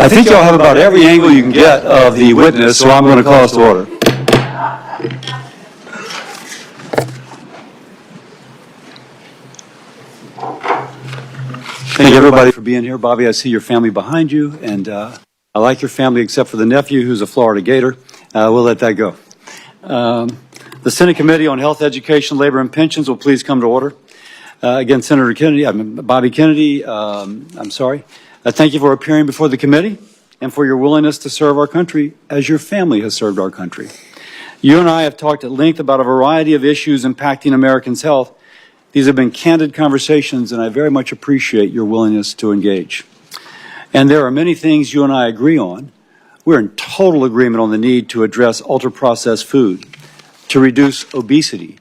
I think y'all have about every angle you can get of the witness, so I'm going to call us to order. Thank everybody for being here. Bobby, I see your family behind you, and I like your family except for the nephew who's a Florida Gator. We'll let that go. The Senate Committee on Health, Education, Labor, and Pensions will please come to order. Again, Senator Kennedy, Bobby Kennedy, thank you for appearing before the committee and for your willingness to serve our country as your family has served our country. You and I have talked at length about a variety of issues impacting Americans' health. These have been candid conversations, and I very much appreciate your willingness to engage. And there are many things you and I agree on. We're in total agreement on the need to address ultra-processed food, to reduce obesity.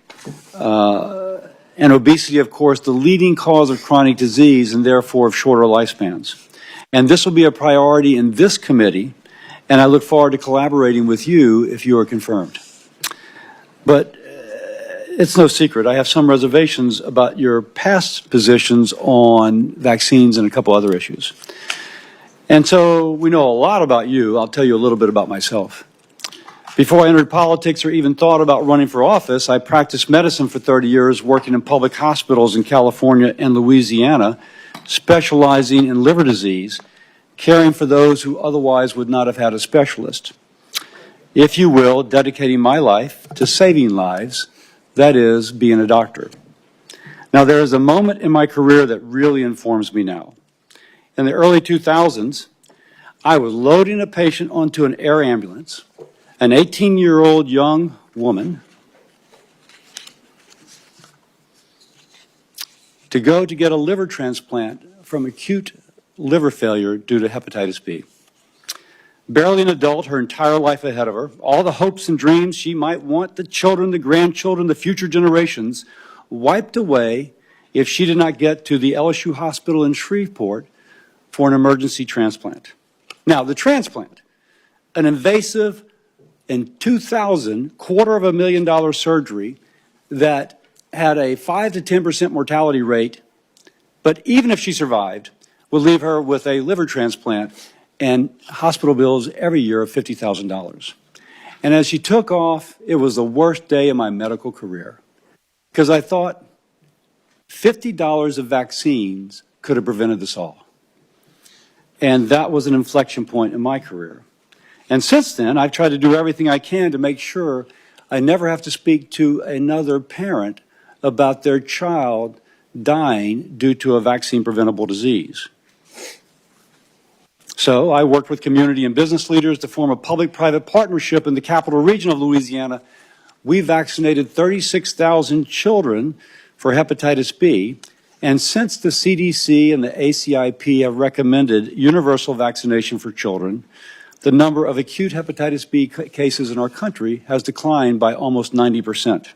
And obesity, of course, the leading cause of chronic disease and therefore of shorter lifespans. And this will be a priority in this committee, and I look forward to collaborating with you if you are confirmed. But it's no secret, I have some reservations about your past positions on vaccines and a couple other issues. And so we know a lot about you. I'll tell you a little bit about myself. Before I entered politics or even thought about running for office, I practiced medicine for 30 years, working in public hospitals in California and Louisiana, specializing in liver disease, caring for those who otherwise would not have had a specialist. If you will, dedicating my life to saving lives, that is, being a doctor. Now, there is a moment in my career that really informs me now. In the early 2000s, I was loading a patient onto an air ambulance, an 18-year-old young woman, to go to get a liver transplant from acute liver failure due to hepatitis B. Barely an adult, her entire life ahead of her, all the hopes and dreams she might want, the children, the grandchildren, the future generations, wiped away if she did not get to the LSU hospital in Shreveport for an emergency transplant. Now, the transplant, an invasive, in 2000, $250,000 surgery that had a 5 to 10% mortality rate, but even if she survived, would leave her with a liver transplant and hospital bills every year of $50,000. And as she took off, it was the worst day of my medical career, because I thought $50 of vaccines could have prevented this all. And that was an inflection point in my career. And since then, I've tried to do everything I can to make sure I never have to speak to another parent about their child dying due to a vaccine-preventable disease. So I worked with community and business leaders to form a public-private partnership in the capital region of Louisiana. We vaccinated 36,000 children for hepatitis B, and since the CDC and the ACIP have recommended universal vaccination for children, the number of acute hepatitis B cases in our country has declined by almost 90%.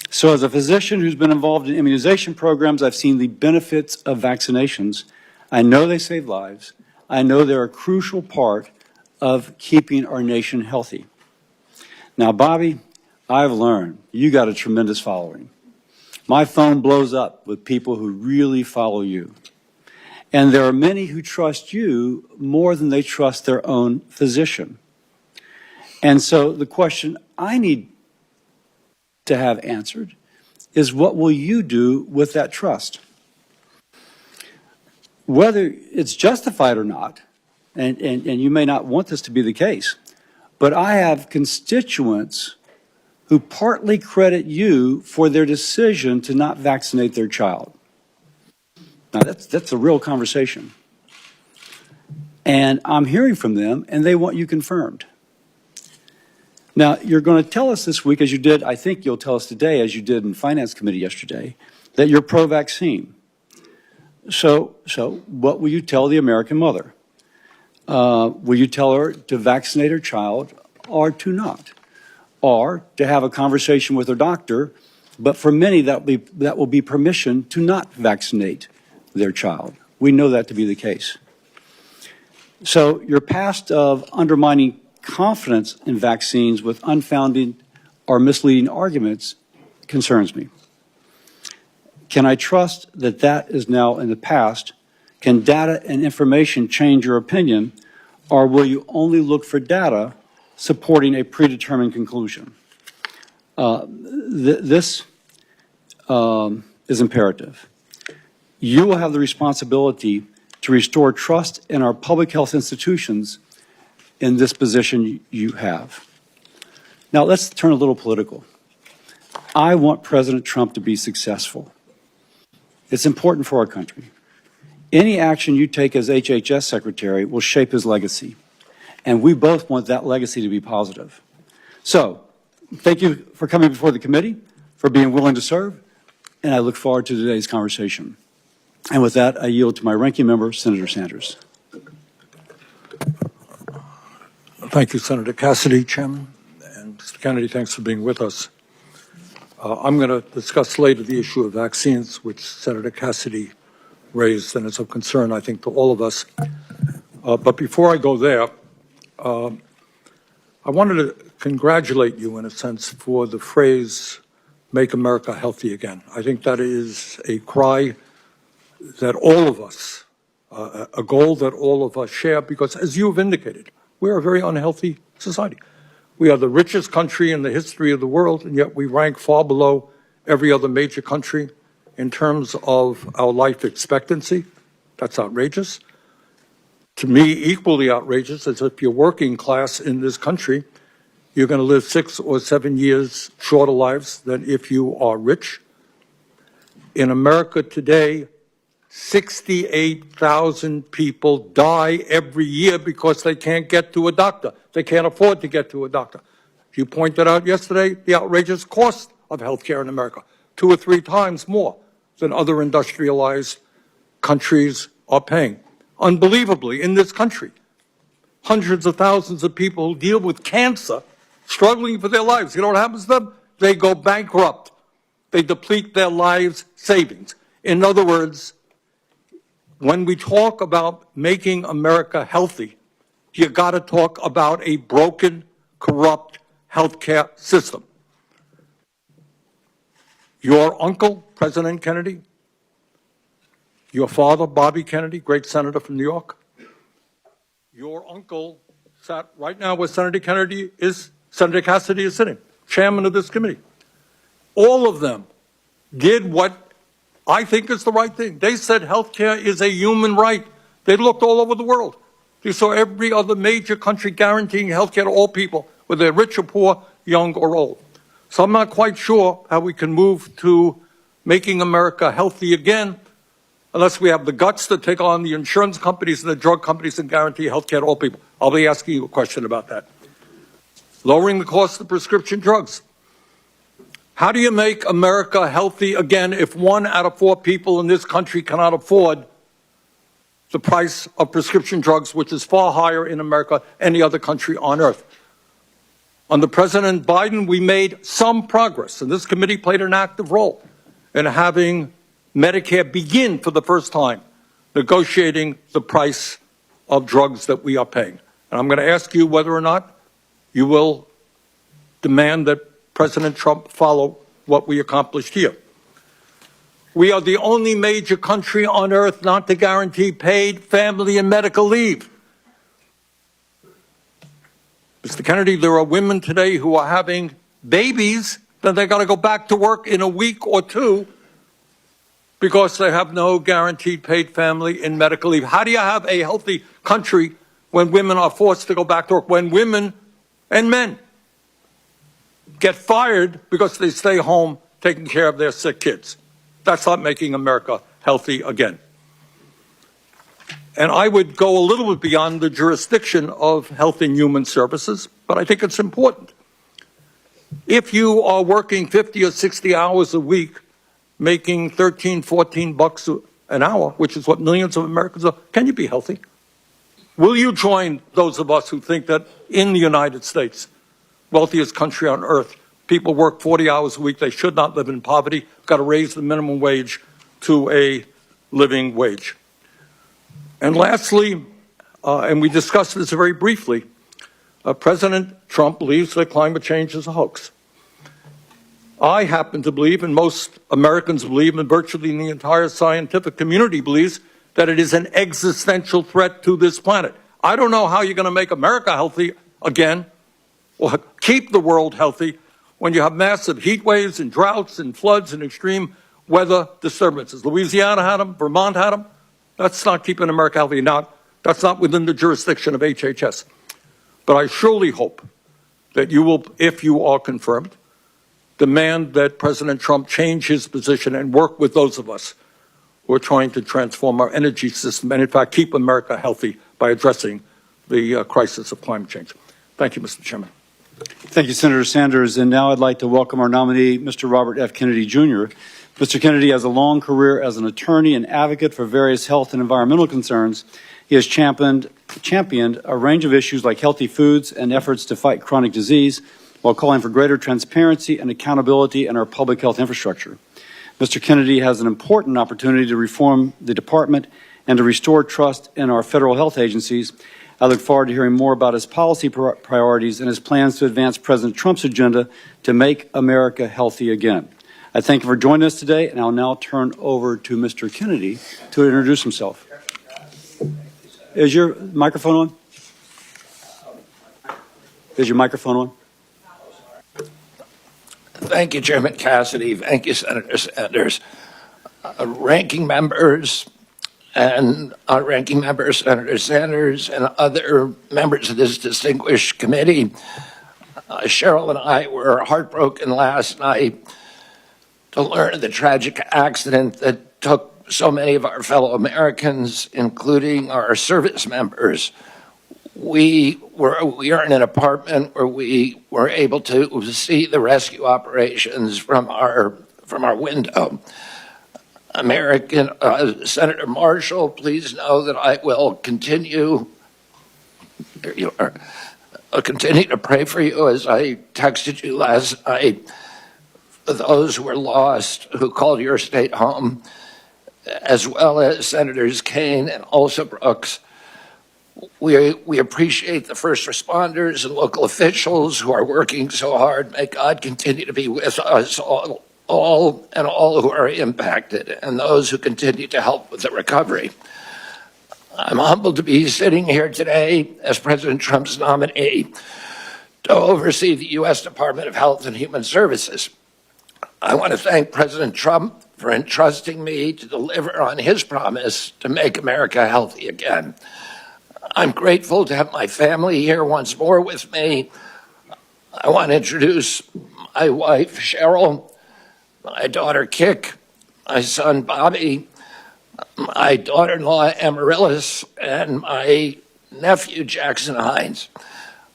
So as a physician who's been involved in immunization programs, I've seen the benefits of vaccinations. I know they save lives. I know they're a crucial part of keeping our nation healthy. Now, Bobby, I've learned you got a tremendous following. My phone blows up with people who really follow you. And there are many who trust you more than they trust their own physician. And so the question I need to have answered is, what will you do with that trust? Whether it's justified or not, and you may not want this to be the case, but I have constituents who partly credit you for their decision to not vaccinate their child. Now, that's a real conversation. And I'm hearing from them, and they want you confirmed. Now, you're going to tell us this week, as you did, I think you'll tell us today, as you did in Finance Committee yesterday, that you're pro-vaccine. So what will you tell the American mother? Will you tell her to vaccinate her child or to not? Or to have a conversation with her doctor, but for many that will be permission to not vaccinate their child. We know that to be the case. So your past of undermining confidence in vaccines with unfounded or misleading arguments concerns me. Can I trust that that is now in the past? Can data and information change your opinion, or will you only look for data supporting a predetermined conclusion? This is imperative. You will have the responsibility to restore trust in our public health institutions in this position you have. Now, let's turn a little political. I want President Trump to be successful. It's important for our country. Any action you take as HHS Secretary will shape his legacy, and we both want that legacy to be positive. So, thank you for coming before the committee, for being willing to serve, and I look forward to today's conversation. And with that, I yield to my ranking member, Senator Sanders. Thank you, Senator Cassidy, Chairman. And Mr. Kennedy, thanks for being with us. I'm going to discuss later the issue of vaccines, which Senator Cassidy raised, and it's of concern, I think, to all of us. But before I go there, I wanted to congratulate you, in a sense, for the phrase, "Make America Healthy Again." I think that is a cry that all of us, a goal that all of us share, because as you've indicated, we're a very unhealthy society. We are the richest country in the history of the world, and yet we rank far below every other major country in terms of our life expectancy. That's outrageous. To me, equally outrageous is if you're working class in this country, you're going to live 6 or 7 years shorter lives than if you are rich. In America today, 68,000 people die every year because they can't get to a doctor. They can't afford to get to a doctor. You pointed out yesterday the outrageous cost of health care in America, 2 or 3 times more than other industrialized countries are paying. Unbelievably, in this country, hundreds of thousands of people who deal with cancer, struggling for their lives. You know what happens to them? They go bankrupt. They deplete their lives' savings. In other words, when we talk about making America healthy, you got to talk about a broken, corrupt healthcare system. Your uncle, President Kennedy, your father, Bobby Kennedy, great senator from New York, your uncle sat right now where Senator Cassidy is sitting, chairman of this committee. All of them did what I think is the right thing. They said health care is a human right. They looked all over the world. They saw every other major country guaranteeing health care to all people, whether they're rich or poor, young or old. So I'm not quite sure how we can move to making America healthy again unless we have the guts to take on the insurance companies and the drug companies and guarantee health care to all people. I'll be asking you a question about that. Lowering the cost of prescription drugs. How do you make America healthy again if 1 out of 4 people in this country cannot afford the price of prescription drugs, which is far higher in America than any other country on earth? Under President Biden, we made some progress, and this committee played an active role in having Medicare begin for the first time negotiating the price of drugs that we are paying. And I'm going to ask you whether or not you will demand that President Trump follow what we accomplished here. We are the only major country on earth not to guarantee paid family and medical leave. Mr. Kennedy, there are women today who are having babies, then they got to go back to work in a week or 2 because they have no guaranteed paid family and medical leave. How do you have a healthy country when women are forced to go back to work, when women and men get fired because they stay home taking care of their sick kids? That's not making America healthy again. And I would go a little bit beyond the jurisdiction of Health and Human Services, but I think it's important. If you are working 50 or 60 hours a week, making 13, 14 bucks an hour, which is what millions of Americans are, can you be healthy? Will you join those of us who think that in the United States, wealthiest country on earth, people work 40 hours a week, they should not live in poverty, got to raise the minimum wage to a living wage? And lastly, and we discussed this very briefly, President Trump believes that climate change is a hoax. I happen to believe, and most Americans believe, and virtually the entire scientific community believes, that it is an existential threat to this planet. I don't know how you're going to make America healthy again, or keep the world healthy, when you have massive heat waves and droughts and floods and extreme weather disturbances. Louisiana had them, Vermont had them. That's not keeping America healthy. That's not within the jurisdiction of HHS. But I surely hope that you will, if you are confirmed, demand that President Trump change his position and work with those of us who are trying to transform our energy system and, in fact, keep America healthy by addressing the crisis of climate change. Thank you, Mr. Chairman. Thank you, Senator Sanders. And now I'd like to welcome our nominee, Mr. Robert F. Kennedy, Jr. Mr. Kennedy has a long career as an attorney and advocate for various health and environmental concerns. He has championed a range of issues like healthy foods and efforts to fight chronic disease, while calling for greater transparency and accountability in our public health infrastructure. Mr. Kennedy has an important opportunity to reform the department and to restore trust in our federal health agencies. I look forward to hearing more about his policy priorities and his plans to advance President Trump's agenda to make America healthy again. I thank you for joining us today, and I'll now turn over to Mr. Kennedy to introduce himself. Is your microphone on? Is your microphone on? Thank you, Chairman Cassidy. Thank you, Senator Sanders. Ranking members and Ranking Member Senator Sanders and other members of this distinguished committee, Cheryl and I were heartbroken last night to learn of the tragic accident that took so many of our fellow Americans, including our service members. We are in an apartment where we were able to see the rescue operations from our window. Senator Marshall, please know that I will continue. There you are. I'll continue to pray for you, as I texted you last night, for those who were lost, who called your state home, as well as Senators Kaine and also Brooks. We appreciate the first responders and local officials who are working so hard. May God continue to be with us all who are impacted, and those who continue to help with the recovery. I'm humbled to be sitting here today as President Trump's nominee to oversee the U.S. Department of Health and Human Services. I want to thank President Trump for entrusting me to deliver on his promise to make America healthy again. I'm grateful to have my family here once more with me. I want to introduce my wife, Cheryl, my daughter, Kik, my son, Bobby, my daughter-in-law, Amaryllis, and my nephew, Jackson Hines.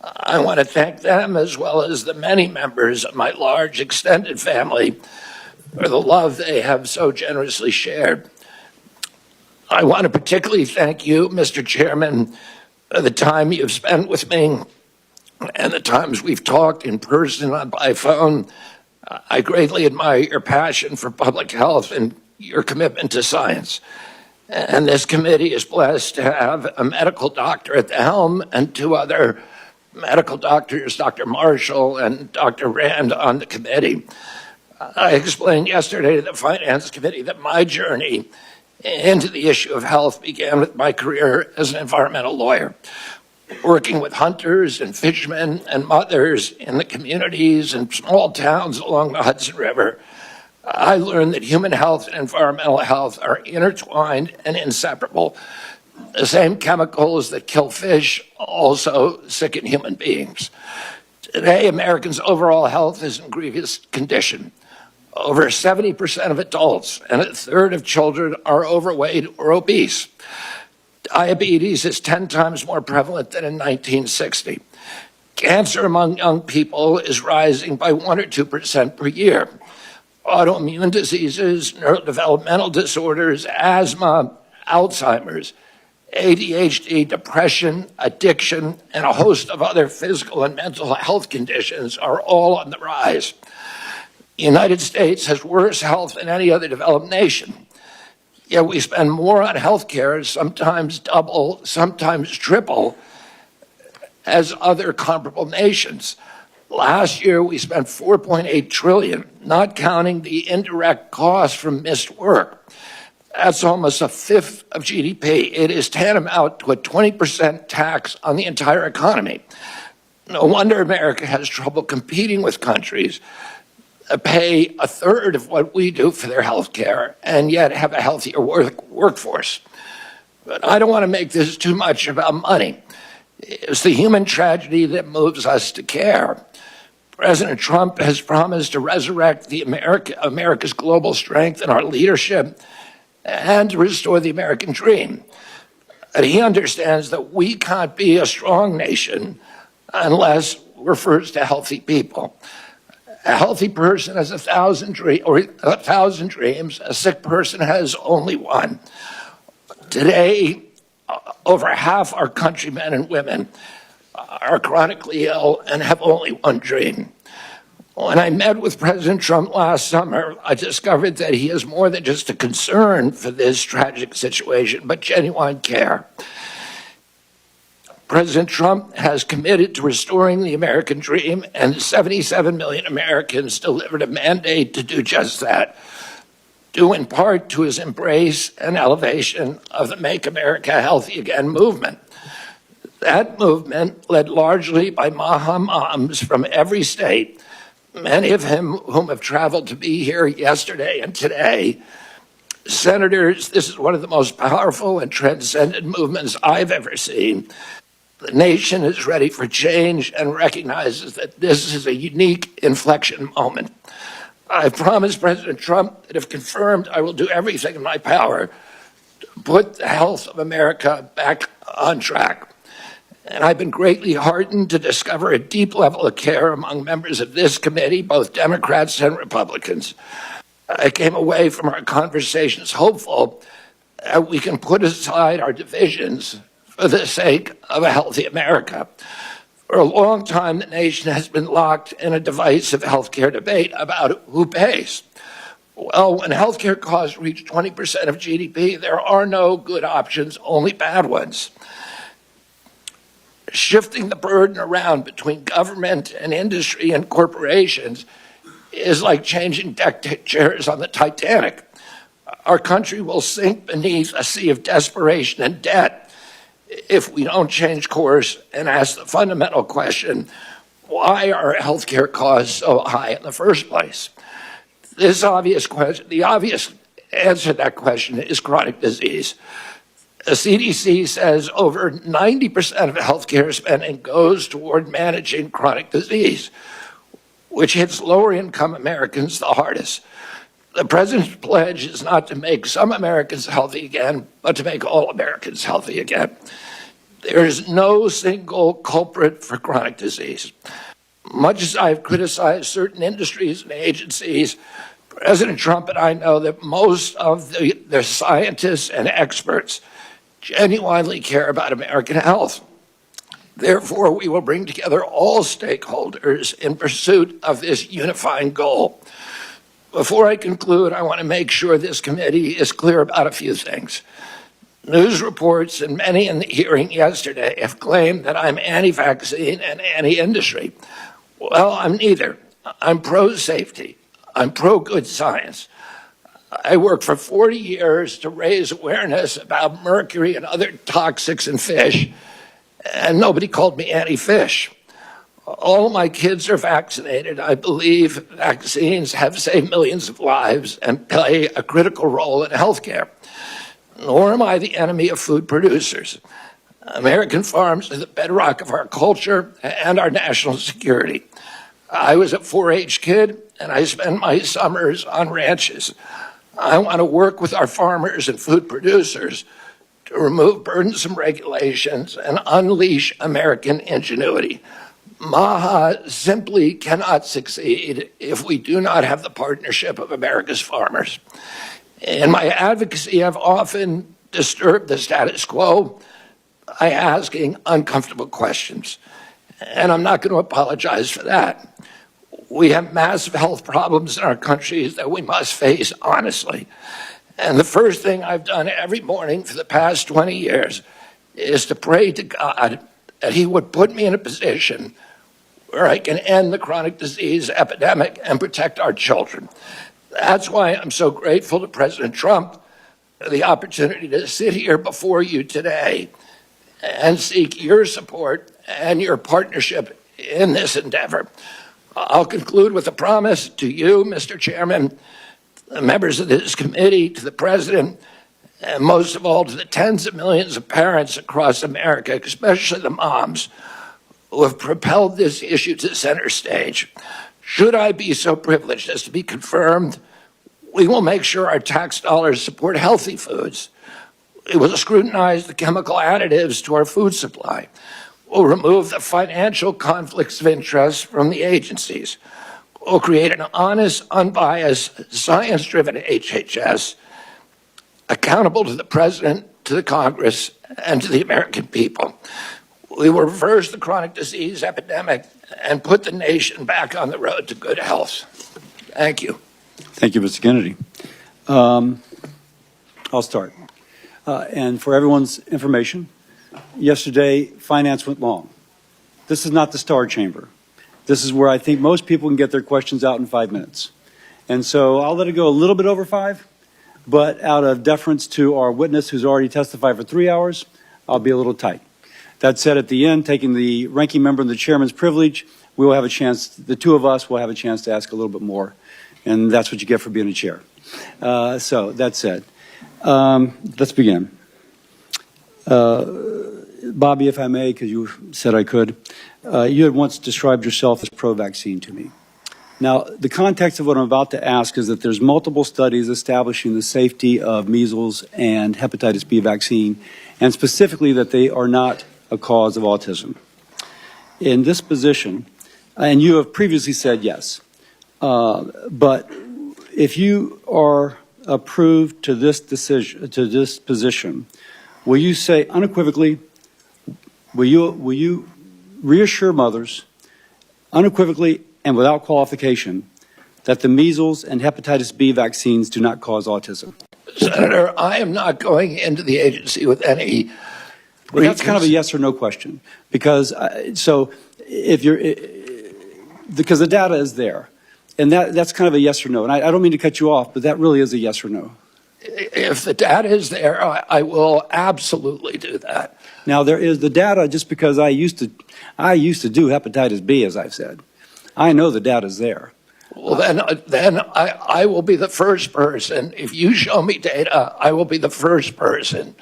I want to thank them, as well as the many members of my large extended family, for the love they have so generously shared. I want to particularly thank you, Mr. Chairman, for the time you've spent with me and the times we've talked in person and by phone. I greatly admire your passion for public health and your commitment to science. And this committee is blessed to have a medical doctor at the helm and two other medical doctors, Dr. Marshall and Dr. Rand, on the committee. I explained yesterday to the Finance Committee that my journey into the issue of health began with my career as an environmental lawyer, working with hunters and fishermen and mothers in the communities and small towns along the Hudson River. I learned that human health and environmental health are intertwined and inseparable. The same chemicals that kill fish also sicken human beings. Today, Americans' overall health is in grievous condition. Over 70% of adults and a third of children are overweight or obese. Diabetes is 10 times more prevalent than in 1960. Cancer among young people is rising by 1 or 2% per year. Autoimmune diseases, neurodevelopmental disorders, asthma, Alzheimer's, ADHD, depression, addiction, and a host of other physical and mental health conditions are all on the rise. The United States has worse health than any other developed nation. Yet we spend more on health care, sometimes double, sometimes triple, as other comparable nations. Last year, we spent $4.8 trillion, not counting the indirect costs from missed work. That's almost a fifth of GDP. It is tantamount to a 20% tax on the entire economy. No wonder America has trouble competing with countries that pay a third of what we do for their health care and yet have a healthier workforce. But I don't want to make this too much about money. It's the human tragedy that moves us to care. President Trump has promised to resurrect America's global strength and our leadership and to restore the American dream. And he understands that we can't be a strong nation unless we're first a healthy people. A healthy person has 1,000 dreams. A sick person has only one. Today, over half our countrymen and women are chronically ill and have only one dream. When I met with President Trump last summer, I discovered that he has more than just a concern for this tragic situation, but genuine care. President Trump has committed to restoring the American dream, and 77 million Americans delivered a mandate to do just that, due in part to his embrace and elevation of the Make America Healthy Again movement. That movement, led largely by Maha moms from every state, many of whom have traveled to be here yesterday and today. Senators, this is one of the most powerful and transcendent movements I've ever seen. The nation is ready for change and recognizes that this is a unique inflection moment. I've promised President Trump that if confirmed, I will do everything in my power to put the health of America back on track. And I've been greatly heartened to discover a deep level of care among members of this committee, both Democrats and Republicans. I came away from our conversations hopeful that we can put aside our divisions for the sake of a healthy America. For a long time, the nation has been locked in a divisive healthcare debate about who pays. Well, when healthcare costs reach 20% of GDP, there are no good options, only bad ones. Shifting the burden around between government and industry and corporations is like changing deck chairs on the Titanic. Our country will sink beneath a sea of desperation and debt if we don't change course and ask the fundamental question, why are healthcare costs so high in the first place? The obvious answer to that question is chronic disease. The CDC says over 90% of healthcare spending goes toward managing chronic disease, which hits lower income Americans the hardest. The president's pledge is not to make some Americans healthy again, but to make all Americans healthy again. There is no single culprit for chronic disease. Much as I've criticized certain industries and agencies, President Trump and I know that most of the scientists and experts genuinely care about American health. Therefore, we will bring together all stakeholders in pursuit of this unifying goal. Before I conclude, I want to make sure this committee is clear about a few things. News reports and many in the hearing yesterday have claimed that I'm anti-vaccine and anti-industry. Well, I'm neither. I'm pro-safety. I'm pro-good science. I worked for 40 years to raise awareness about mercury and other toxics in fish, and nobody called me anti-fish. All of my kids are vaccinated. I believe vaccines have saved millions of lives and play a critical role in healthcare. Nor am I the enemy of food producers. American farms are the bedrock of our culture and our national security. I was a 4-H kid, and I spent my summers on ranches. I want to work with our farmers and food producers to remove burdensome regulations and unleash American ingenuity. MAHA simply cannot succeed if we do not have the partnership of America's farmers. In my advocacy, I've often disturbed the status quo by asking uncomfortable questions, and I'm not going to apologize for that. We have massive health problems in our country that we must face honestly. And the first thing I've done every morning for the past 20 years is to pray to God that he would put me in a position where I can end the chronic disease epidemic and protect our children. That's why I'm so grateful to President Trump the opportunity to sit here before you today and seek your support and your partnership in this endeavor. I'll conclude with a promise to you, Mr. Chairman, the members of this committee, to the President, and most of all to the tens of millions of parents across America, especially the moms, who have propelled this issue to center stage. Should I be so privileged as to be confirmed, we will make sure our tax dollars support healthy foods. We will scrutinize the chemical additives to our food supply. We'll remove the financial conflicts of interest from the agencies. We'll create an honest, unbiased, science-driven HHS, accountable to the President, to the Congress, and to the American people. We will reverse the chronic disease epidemic and put the nation back on the road to good health. Thank you. Thank you, Mr. Kennedy. I'll start. And for everyone's information, yesterday, finance went long. This is not the Star Chamber. This is where I think most people can get their questions out in 5 minutes. And so I'll let it go a little bit over 5, but out of deference to our witness who's already testified for 3 hours, I'll be a little tight. That said, at the end, taking the ranking member and the chairman's privilege, we will have a chance, the two of us will have a chance to ask a little bit more. And that's what you get for being a chair. So that said, let's begin. Bobby, if I may, because you said I could, you had once described yourself as pro-vaccine to me. Now, the context of what I'm about to ask is that there's multiple studies establishing the safety of measles and hepatitis B vaccine, and specifically that they are not a cause of autism. In this position, and you have previously said yes, but if you are approved to this decision, to this position, will you say unequivocally, will you reassure mothers unequivocally and without qualification that the measles and hepatitis B vaccines do not cause autism? Senator, I am not going into the agency with any. Well, that's kind of a yes or no question, because so if you're, because the data is there, and that's kind of a yes or no. And I don't mean to cut you off, but that really is a yes or no. If the data is there, I will absolutely do that. Now there is the data. Just because I used to do hepatitis B, as I've said, I know the data is there. Well, then I will be the first person. If you show me data, I will be the first person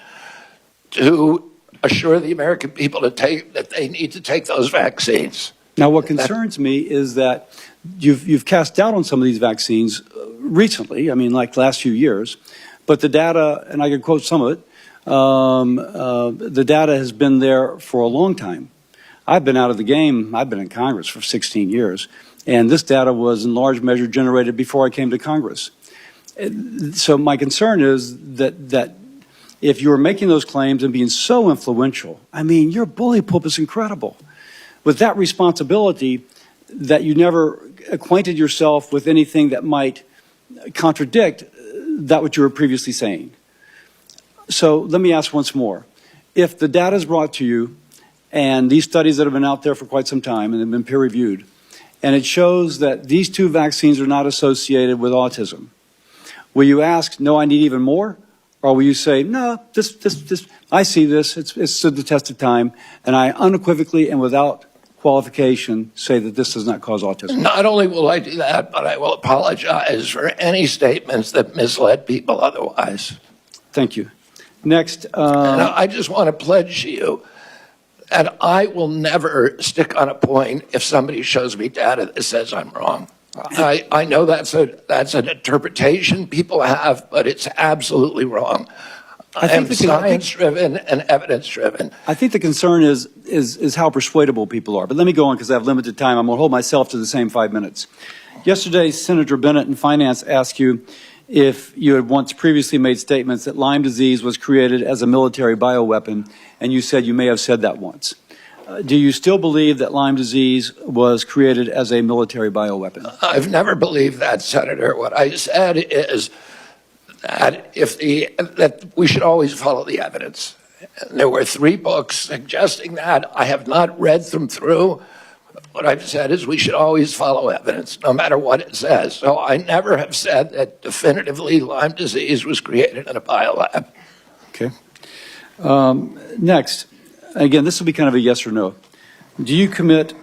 to assure the American people that they need to take those vaccines. Now, what concerns me is that you've cast doubt on some of these vaccines recently. I mean, like the last few years, but the data, and I can quote some of it. The data has been there for a long time. I've been out of the game. I've been in Congress for 16 years. And this data was in large measure generated before I came to Congress. So my concern is that if you were making those claims and being so influential, I mean, your bully pulpit is incredible. With that responsibility, that you never acquainted yourself with anything that might contradict that what you were previously saying. So let me ask once more. If the data is brought to you, and these studies that have been out there for quite some time and have been peer-reviewed, and it shows that these two vaccines are not associated with autism, will you ask, no, I need even more? Or will you say, no, this, I see this, it's stood the test of time, and I unequivocally and without qualification say that this does not cause autism? Not only will I do that, but I will apologize for any statements that misled people otherwise. Thank you. Next. And I just want to pledge to you that I will never stick on a point if somebody shows me data that says I'm wrong. I know that's an interpretation people have, but it's absolutely wrong. I am science-driven and evidence-driven. I think the concern is how persuadable people are. But let me go on because I have limited time. I'm going to hold myself to the same 5 minutes. Yesterday, Senator Bennett in Finance asked you if you had once previously made statements that Lyme disease was created as a military bioweapon, and you said you may have said that once. Do you still believe that Lyme disease was created as a military bioweapon? I've never believed that, Senator. What I said is that that we should always follow the evidence. There were 3 books suggesting that. I have not read them through, What I've said is we should always follow evidence, no matter what it says. So I never have said that definitively Lyme disease was created in a biolab. Okay. Next, again, this will be kind of a yes or no. Do you commit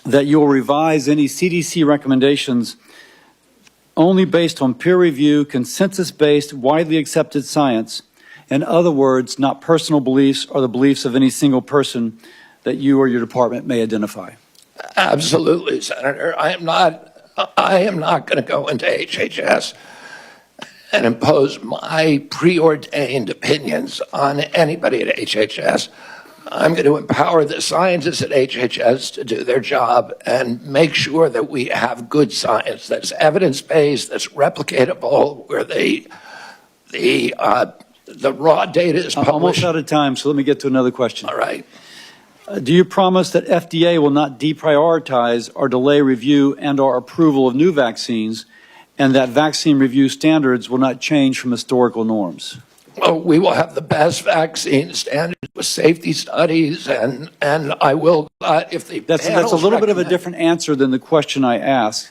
that you'll revise any CDC recommendations only based on peer review, consensus-based, widely accepted science? In other words, not personal beliefs or the beliefs of any single person that you or your department may identify? Absolutely, Senator. I am not going to go into HHS and impose my preordained opinions on anybody at HHS. I'm going to empower the scientists at HHS to do their job and make sure that we have good science that's evidence-based, that's replicatable, where the raw data is published. Almost out of time, so let me get to another question. All right. Do you promise that FDA will not deprioritize or delay review and or approval of new vaccines, and that vaccine review standards will not change from historical norms? Well, we will have the best vaccine standards with safety studies, and I will, if the That's a little bit of a different answer than the question I asked,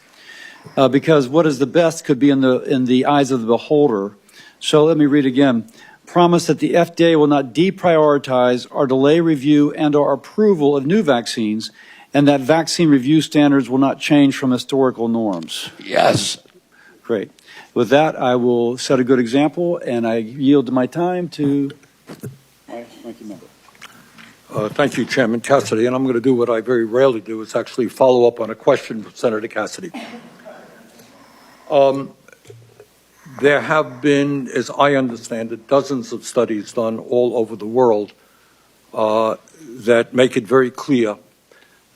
because what is the best could be in the eyes of the beholder. So let me read again. Promise that the FDA will not deprioritize or delay review and or approval of new vaccines, and that vaccine review standards will not change from historical norms. Yes. Great. With that, I will set a good example, and I yield my time to my ranking member. Thank you, Chairman Cassidy. And I'm going to do what I very rarely do, is actually follow up on a question from Senator Cassidy. There have been, as I understand it, dozens of studies done all over the world that make it very clear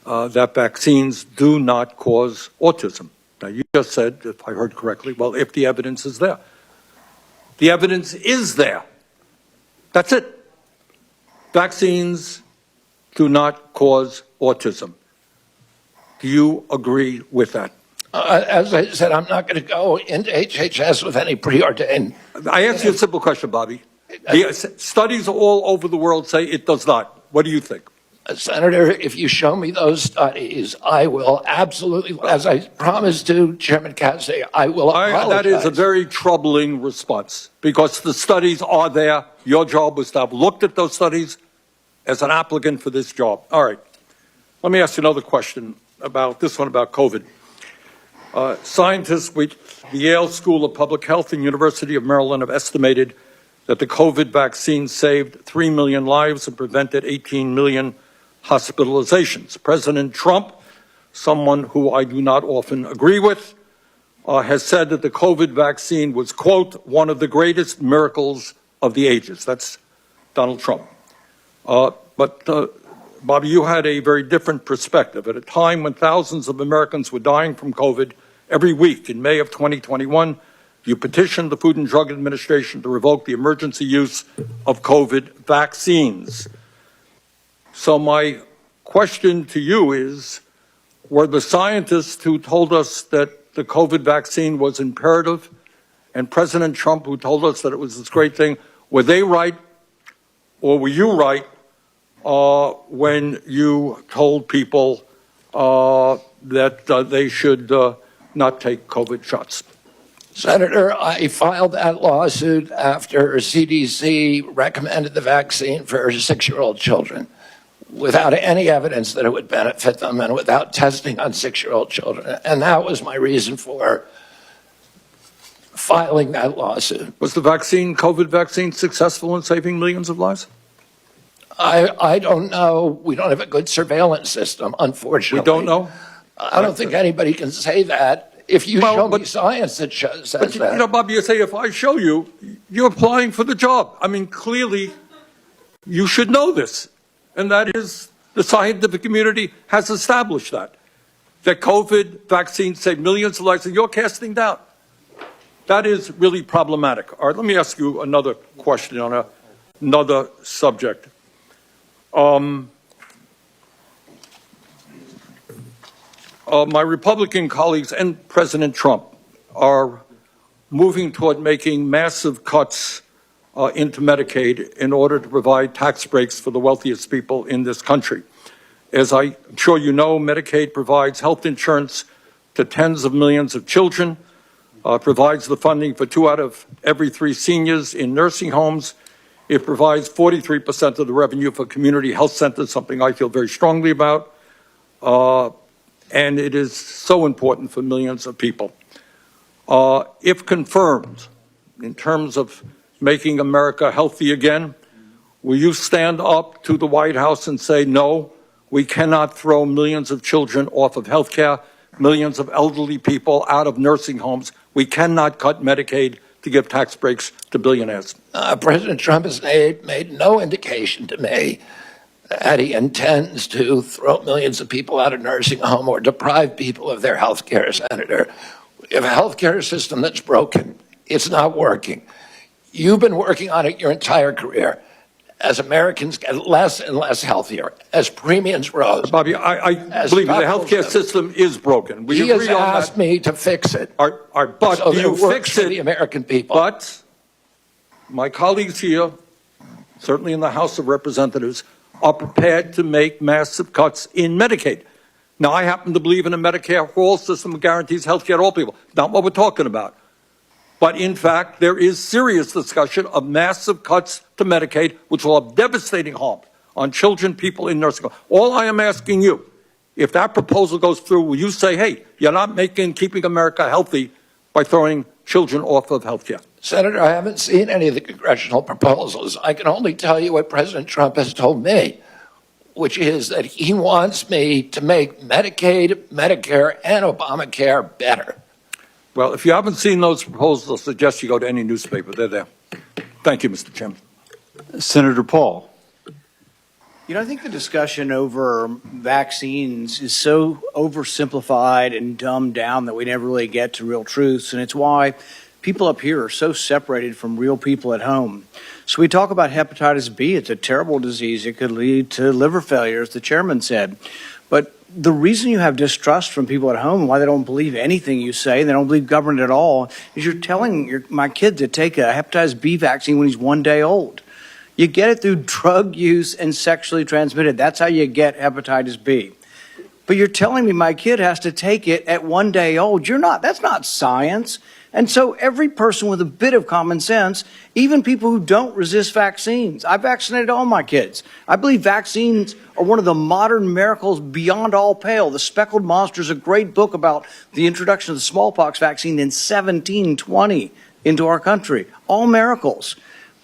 that vaccines do not cause autism. Now, you just said, if I heard correctly, well, if the evidence is there. The evidence is there. That's it. Vaccines do not cause autism. Do you agree with that? As I said, I'm not going to go into HHS with any preordained. I asked you a simple question, Bobby. The studies all over the world say it does not. What do you think? Senator, if you show me those studies, I will absolutely, as I promised to Chairman Cassidy, I will apologize. That is a very troubling response, because the studies are there. Your job was to have looked at those studies as an applicant for this job. All right. Let me ask you another question about this one, about COVID. Scientists with the Yale School of Public Health and University of Maryland have estimated that the COVID vaccine saved 3 million lives and prevented 18 million hospitalizations. President Trump, someone who I do not often agree with, has said that the COVID vaccine was, quote, one of the greatest miracles of the ages. That's Donald Trump. But Bobby, you had a very different perspective. At a time when thousands of Americans were dying from COVID every week in May of 2021, you petitioned the Food and Drug Administration to revoke the emergency use of COVID vaccines. So my question to you is, were the scientists who told us that the COVID vaccine was imperative, and President Trump who told us that it was this great thing, were they right, or were you right when you told people that they should not take COVID shots? Senator, I filed that lawsuit after CDC recommended the vaccine for 6-year-old children without any evidence that it would benefit them and without testing on 6-year-old children. And that was my reason for filing that lawsuit. Was the vaccine, COVID vaccine, successful in saving millions of lives? I don't know. We don't have a good surveillance system, unfortunately. We don't know? I don't think anybody can say that. If you show me science that says that. You know, Bob, you say, if I show you, you're applying for the job. I mean, clearly, you should know this. And that is, the scientific community has established that COVID vaccine saved millions of lives, and you're casting doubt. That is really problematic. All right, let me ask you another question on another subject. My Republican colleagues and President Trump are moving toward making massive cuts into Medicaid in order to provide tax breaks for the wealthiest people in this country. As I'm sure you know, Medicaid provides health insurance to tens of millions of children, provides the funding for 2 out of every 3 seniors in nursing homes. It provides 43% of the revenue for community health centers, something I feel very strongly about. And it is so important for millions of people. If confirmed, in terms of making America healthy again, will you stand up to the White House and say, no, we cannot throw millions of children off of health care, millions of elderly people out of nursing homes. We cannot cut Medicaid to give tax breaks to billionaires. President Trump has made no indication to me that he intends to throw millions of people out of nursing home or deprive people of their health care, Senator. We have a health care system that's broken. It's not working. You've been working on it your entire career. As Americans get less and less healthier, as premiums rose. Bobby, I believe the health care system is broken. We he agree has on that. asked me to fix it. But so do you works fix for it? the American people. But my colleagues here, certainly in the House of Representatives, are prepared to make massive cuts in Medicaid. Now, I happen to believe in a Medicare for all system that guarantees health care to all people. Not what we're talking about. But in fact, there is serious discussion of massive cuts to Medicaid, which will have devastating harm on children, people in nursing homes. All I am asking you, if that proposal goes through, will you say, hey, you're not keeping America healthy by throwing children off of health care? Senator, I haven't seen any of the congressional proposals. I can only tell you what President Trump has told me, which is that he wants me to make Medicaid, Medicare, and Obamacare better. Well, if you haven't seen those proposals, I suggest you go to any newspaper. They're there. Thank you, Mr. Chairman. Senator Paul. You know, I think the discussion over vaccines is so oversimplified and dumbed down that we never really get to real truths, and it's why people up here are so separated from real people at home. So we talk about hepatitis B. It's a terrible disease. It could lead to liver failure, as the chairman said. But the reason you have distrust from people at home, why they don't believe anything you say, they don't believe government at all, is you're telling my kid to take a hepatitis B vaccine when he's 1 day old. You get it through drug use and sexually transmitted. That's how you get hepatitis B. But you're telling me my kid has to take it at 1 day old. That's not science. And so every person with a bit of common sense, even people who don't resist vaccines, I vaccinated all my kids. I believe vaccines are one of the modern miracles beyond all pale. The Speckled Monster is a great book about the introduction of the smallpox vaccine in 1720 into our country. All miracles.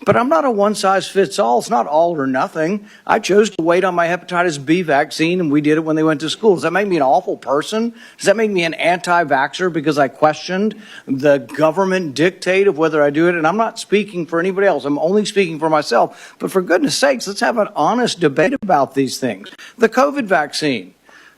But I'm not a one-size-fits-all. It's not all or nothing. I chose to wait on my hepatitis B vaccine, and we did it when they went to school. Does that make me an awful person? Does that make me an anti-vaxxer because I questioned the government dictate of whether I do it? And I'm not speaking for anybody else. I'm only speaking for myself. But for goodness sakes, let's have an honest debate about these things. The COVID vaccine.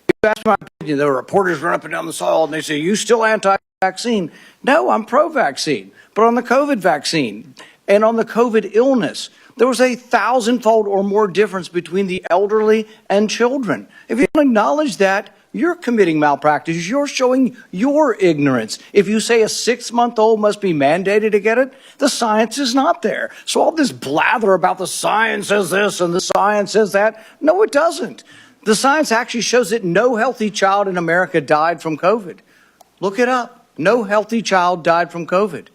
You ask my opinion, the reporters run up and down the hall, and they say, you still anti-vaccine? No, I'm pro-vaccine. But on the COVID vaccine, and on the COVID illness, there was a 1,000-fold or more difference between the elderly and children. If you don't acknowledge that, you're committing malpractice. You're showing your ignorance. If you say a 6-month-old must be mandated to get it, the science is not there. So all this blather about the science says this and the science says that, no, it doesn't. The science actually shows that no healthy child in America died from COVID. Look it up. No healthy child died from COVID.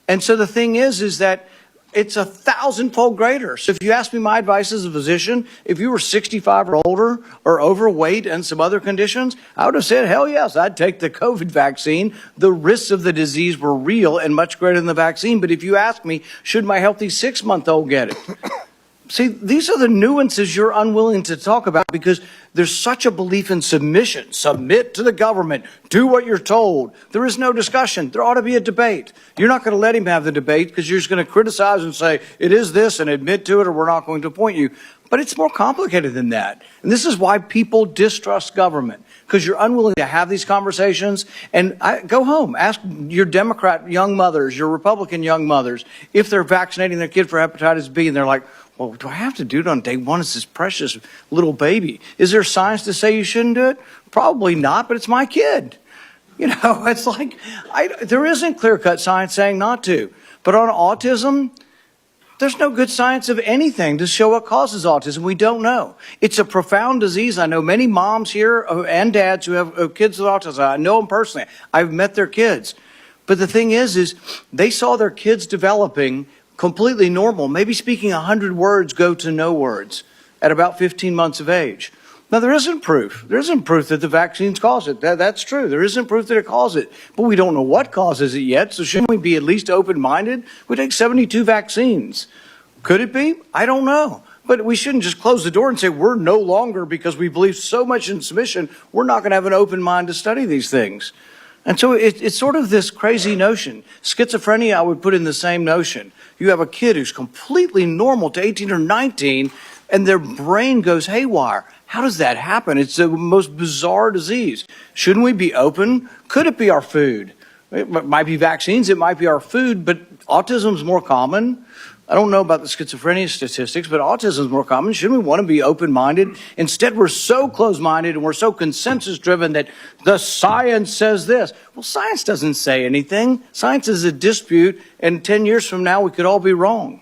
And so the thing is that it's 1,000-fold greater. So if you ask me my advice as a physician, if you were 65 or older or overweight and some other conditions, I would have said, hell yes, I'd take the COVID vaccine. The risks of the disease were real and much greater than the vaccine. But if you ask me, should my healthy 6-month-old get it? See, these are the nuances you're unwilling to talk about because there's such a belief in submission. Submit to the government. Do what you're told. There is no discussion. There ought to be a debate. You're not going to let him have the debate because you're just going to criticize and say, it is this and admit to it or we're not going to appoint you. But it's more complicated than that. And this is why people distrust government, because you're unwilling to have these conversations. And go home, ask your Democrat young mothers, your Republican young mothers, if they're vaccinating their kid for hepatitis B and they're like, well, do I have to do it on day one? It's this precious little baby. Is there science to say you shouldn't do it? Probably not, but it's my kid. You know, it's like, there isn't clear-cut science saying not to. But on autism, There's no good science of anything to show what causes autism. We don't know. It's a profound disease. I know many moms here and dads who have kids with autism. I know them personally. I've met their kids. But the thing is they saw their kids developing completely normal, maybe speaking 100 words go to no words at about 15 months of age. Now, there isn't proof. There isn't proof that the vaccines cause it. That's true. There isn't proof that it causes it. But we don't know what causes it yet, so shouldn't we be at least open-minded? We take 72 vaccines. Could it be? I don't know. But we shouldn't just close the door and say we're no longer, because we believe so much in submission, we're not going to have an open mind to study these things. And so it's sort of this crazy notion. Schizophrenia, I would put in the same notion. You have a kid who's completely normal to 18 or 19, and their brain goes haywire. How does that happen? It's the most bizarre disease. Shouldn't we be open? Could it be our food? It might be vaccines, it might be our food, but autism is more common. I don't know about the schizophrenia statistics, but autism is more common. Shouldn't we want to be open-minded? Instead, we're so closed-minded and we're so consensus-driven that the science says this. Well, science doesn't say anything. Science is a dispute, and 10 years from now, we could all be wrong.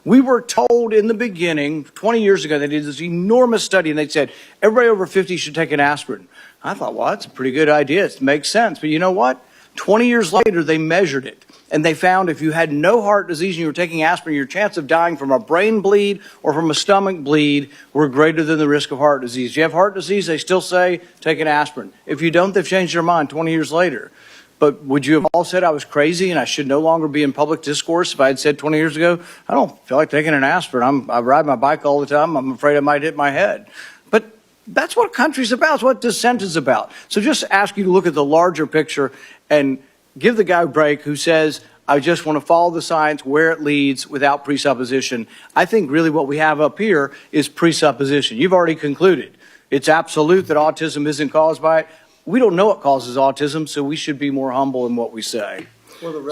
We were told in the beginning, 20 years ago, they did this enormous study, and they said, everybody over 50 should take an aspirin. I thought, well, that's a pretty good idea. It makes sense. But you know what? 20 years later, they measured it, and they found if you had no heart disease and you were taking aspirin, your chance of dying from a brain bleed or from a stomach bleed were greater than the risk of heart disease. If you have heart disease, they still say take an aspirin. If you don't, they've changed their mind 20 years later. But would you have all said I was crazy and I should no longer be in public discourse if I had said 20 years ago, I don't feel like taking an aspirin. I ride my bike all the time. I'm afraid I might hit my head. But that's what country's about. It's what dissent is about. So just ask you to look at the larger picture and give the guy a break who says, I just want to follow the science where it leads without presupposition. I think really what we have up here is presupposition. You've already concluded. It's absolute that autism isn't caused by it. We don't know what causes autism, so we should be more humble in what we say.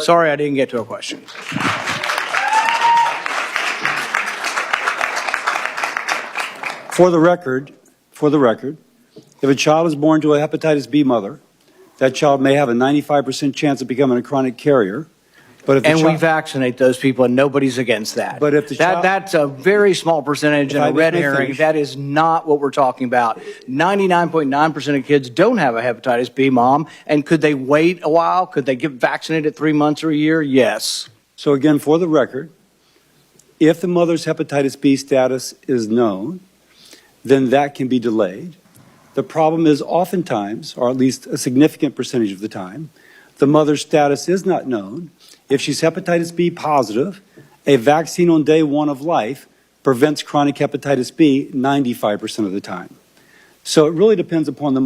Sorry I didn't get to a question. For the record, if a child is born to a hepatitis B mother, that child may have a 95% chance of becoming a chronic carrier. But if we vaccinate those people, and nobody's against that. But if the child, that's a very small percentage and a red herring. That is not what we're talking about. 99.9% of kids don't have a hepatitis B, Mom. And could they wait a while? Could they get vaccinated 3 months or a year? Yes. So again, for the record, if the mother's hepatitis B status is known, then that can be delayed. The problem is oftentimes, or at least a significant percentage of the time, the mother's status is not known. If she's hepatitis B positive, a vaccine on day one of life prevents chronic hepatitis B 95% of the time. So it really depends upon the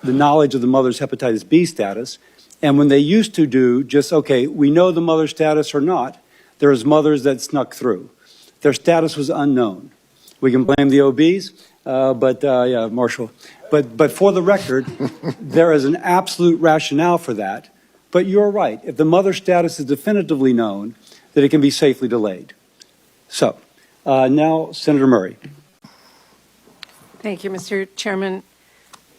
knowledge of the mother's hepatitis B status. And when they used to do just, okay, we know the mother's status or not, there's mothers that snuck through. Their status was unknown. We can blame the OBs, yeah, Marshall. But for the record, there is an absolute rationale for that. But you're right. If the mother's status is definitively known, that it can be safely delayed. So now, Senator Murray. Thank you, Mr. Chairman.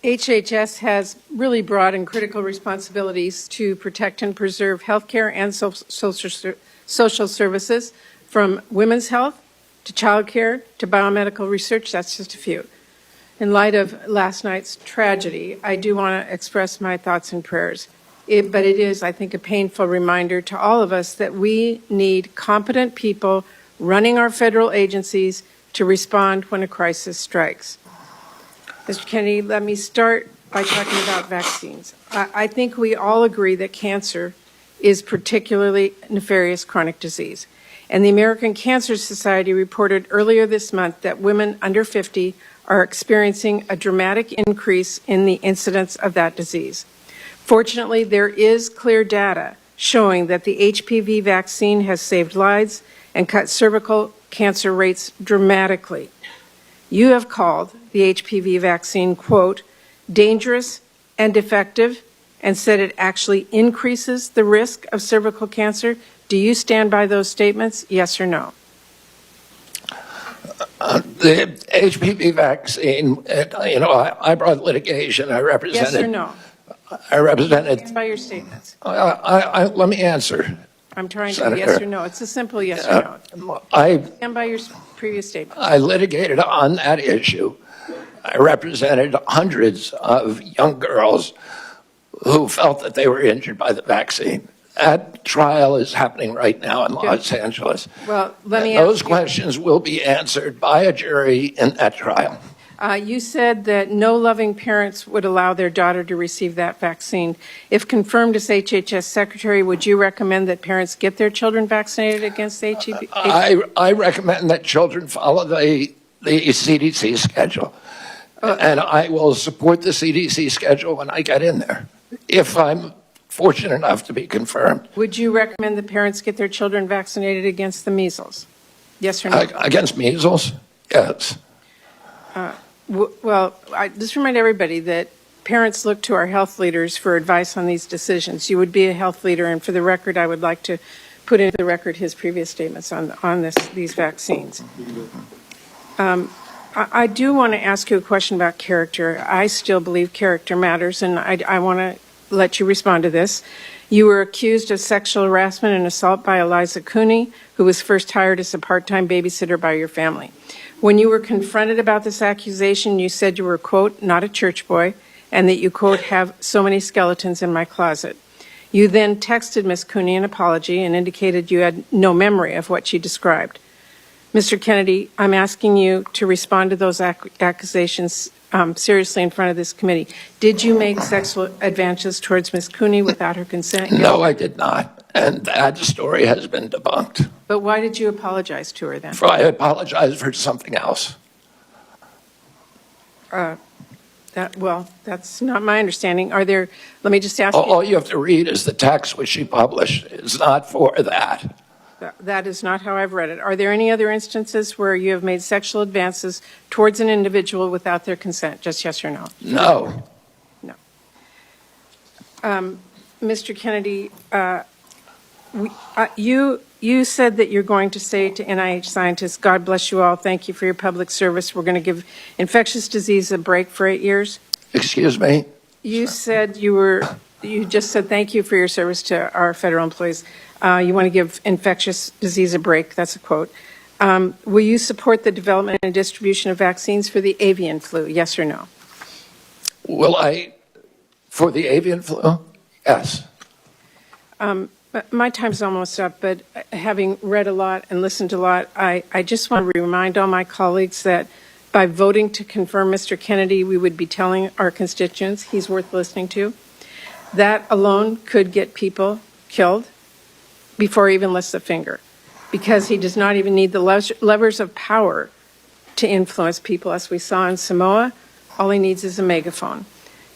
HHS has really broad and critical responsibilities to protect and preserve healthcare and social services, from women's health to childcare to biomedical research. That's just a few. In light of last night's tragedy, I do want to express my thoughts and prayers. But it is, I think, a painful reminder to all of us that we need competent people running our federal agencies to respond when a crisis strikes. Mr. Kennedy, let me start by talking about vaccines. I think we all agree that cancer is particularly nefarious chronic disease. And the American Cancer Society reported earlier this month that women under 50 are experiencing a dramatic increase in the incidence of that disease. Fortunately, there is clear data showing that the HPV vaccine has saved lives and cut cervical cancer rates dramatically. You have called the HPV vaccine, quote, dangerous and defective, and said it actually increases the risk of cervical cancer. Do you stand by those statements, yes or no? The HPV vaccine, I brought litigation. I represented. Yes or no? I represented. Stand by your statements. Let me answer. I'm trying to, Senator. yes or no. It's a simple yes or no. I Stand by your previous statement. I litigated on that issue. I represented hundreds of young girls who felt that they were injured by the vaccine. That trial is happening right now in Los Angeles. Well, let me And those ask you. questions will be answered by a jury in that trial. You said that no loving parents would allow their daughter to receive that vaccine. If confirmed as HHS Secretary, would you recommend that parents get their children vaccinated against HEB? I recommend that children follow the CDC schedule. And I will support the CDC schedule when I get in there, if I'm fortunate enough to be confirmed. Would you recommend that parents get their children vaccinated against the measles? Yes or no? Against measles? Yes. Well, I just remind everybody that parents look to our health leaders for advice on these decisions. You would be a health leader, and for the record, I would like to put into the record his previous statements on these vaccines. I do want to ask you a question about character. I still believe character matters, and I want to let you respond to this. You were accused of sexual harassment and assault by Eliza Cooney, who was first hired as a part-time babysitter by your family. When you were confronted about this accusation, you said you were, quote, not a church boy, and that you, quote, have so many skeletons in my closet. You then texted Ms. Cooney an apology and indicated you had no memory of what she described. Mr. Kennedy, I'm asking you to respond to those accusations seriously in front of this committee. Did you make sexual advances towards Ms. Cooney without her consent? No, I did not. And that story has been debunked. But why did you apologize to her then? I apologize for something else. That's not my understanding. Let me just ask you. All you have to read is the text which she published. It's not for that. That is not how I've read it. Are there any other instances where you have made sexual advances towards an individual without their consent? Just yes or no? No. No. Mr. Kennedy, you said that you're going to say to NIH scientists, God bless you all, thank you for your public service. We're going to give infectious disease a break for 8 years. Excuse me? You said you just said thank you for your service to our federal employees. You want to give infectious disease a break. That's a quote. Will you support the development and distribution of vaccines for the avian flu? Yes or no? Will I, for the avian flu? Yes. My time's almost up, but having read a lot and listened to a lot, I just want to remind all my colleagues that by voting to confirm Mr. Kennedy, we would be telling our constituents he's worth listening to. That alone could get people killed before he even lifts a finger, because he does not even need the levers of power to influence people. As we saw in Samoa, all he needs is a megaphone.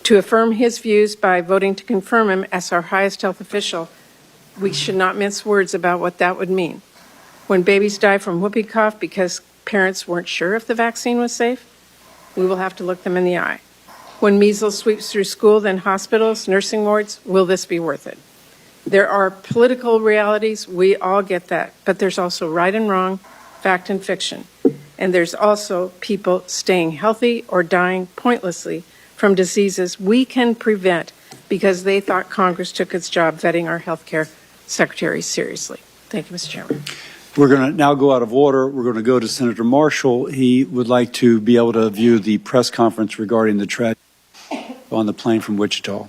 To affirm his views by voting to confirm him as our highest health official, we should not mince words about what that would mean. When babies die from whooping cough because parents weren't sure if the vaccine was safe, we will have to look them in the eye. When measles sweeps through school, then hospitals, nursing wards, will this be worth it? There are political realities, we all get that, but there's also right and wrong, fact and fiction. And there's also people staying healthy or dying pointlessly from diseases we can prevent because they thought Congress took its job vetting our health care secretaries seriously. Thank you, Mr. Chairman. We're going to now go out of order. We're going to go to Senator Marshall. He would like to be able to view the press conference regarding the tragedy on the plane from Wichita.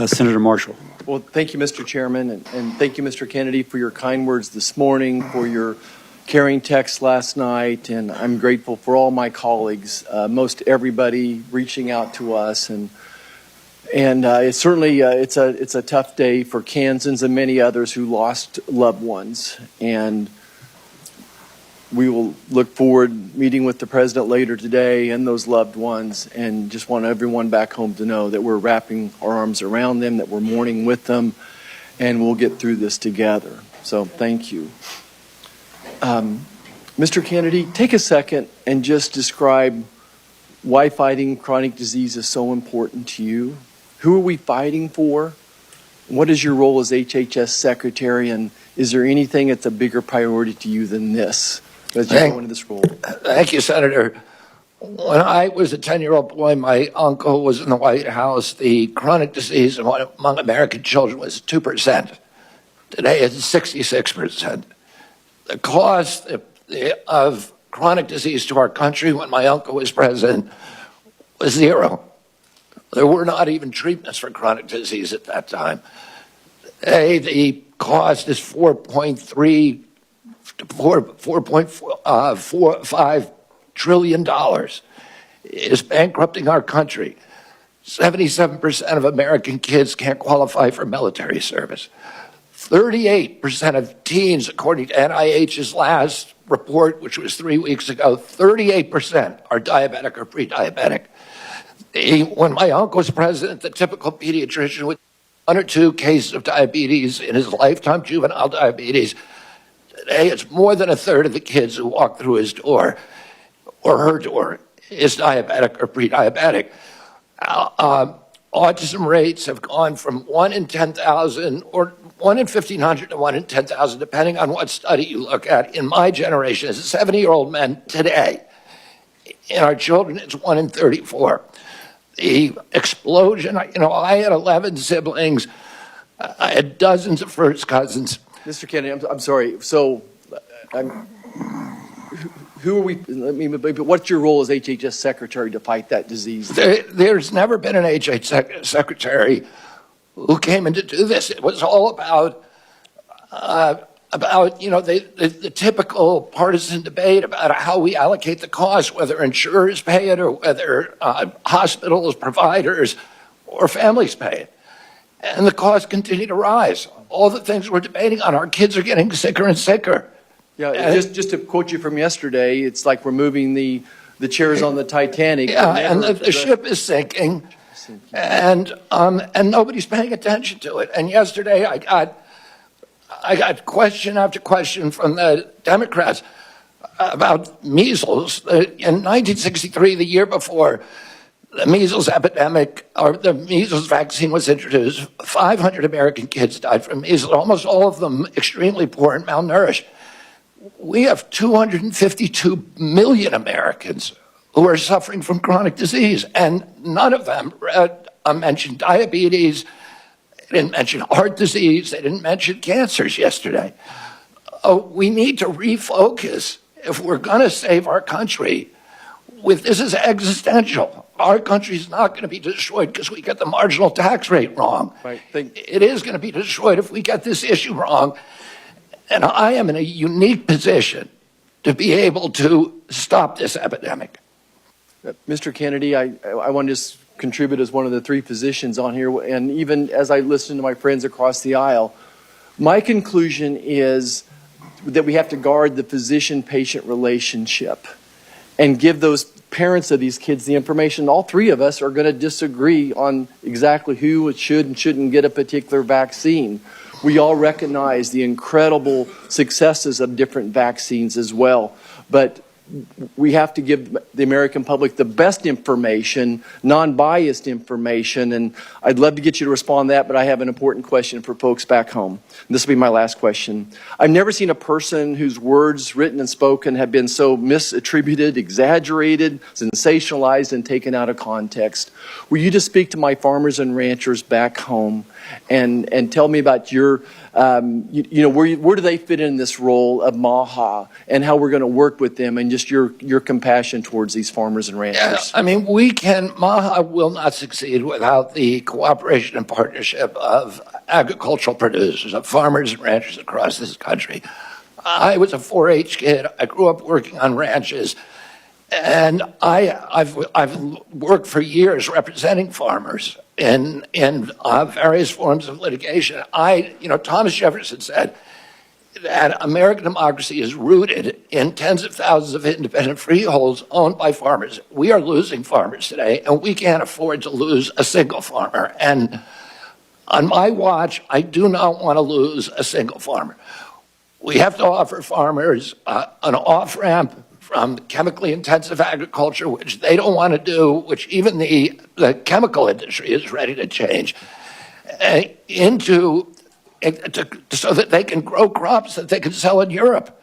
Senator Marshall. Well, thank you, Mr. Chairman, and thank you, Mr. Kennedy, for your kind words this morning, for your caring text last night, and I'm grateful for all my colleagues, most everybody reaching out to us, and it's certainly it's a tough day for Kansans and many others who lost loved ones, and we will look forward meeting with the president later today and those loved ones, and just want everyone back home to know that we're wrapping our arms around them, that we're mourning with them, and we'll get through this together. So thank you. Mr. Kennedy, take a second and just describe why fighting chronic disease is so important to you. Who are we fighting for? What is your role as HHS Secretary, and is there anything that's a bigger priority to you than this as you go into this role? Thank you, Senator. When I was a 10-year-old boy, my uncle was in the White House. The chronic disease among American children was 2%. Today it's 66%. The cost of chronic disease to our country when my uncle was president was zero. There were not even treatments for chronic disease at that time. Today, the cost is $4.3 to $4.45 trillion. It is bankrupting our country. 77% of American kids can't qualify for military service. 38% of teens, according to NIH's last report, which was 3 weeks ago, 38% are diabetic or pre-diabetic. When my uncle was president, the typical pediatrician would 1 or 2 cases of diabetes in his lifetime, juvenile diabetes. Today, it's more than a third of the kids who walk through his door or her door is diabetic or pre-diabetic. Autism rates have gone from 1 in 10,000 or 1 in 1,500 to 1 in 10,000, depending on what study you look at. In my generation, as a 70-year-old man today, in our children, it's 1 in 34. The explosion, I had 11 siblings. I had dozens of first cousins. Mr. Kennedy, I'm sorry. So, who are we? What's your role as HHS secretary to fight that disease? There's never been an HHS secretary who came in to do this. It was all about the typical partisan debate about how we allocate the cost, whether insurers pay it or whether hospitals, providers, or families pay it. And the costs continue to rise. All the things we're debating on, our kids are getting sicker and sicker. Yeah, just to quote you from yesterday, it's like removing the chairs on the Titanic. Yeah, and the ship is sinking, and nobody's paying attention to it. And yesterday, I got question after question from the Democrats about measles. In 1963, the year before the measles epidemic, or the measles vaccine was introduced, 500 American kids died from measles, almost all of them extremely poor and malnourished. We have 252 million Americans who are suffering from chronic disease, and none of them mentioned diabetes. They didn't mention heart disease. They didn't mention cancers yesterday. We need to refocus if we're going to save our country. This is existential. Our country is not going to be destroyed because we get the marginal tax rate wrong. Right. It is going to be destroyed if we get this issue wrong. And I am in a unique position to be able to stop this epidemic. Mr. Kennedy, I want to just contribute as one of the 3 physicians on here, and even as I listen to my friends across the aisle, my conclusion is that we have to guard the physician-patient relationship and give those parents of these kids the information. All 3 of us are going to disagree on exactly who should and shouldn't get a particular vaccine. We all recognize the incredible successes of different vaccines as well, but we have to give the American public the best information, non-biased information, and I'd love to get you to respond to that, but I have an important question for folks back home. And this will be my last question. I've never seen a person whose words, written and spoken, have been so misattributed, exaggerated, sensationalized, and taken out of context. Will you just speak to my farmers and ranchers back home and tell me about your, where do they fit in this role of MAHA and how we're going to work with them and just your compassion towards these farmers and ranchers? Yeah, MAHA will not succeed without the cooperation and partnership of agricultural producers, of farmers and ranchers across this country. I was a 4-H kid. I grew up working on ranches. And I've worked for years representing farmers in various forms of litigation. Thomas Jefferson said that American democracy is rooted in tens of thousands of independent freeholds owned by farmers. We are losing farmers today, and we can't afford to lose a single farmer. And on my watch, I do not want to lose a single farmer. We have to offer farmers an off-ramp from chemically intensive agriculture, which they don't want to do, which even the chemical industry is ready to change, so that they can grow crops that they can sell in Europe.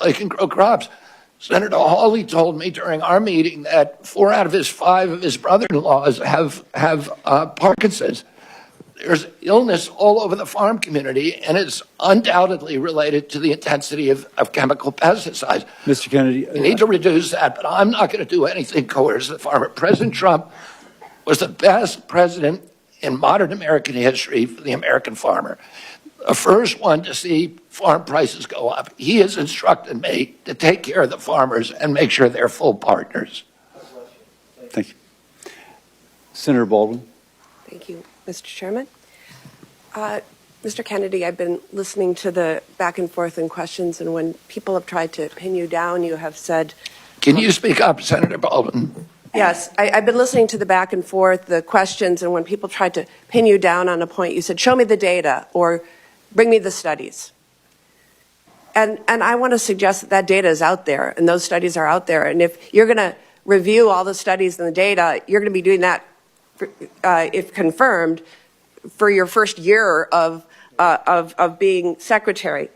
They can grow crops. Senator Hawley told me during our meeting that 4 out of his 5 of his brother-in-laws have Parkinson's. there's illness all over the farm community, and it's undoubtedly related to the intensity of chemical pesticides. Mr. Kennedy. We need to reduce that, but I'm not going to do anything coercive the farmer. President Trump was the best president in modern American history for the American farmer. The first one to see farm prices go up. He has instructed me to take care of the farmers and make sure they're full partners. Thank you. Senator Baldwin. Thank you, Mr. Chairman. Mr. Kennedy, I've been listening to the back and forth and questions, and when people have tried to pin you down, you have said... Can you speak up, Senator Baldwin? Yes, I've been listening to the back and forth, the questions, and when people tried to pin you down on a point, you said, show me the data or bring me the studies. And I want to suggest that that data is out there, and those studies are out there. And if you're going to review all the studies and the data, you're going to be doing that, if confirmed, for your first year of being secretary.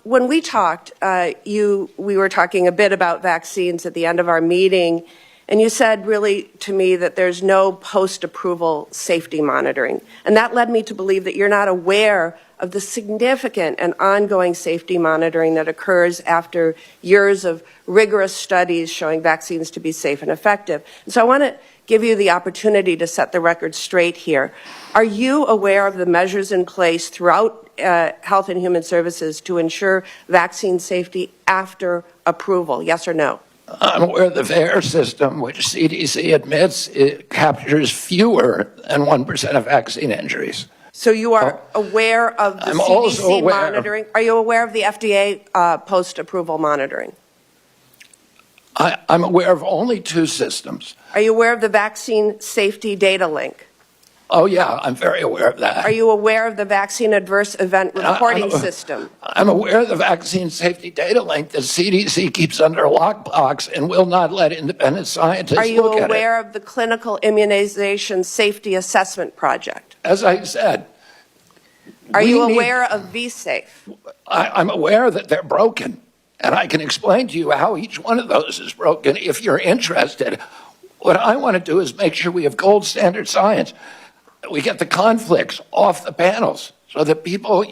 When we talked, we were talking a bit about vaccines at the end of our meeting, and you said really to me that there's no post-approval safety monitoring. And that led me to believe that you're not aware of the significant and ongoing safety monitoring that occurs after years of rigorous studies showing vaccines to be safe and effective. And so I want to give you the opportunity to set the record straight here. Are you aware of the measures in place throughout Health and Human Services to ensure vaccine safety after approval? Yes or no? I'm aware of the VAERS system, which CDC admits it captures fewer than 1% of vaccine injuries. So you are aware of the I'm also CDC aware. monitoring? Are you aware of the FDA post-approval monitoring? I'm aware of only two systems. Are you aware of the vaccine safety data link? Oh, yeah, I'm very aware of that. Are you aware of the vaccine adverse event reporting system? I'm aware of the vaccine safety data link that CDC keeps under a lockbox and will not let independent scientists look at it. Are you aware of the clinical immunization safety assessment project? As I said, are you aware of VSafe? I'm aware that they're broken, and I can explain to you how each one of those is broken if you're interested. What I want to do is make sure we have gold standard science. We get the conflicts off the panels so that people,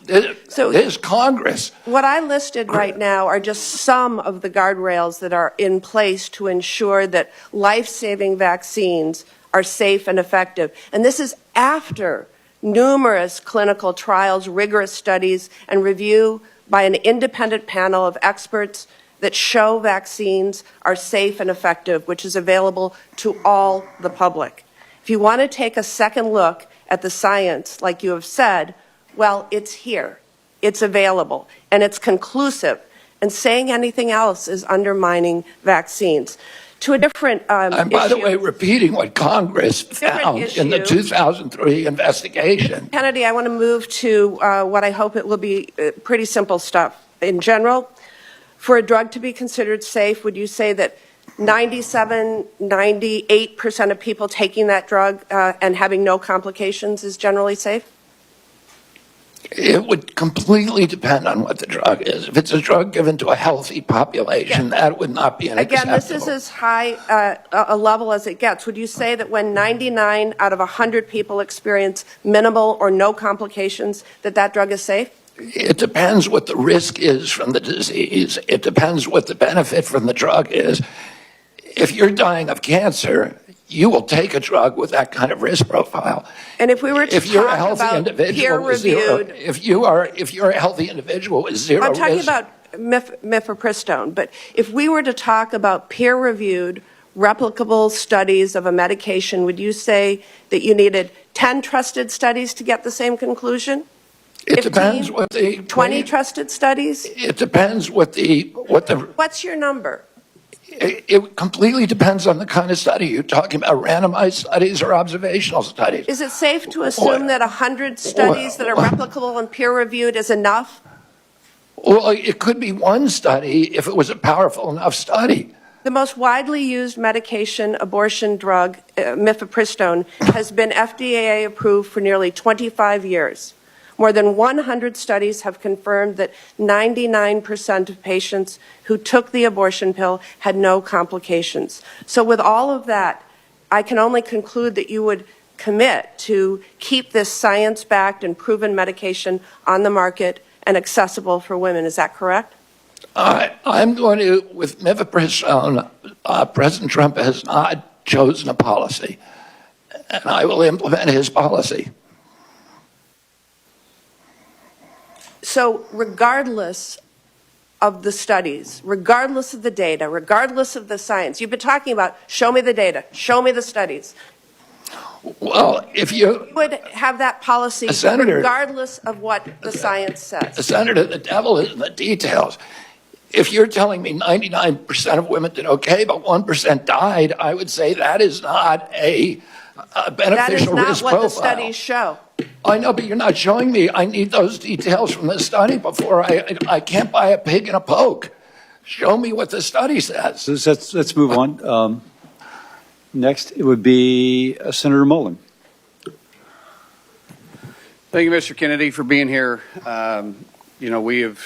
there's Congress. What I listed right now are just some of the guardrails that are in place to ensure that life-saving vaccines are safe and effective. And this is after numerous clinical trials, rigorous studies, and review by an independent panel of experts that show vaccines are safe and effective, which is available to all the public. If you want to take a second look at the science, like you have said, well, it's here, it's available, and it's conclusive. And saying anything else is undermining vaccines. To a different And by the way, repeating what Congress found in the 2003 investigation. Kennedy, I want to move to what I hope it will be pretty simple stuff. In general, for a drug to be considered safe, would you say that 97, 98% of people taking that drug and having no complications is generally safe? It would completely depend on what the drug is. If it's a drug given to a healthy population, that would not be an Again, acceptable. this is as high a level as it gets. Would you say that when 99 out of 100 people experience minimal or no complications, that drug is safe? It depends what the risk is from the disease. It depends what the benefit from the drug is. If you're dying of cancer, you will take a drug with that kind of risk profile. And if we were to you're a talk healthy about individual with zero, peer-reviewed, if you're a healthy individual with zero I'm talking risk, about mifepristone, but if we were to talk about peer-reviewed, replicable studies of a medication, would you say that you needed 10 trusted studies to get the same conclusion? it 15, depends what the 20 trusted studies? It depends what the. What's your number? It completely depends on the kind of study you're talking about. Randomized studies or observational studies. Is it safe to assume that 100 studies that are replicable and peer-reviewed is enough? Well, it could be one study if it was a powerful enough study. The most widely used medication, abortion drug, mifepristone, has been FDA approved for nearly 25 years. More than 100 studies have confirmed that 99% of patients who took the abortion pill had no complications. So with all of that, I can only conclude that you would commit to keep this science-backed and proven medication on the market and accessible for women. Is that correct? I'm going to, with mifepristone, President Trump has not chosen a policy, and I will implement his policy. So regardless of the studies, regardless of the data, regardless of the science, you've been talking about, show me the data, show me the studies. Well, if you would have that policy Senator, regardless of what the science says. Senator, the devil is in the details. If you're telling me 99% of women did okay, but 1% died, I would say that is not a beneficial risk profile. That is not what the studies show. I know, but you're not showing me. I need those details from the study before I can't buy a pig in a poke. Show me what the study says. So let's move on. Next, it would be Senator Mullen. Thank you, Mr. Kennedy, for being here. We have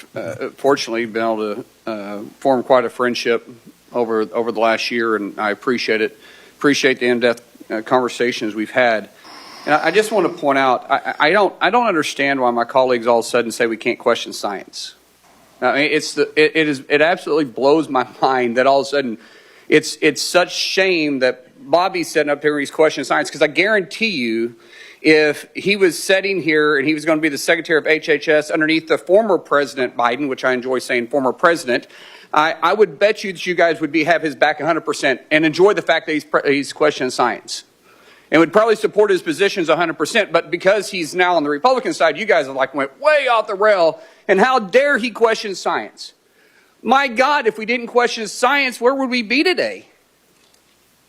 fortunately been able to form quite a friendship over the last year, and I appreciate it. Appreciate the in-depth conversations we've had. And I just want to point out, I don't understand why my colleagues all of a sudden say we can't question science. I mean, it absolutely blows my mind that all of a sudden it's such shame that Bobby's sitting up here and he's questioning science, because I guarantee you, if he was sitting here and he was going to be the secretary of HHS underneath the former President Biden, which I enjoy saying former president, I would bet you that you guys would have his back 100% and enjoy the fact that he's questioning science. And would probably support his positions 100%, but because he's now on the Republican side, you guys have went way off the rail, and how dare he question science? My God, if we didn't question science, where would we be today?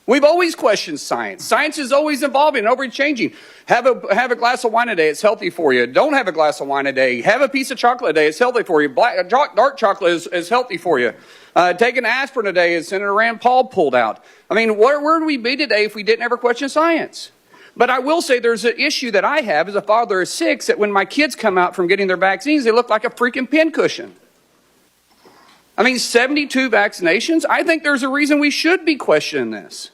We've always questioned science. Science is always evolving and always changing. Have a glass of wine a day, it's healthy for you. Don't have a glass of wine a day. Have a piece of chocolate a day, it's healthy for you. Dark chocolate is healthy for you. Take an aspirin a day, as Senator Rand Paul pulled out. I mean, where would we be today if we didn't ever question science? But I will say there's an issue that I have as a father of 6, that when my kids come out from getting their vaccines, they look like a freaking pincushion. I mean, 72 vaccinations? I think there's a reason we should be questioning this.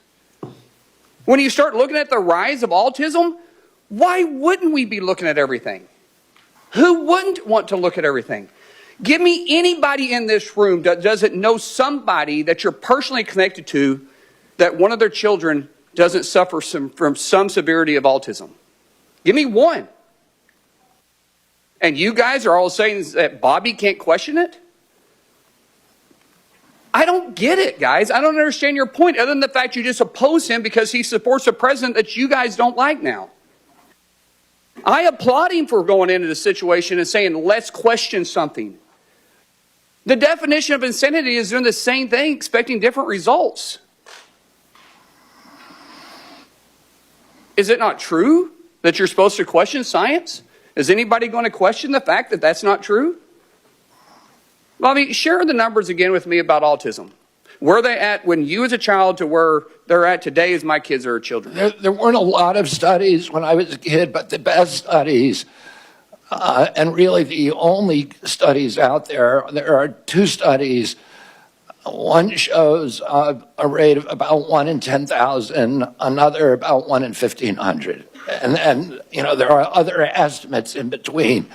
When you start looking at the rise of autism, why wouldn't we be looking at everything? Who wouldn't want to look at everything? Give me anybody in this room that doesn't know somebody that you're personally connected to that one of their children doesn't suffer from some severity of autism. Give me one. And you guys are all saying that Bobby can't question it? I don't get it, guys. I don't understand your point, other than the fact you just oppose him because he supports a president that you guys don't like now. I applaud him for going into the situation and saying, let's question something. The definition of insanity is doing the same thing, expecting different results. Is it not true that you're supposed to question science? Is anybody going to question the fact that that's not true? Bobby, share the numbers again with me about autism. Where are they at when you as a child to where they're at today as my kids are children? There weren't a lot of studies when I was a kid, but the best studies, and really the only studies out there are 2 studies. One shows a rate of about 1 in 10,000, another about 1 in 1,500. And there are other estimates in between.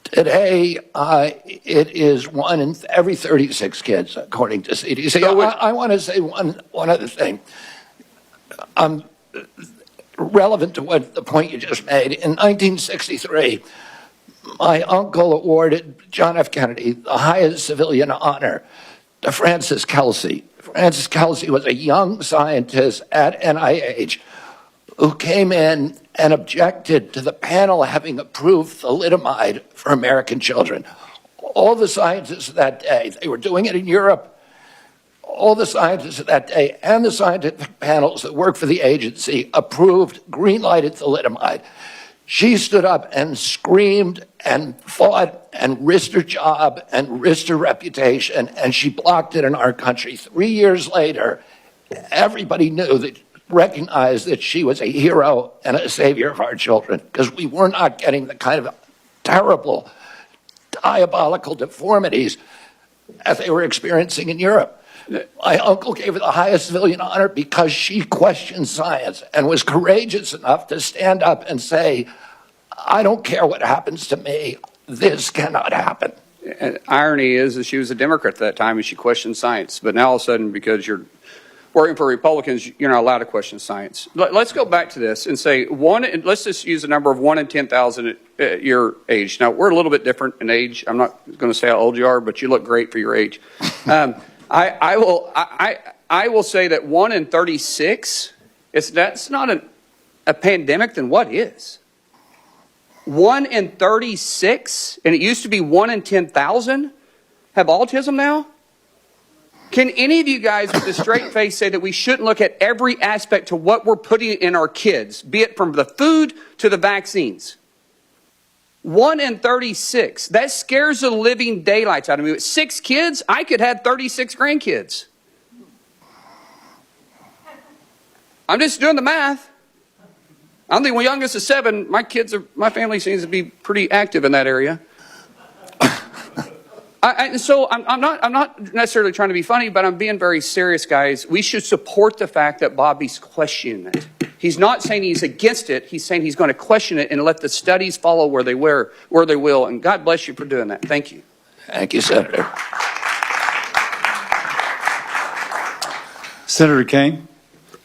Today, it is 1 in every 36 kids, according to CDC. So I want to say one other thing. Relevant to the point you just made. In 1963, my uncle awarded John F. Kennedy the highest civilian honor to Francis Kelsey. Francis Kelsey was a young scientist at NIH who came in and objected to the panel having approved thalidomide for American children. All the scientists of that day, they were doing it in Europe, all the scientists of that day and the scientific panels that work for the agency approved, green-lighted thalidomide. She stood up and screamed and fought and risked her job and risked her reputation, and she blocked it in our country. 3 years later, everybody recognized that she was a hero and a savior of our children, because we were not getting the kind of terrible, diabolical deformities that they were experiencing in Europe. My uncle gave her the highest civilian honor because she questioned science and was courageous enough to stand up and say, I don't care what happens to me. This cannot happen. And irony is that she was a Democrat at that time and she questioned science. But now all of a sudden, because you're working for Republicans, you're not allowed to question science. Let's go back to this and say let's just use the number of 1 in 10,000 at your age. Now, we're a little bit different in age. I'm not going to say how old you are, but you look great for your age. I will say that 1 in 36, that's not a pandemic, then what is? 1 in 36, and it used to be 1 in 10,000, have autism now? Can any of you guys with a straight face say that we shouldn't look at every aspect to what we're putting in our kids, be it from the food to the vaccines? 1 in 36. That scares the living daylights out of me. With 6 kids, I could have 36 grandkids. I'm just doing the math. I'm the youngest of 7. My family seems to be pretty active in that area. So I'm not necessarily trying to be funny, but I'm being very serious, guys. We should support the fact that Bobby's questioning it. He's not saying he's against it. He's saying he's going to question it and let the studies follow where they will. And God bless you for doing that. Thank you. Thank you, Senator. Senator Kane.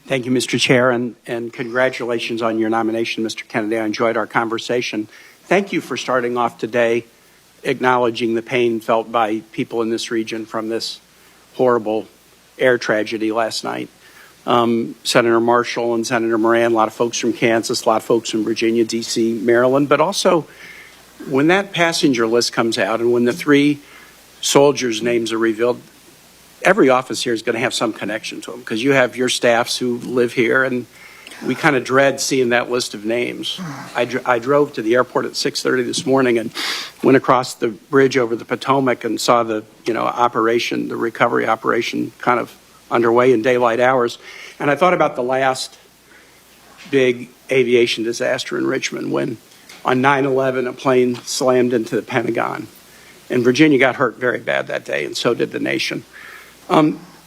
Thank you, Mr. Chair, and congratulations on your nomination, Mr. Kennedy. I enjoyed our conversation. Thank you for starting off today acknowledging the pain felt by people in this region from this horrible air tragedy last night. Senator Marshall and Senator Moran, a lot of folks from Kansas, a lot of folks from Virginia, D.C., Maryland, but also when that passenger list comes out and when the 3 soldiers' names are revealed, every office here is going to have some connection to them because you have your staffs who live here, and we kind of dread seeing that list of names. I drove to the airport at 6:30 this morning and went across the bridge over the Potomac and saw the operation, the recovery operation, kind of underway in daylight hours. And I thought about the last big aviation disaster in Richmond when on 9/11 a plane slammed into the Pentagon, and Virginia got hurt very bad that day, and so did the nation.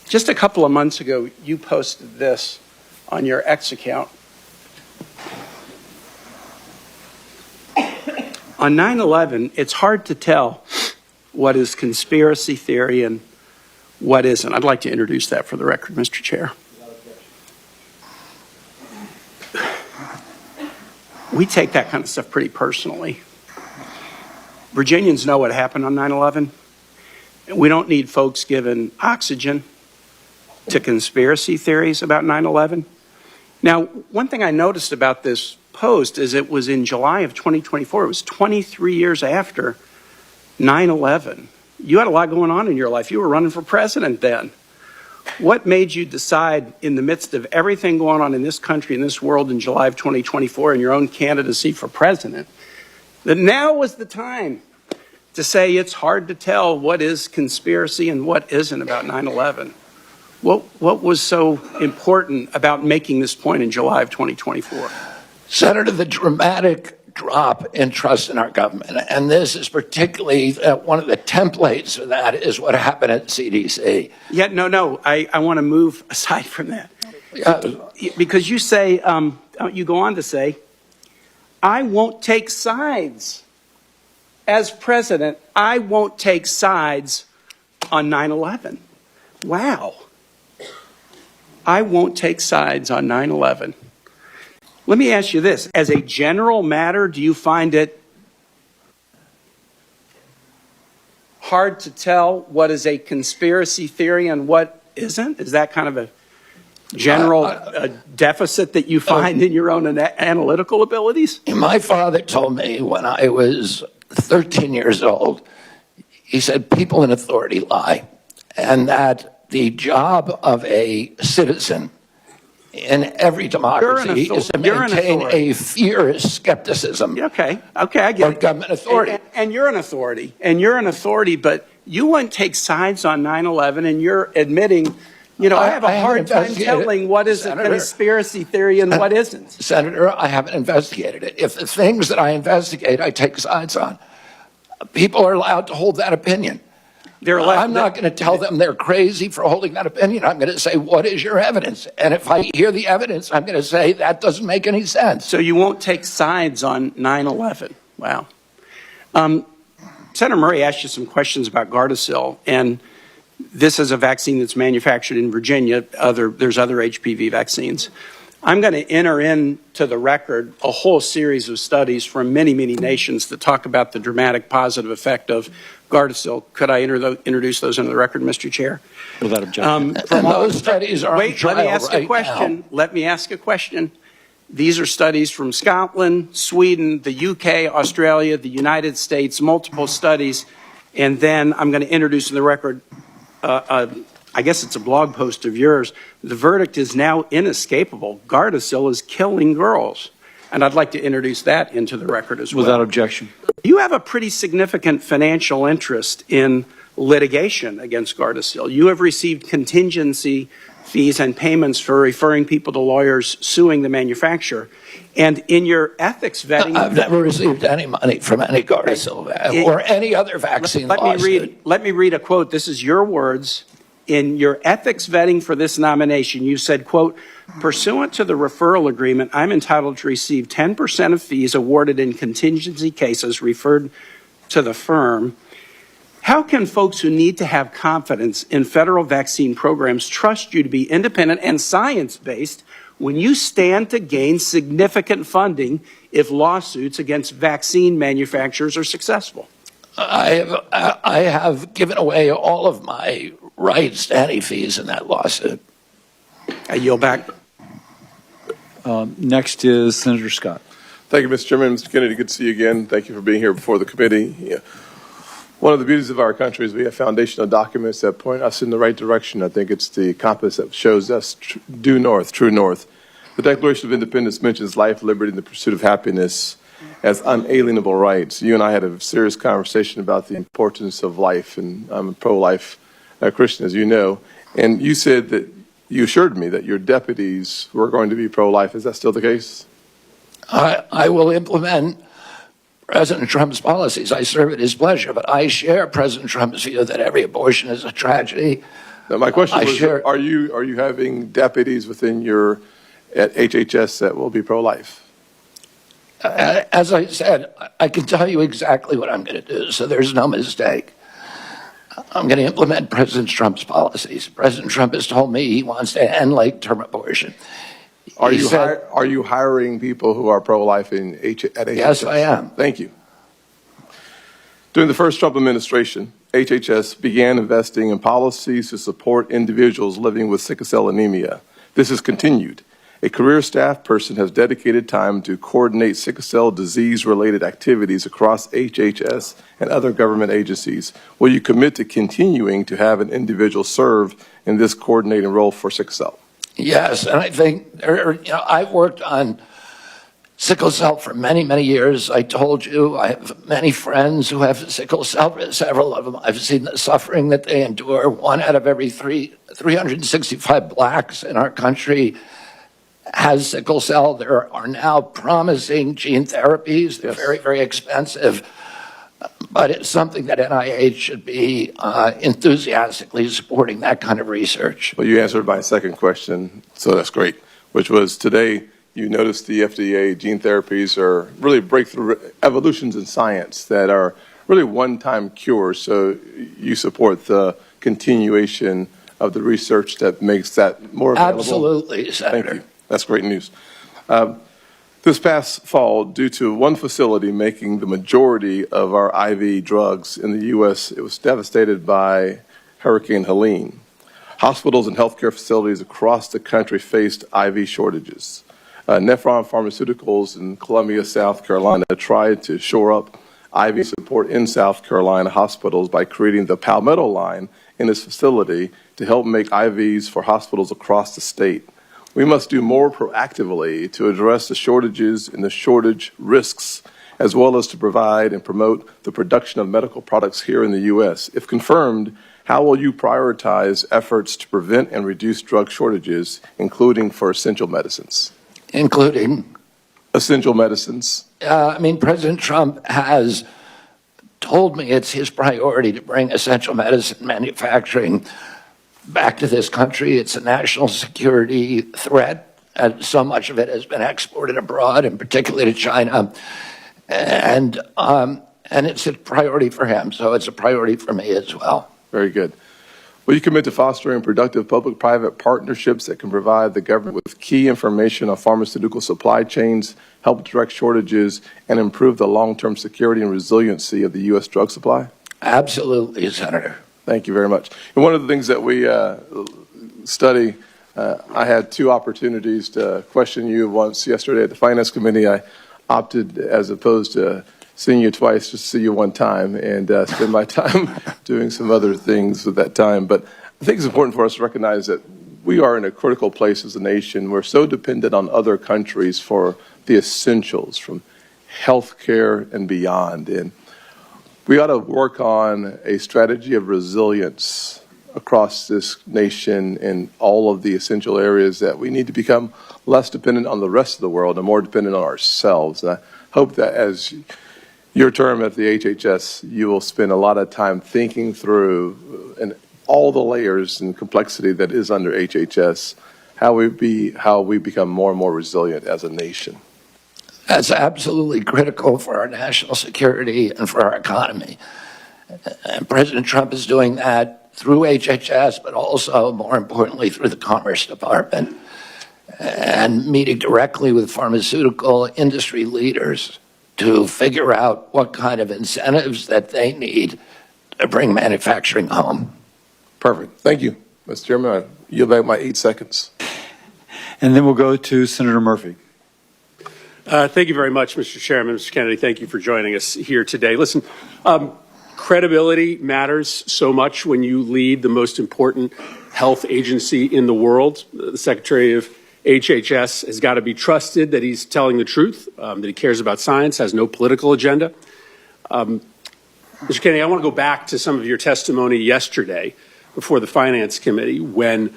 Just a couple of months ago, you posted this on your X account. On 9/11, it's hard to tell what is conspiracy theory and what isn't. I'd like to introduce that for the record, Mr. Chair. We take that kind of stuff pretty personally. Virginians know what happened on 9/11. We don't need folks giving oxygen to conspiracy theories about 9/11. Now, one thing I noticed about this post is it was in July of 2024. It was 23 years after 9/11. You had a lot going on in your life. You were running for president then. What made you decide in the midst of everything going on in this country, in this world in July of 2024 in your own candidacy for president, that now was the time to say it's hard to tell what is conspiracy and what isn't about 9/11? What was so important about making this point in July of 2024? Senator, the dramatic drop in trust in our government, and this is particularly one of the templates of that is what happened at CDC. Yeah, no, I want to move aside from that. Because you say, you go on to say, I won't take sides. As president, I won't take sides on 9/11. Wow. I won't take sides on 9/11. Let me ask you this. As a general matter, do you find it hard to tell what is a conspiracy theory and what isn't? Is that kind of a general deficit that you find in your own analytical abilities? My father told me when I was 13 years old, he said people in authority lie, and that the job of a citizen in every democracy is to maintain a fierce skepticism. Okay, I get it. Government authority. And you're an authority, but you wouldn't take sides on 9/11, and you're admitting, I have a hard time telling what is a conspiracy theory and what isn't. Senator, I haven't investigated it. If the things that I investigate, I take sides on. People are allowed to hold that opinion. I'm not going to tell them they're crazy for holding that opinion. I'm going to say, what is your evidence? And if I hear the evidence, I'm going to say that doesn't make any sense. So you won't take sides on 9/11. Wow. Senator Murray asked you some questions about Gardasil, and this is a vaccine that's manufactured in Virginia. There's other HPV vaccines. I'm going to enter into the record a whole series of studies from many, many nations that talk about the dramatic positive effect of Gardasil. Could I introduce those into the record, Mr. Chair? Without objection. And those studies are on trial let me ask right a question. now. Let me ask a question. These are studies from Scotland, Sweden, the UK, Australia, the United States, multiple studies. And then I'm going to introduce in the record, I guess it's a blog post of yours. The verdict is now inescapable. Gardasil is killing girls. And I'd like to introduce that into the record as well. Without objection. You have a pretty significant financial interest in litigation against Gardasil. You have received contingency fees and payments for referring people to lawyers suing the manufacturer. And in your ethics vetting... I've never received any money from any Gardasil or any other vaccine lawsuit. Let me read a quote. This is your words. In your ethics vetting for this nomination, you said, quote, pursuant to the referral agreement, I'm entitled to receive 10% of fees awarded in contingency cases referred to the firm. How can folks who need to have confidence in federal vaccine programs trust you to be independent and science-based when you stand to gain significant funding if lawsuits against vaccine manufacturers are successful? I have given away all of my rights to any fees in that lawsuit. I yield back. Next is Senator Scott. Thank you, Mr. Chairman. Mr. Kennedy, good to see you again. Thank you for being here before the committee. Yeah. One of the beauties of our country is we have foundational documents that point us in the right direction. I think it's the compass that shows us due north, true north. The Declaration of Independence mentions life, liberty, and the pursuit of happiness as unalienable rights. You and I had a serious conversation about the importance of life, and I'm a pro-life Christian, as you know. And you said that you assured me that your deputies were going to be pro-life. Is that still the case? I will implement President Trump's policies. I serve at his pleasure, but I share President Trump's view that every abortion is a tragedy. Now, my question was, are you having deputies within your at HHS that will be pro-life? As I said, I can tell you exactly what I'm going to do, so there's no mistake. I'm going to implement President Trump's policies. President Trump has told me he wants to end late-term abortion. Are you hiring people who are pro-life at HHS? Yes, I am. Thank you. During the first Trump administration, HHS began investing in policies to support individuals living with sickle cell anemia. This has continued. A career staff person has dedicated time to coordinate sickle cell disease-related activities across HHS and other government agencies. Will you commit to continuing to have an individual serve in this coordinating role for sickle cell? Yes, and I think I've worked on sickle cell for many, many years. I told you I have many friends who have sickle cell, several of them. I've seen the suffering that they endure. 1 out of every 365 blacks in our country has sickle cell. There are now promising gene therapies. They're very, very expensive. But it's something that NIH should be enthusiastically supporting that kind of research. Well, you answered my second question, so that's great, which was today you noticed the FDA gene therapies are really breakthrough evolutions in science that are really one-time cures. So you support the continuation of the research that makes that more available? Absolutely, Senator. Thank you. That's great news. This past fall, due to one facility making the majority of our IV drugs in the U.S., it was devastated by Hurricane Helene. Hospitals and healthcare facilities across the country faced IV shortages. Nephron Pharmaceuticals in Columbia, South Carolina, tried to shore up IV support in South Carolina hospitals by creating the Palmetto line in its facility to help make IVs for hospitals across the state. We must do more proactively to address the shortages and the shortage risks, as well as to provide and promote the production of medical products here in the U.S. If confirmed, how will you prioritize efforts to prevent and reduce drug shortages, including for essential medicines? Including? Essential medicines. President Trump has told me it's his priority to bring essential medicine manufacturing back to this country. It's a national security threat, and so much of it has been exported abroad, and particularly to China. And it's a priority for him, so it's a priority for me as well. Very good. Will you commit to fostering productive public-private partnerships that can provide the government with key information on pharmaceutical supply chains, help direct shortages, and improve the long-term security and resiliency of the U.S. drug supply? Absolutely, Senator. Thank you very much. And one of the things that we study, I had two opportunities to question you. Once yesterday at the Finance Committee, I opted, as opposed to seeing you twice, just see you one time and spend my time doing some other things with that time. But I think it's important for us to recognize that we are in a critical place as a nation. We're so dependent on other countries for the essentials, from health care and beyond. And we ought to work on a strategy of resilience across this nation in all of the essential areas that we need to become less dependent on the rest of the world and more dependent on ourselves. And I hope that as your term at the HHS, you will spend a lot of time thinking through and all the layers and complexity that is under HHS, how we become more and more resilient as a nation. That's absolutely critical for our national security and for our economy. And President Trump is doing that through HHS, but also, more importantly, through the Commerce Department, and meeting directly with pharmaceutical industry leaders to figure out what kind of incentives that they need to bring manufacturing home. Perfect. Thank you, Mr. Chairman. I yield back my 8 seconds. And then we'll go to Senator Murphy. Thank you very much, Mr. Chairman. Mr. Kennedy, thank you for joining us here today. Listen, credibility matters so much when you lead the most important health agency in the world. The Secretary of HHS has got to be trusted that he's telling the truth, that he cares about science, has no political agenda. Mr. Kennedy, I want to go back to some of your testimony yesterday before the Finance Committee when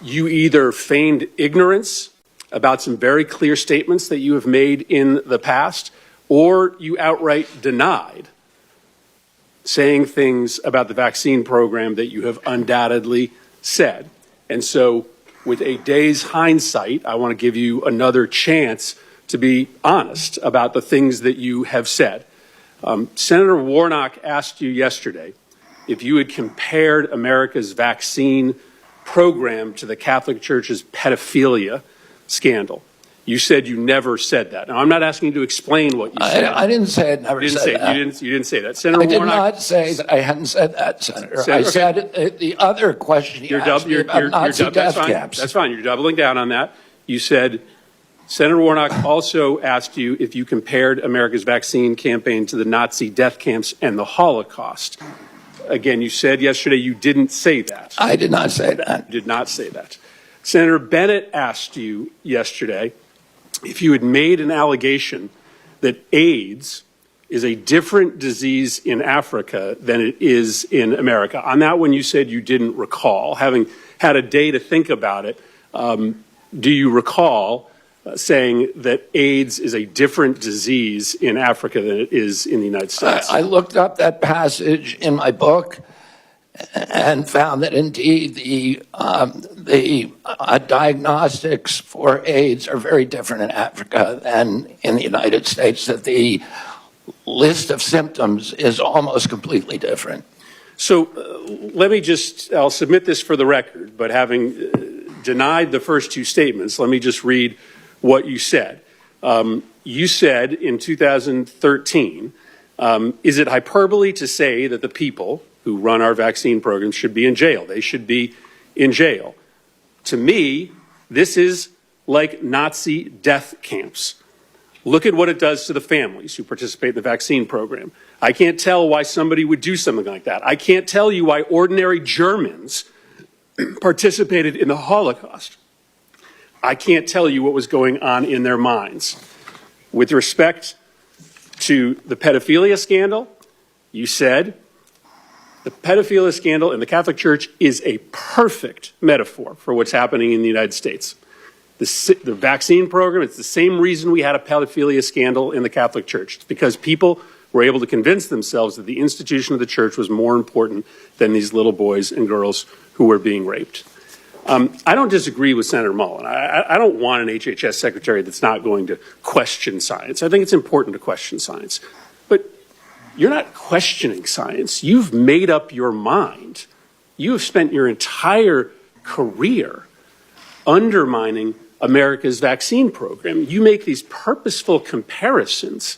you either feigned ignorance about some very clear statements that you have made in the past, or you outright denied saying things about the vaccine program that you have undoubtedly said. And so, with a day's hindsight, I want to give you another chance to be honest about the things that you have said. Senator Warnock asked you yesterday if you had compared America's vaccine program to the Catholic Church's pedophilia scandal. You said you never said that. Now, I'm not asking you to explain what you said. I didn't say it, never said that. You didn't say that. Senator Senator Warnock, I did not say that I hadn't said that, Senator. I said the other question you asked me about Nazi death camps. That's fine. You're doubling down on that. You said Senator Warnock also asked you if you compared America's vaccine campaign to the Nazi death camps and the Holocaust. Again, you said yesterday you didn't say that. I did not say that. You did not say that. Senator Bennett asked you yesterday if you had made an allegation that AIDS is a different disease in Africa than it is in America. On that one, you said you didn't recall. Having had a day to think about it, do you recall saying that AIDS is a different disease in Africa than it is in the United States? I looked up that passage in my book and found that indeed the diagnostics for AIDS are very different in Africa than in the United States, that the list of symptoms is almost completely different. So I'll submit this for the record, but having denied the first two statements, let me just read what you said. You said in 2013, is it hyperbole to say that the people who run our vaccine programs should be in jail? They should be in jail. To me, this is like Nazi death camps. Look at what it does to the families who participate in the vaccine program. I can't tell why somebody would do something like that. I can't tell you why ordinary Germans participated in the Holocaust. I can't tell you what was going on in their minds. With respect to the pedophilia scandal, you said the pedophilia scandal in the Catholic Church is a perfect metaphor for what's happening in the United States. The vaccine program, it's the same reason we had a pedophilia scandal in the Catholic Church. It's because people were able to convince themselves that the institution of the church was more important than these little boys and girls who were being raped. I don't disagree with Senator Mullen. I don't want an HHS secretary that's not going to question science. I think it's important to question science. But you're not questioning science. You've made up your mind. You have spent your entire career undermining America's vaccine program. You make these purposeful comparisons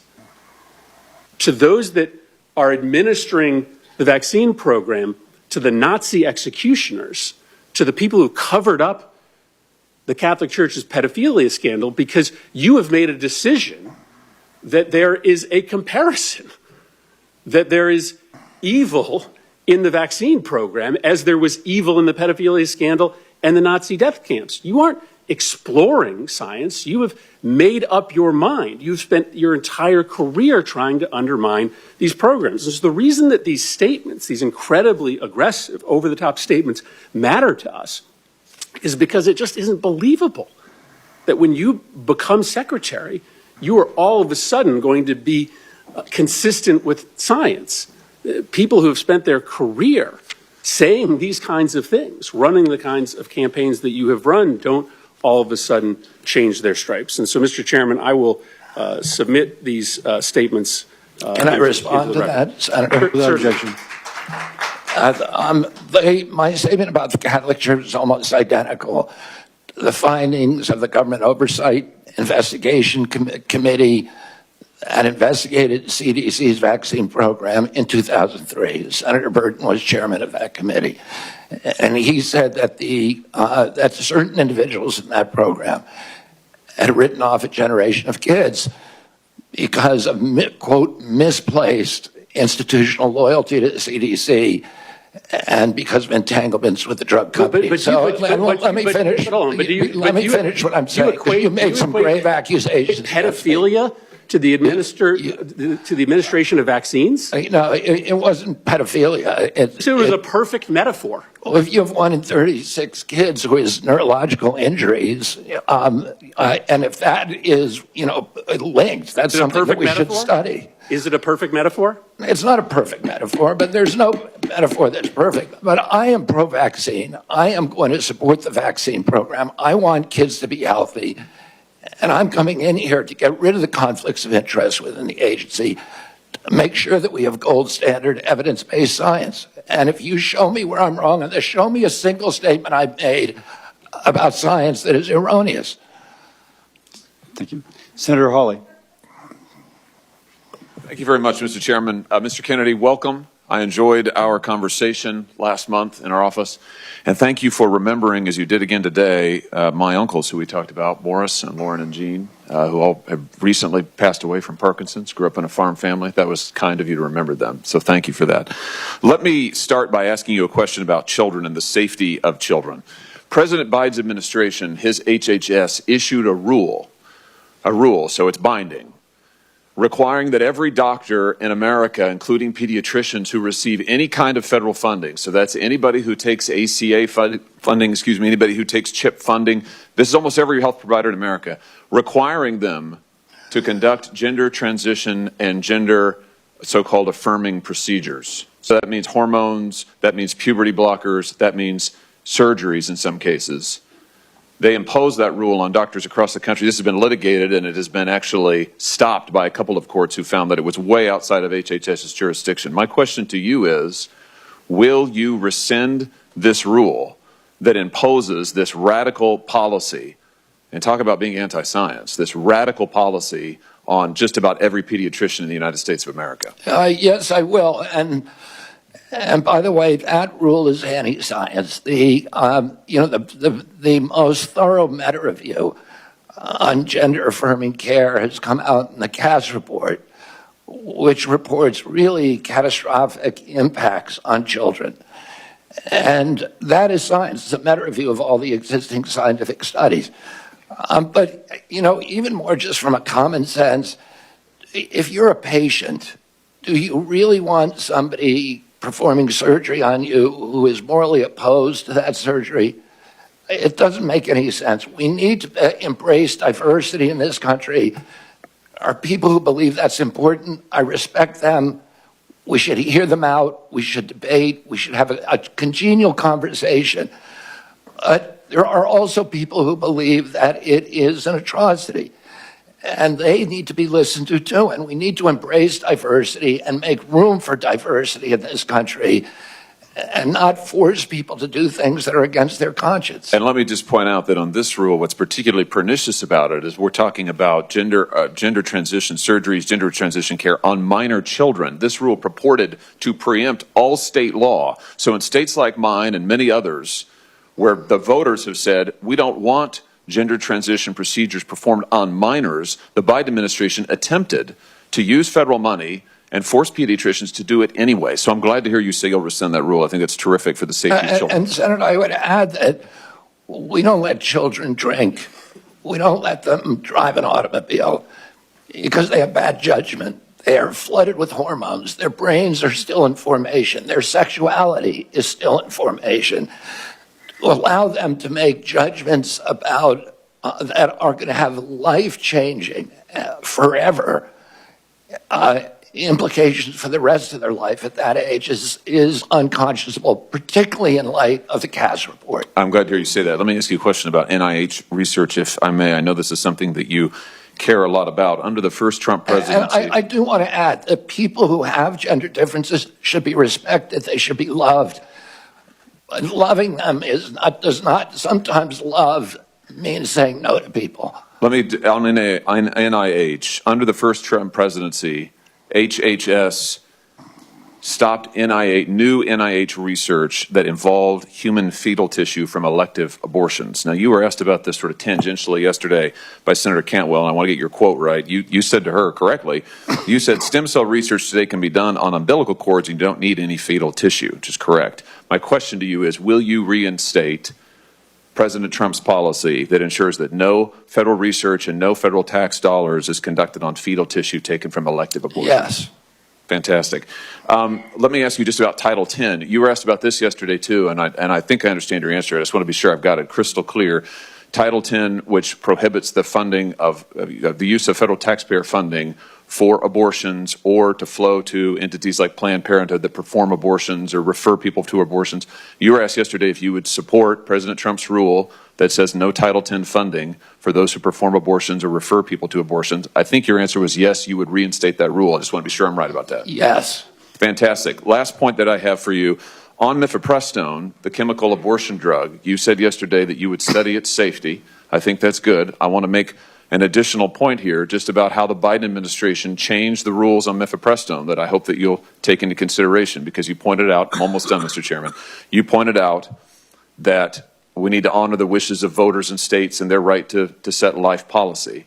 to those that are administering the vaccine program to the Nazi executioners, to the people who covered up the Catholic Church's pedophilia scandal, because you have made a decision that there is a comparison, that there is evil in the vaccine program as there was evil in the pedophilia scandal and the Nazi death camps. You aren't exploring science. You have made up your mind. You've spent your entire career trying to undermine these programs. And so the reason that these statements, these incredibly aggressive, over-the-top statements, matter to us is because it just isn't believable that when you become secretary, you are all of a sudden going to be consistent with science. People who have spent their career saying these kinds of things, running the kinds of campaigns that you have run, don't all of a sudden change their stripes. And so, Mr. Chairman, I will submit these statements. Can I respond to that, Senator? Without objection. My statement about the Catholic Church is almost identical. The findings of the Government Oversight Investigation Committee that investigated CDC's vaccine program in 2003. Senator Burton was chairman of that committee. And he said that that certain individuals in that program had written off a generation of kids because of, quote, misplaced institutional loyalty to the CDC and because of entanglements with the drug company. Let me finish. Let me finish what I'm saying. You made some grave accusations. Pedophilia to the administration of vaccines? No, it wasn't pedophilia. It was a perfect metaphor. Well, if you have 1 in 36 kids who has neurological injuries, and if that is, linked, that's something that we should study. Is it a perfect metaphor? It's not a perfect metaphor, but there's no metaphor that's perfect. But I am pro-vaccine. I am going to support the vaccine program. I want kids to be healthy. And I'm coming in here to get rid of the conflicts of interest within the agency, to make sure that we have gold standard evidence-based science. And if you show me where I'm wrong on this, show me a single statement I've made about science that is erroneous. Thank you. Senator Hawley. Thank you very much, Mr. Chairman. Mr. Kennedy, welcome. I enjoyed our conversation last month in our office. And thank you for remembering, as you did again today, my uncles who we talked about, Morris and Lauren and Jean, who all have recently passed away from Parkinson's, grew up in a farm family. That was kind of you to remember them. So thank you for that. Let me start by asking you a question about children and the safety of children. President Biden's administration, his HHS, issued a rule, so it's binding, requiring that every doctor in America, including pediatricians who receive any kind of federal funding, so that's anybody who takes ACA funding, anybody who takes CHIP funding, this is almost every health provider in America, requiring them to conduct gender transition and gender so-called affirming procedures. So that means hormones, that means puberty blockers, that means surgeries in some cases. They impose that rule on doctors across the country. This has been litigated, and it has been actually stopped by a couple of courts who found that it was way outside of HHS's jurisdiction. My question to you is, will you rescind this rule that imposes this radical policy, and talk about being anti-science, this radical policy on just about every pediatrician in the United States of America? Yes, I will. And by the way, that rule is anti-science. The most thorough meta-review on gender-affirming care has come out in the Cass report, which reports really catastrophic impacts on children. And that is science. It's a meta-review of all the existing scientific studies. But, even more just from a common sense, if you're a patient, do you really want somebody performing surgery on you who is morally opposed to that surgery? It doesn't make any sense. We need to embrace diversity in this country. are people who believe that's important. I respect them. We should hear them out. We should debate. We should have a congenial conversation. But there are also people who believe that it is an atrocity, and they need to be listened to too. And we need to embrace diversity and make room for diversity in this country, and not force people to do things that are against their conscience. And let me just point out that on this rule, what's particularly pernicious about it is we're talking about gender transition surgeries, gender transition care on minor children. This rule purported to preempt all state law. So in states like mine and many others, where the voters have said, we don't want gender transition procedures performed on minors, the Biden administration attempted to use federal money and force pediatricians to do it anyway. So I'm glad to hear you say you'll rescind that rule. I think it's terrific for the safety of children. And Senator, I would add that we don't let children drink. We don't let them drive an automobile because they have bad judgment. They are flooded with hormones. Their brains are still in formation. Their sexuality is still in formation. To allow them to make judgments about that are going to have life-changing, forever implications for the rest of their life at that age is unconscionable, particularly in light of the Cass report. I'm glad to hear you say that. Let me ask you a question about NIH research, if I may. I know this is something that you care a lot about. Under the first Trump presidency. And I do want to add that people who have gender differences should be respected. They should be loved. But loving them does not, sometimes love means saying no to people. Let me, on NIH, under the first Trump presidency, HHS stopped new NIH research that involved human fetal tissue from elective abortions. Now, you were asked about this sort of tangentially yesterday by Senator Cantwell, and I want to get your quote right. You said to her correctly, you said stem cell research today can be done on umbilical cords and you don't need any fetal tissue, which is correct. My question to you is, will you reinstate President Trump's policy that ensures that no federal research and no federal tax dollars is conducted on fetal tissue taken from elective abortions? Yes. Fantastic. Let me ask you just about Title X. You were asked about this yesterday too, and I think I understand your answer. I just want to be sure I've got it crystal clear. Title X, which prohibits the funding of the use of federal taxpayer funding for abortions or to flow to entities like Planned Parenthood that perform abortions or refer people to abortions. You were asked yesterday if you would support President Trump's rule that says no Title X funding for those who perform abortions or refer people to abortions. I think your answer was yes, you would reinstate that rule. I just want to be sure I'm right about that. Yes. Fantastic. Last point that I have for you. On mifepristone, the chemical abortion drug, you said yesterday that you would study its safety. I think that's good. I want to make an additional point here just about how the Biden administration changed the rules on mifepristone that I hope that you'll take into consideration, because you pointed out, I'm almost done, Mr. Chairman, you pointed out that we need to honor the wishes of voters and states and their right to set life policy.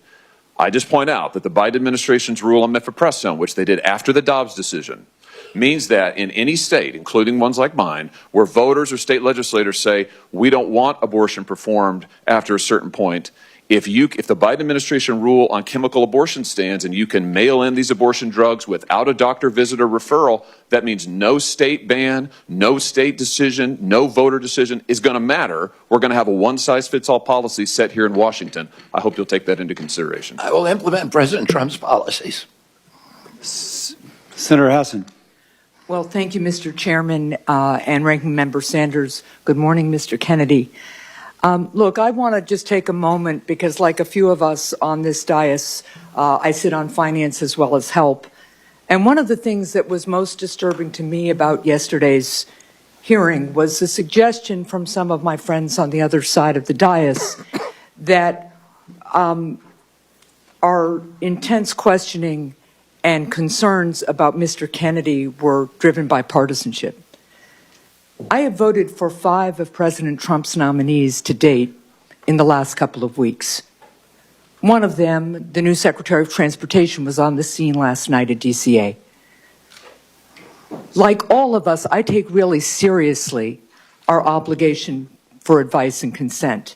I just point out that the Biden administration's rule on mifepristone, which they did after the Dobbs decision, means that in any state, including ones like mine, where voters or state legislators say we don't want abortion performed after a certain point, if the Biden administration rule on chemical abortion stands and you can mail in these abortion drugs without a doctor visit or referral, that means no state ban, no state decision, no voter decision is going to matter. We're going to have a one-size-fits-all policy set here in Washington. I hope you'll take that into consideration. I will implement President Trump's policies. Senator Hassan. Well, thank you, Mr. Chairman and Ranking Member Sanders. Good morning, Mr. Kennedy. Look, I want to just take a moment because, like a few of us on this dais, I sit on finance as well as help. And one of the things that was most disturbing to me about yesterday's hearing was the suggestion from some of my friends on the other side of the dais that our intense questioning and concerns about Mr. Kennedy were driven by partisanship. I have voted for 5 of President Trump's nominees to date in the last couple of weeks. One of them, the new Secretary of Transportation, was on the scene last night at DCA. Like all of us, I take really seriously our obligation for advice and consent.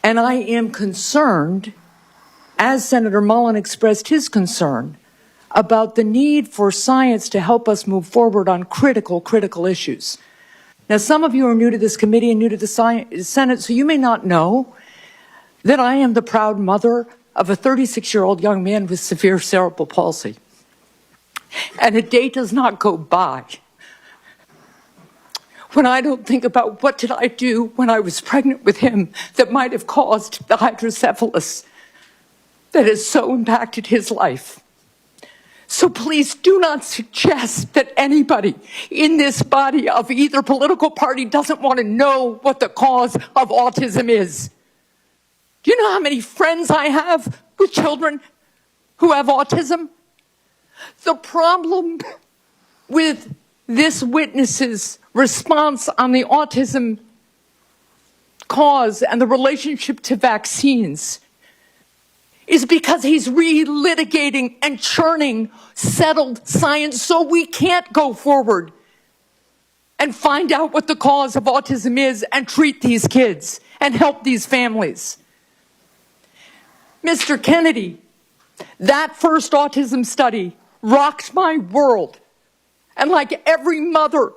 And I am concerned, as Senator Mullen expressed his concern, about the need for science to help us move forward on critical issues. Now, some of you are new to this committee and new to the Senate, so you may not know that I am the proud mother of a 36-year-old young man with severe cerebral palsy. And a day does not go by when I don't think about what did I do when I was pregnant with him that might have caused the hydrocephalus that has so impacted his life. So please do not suggest that anybody in this body of either political party doesn't want to know what the cause of autism is. Do you know how many friends I have with children who have autism? The problem with this witness's response on the autism cause and the relationship to vaccines is because he's relitigating and churning settled science so we can't go forward and find out what the cause of autism is and treat these kids and help these families. Mr. Kennedy, that first autism study rocked my world. And like every mother,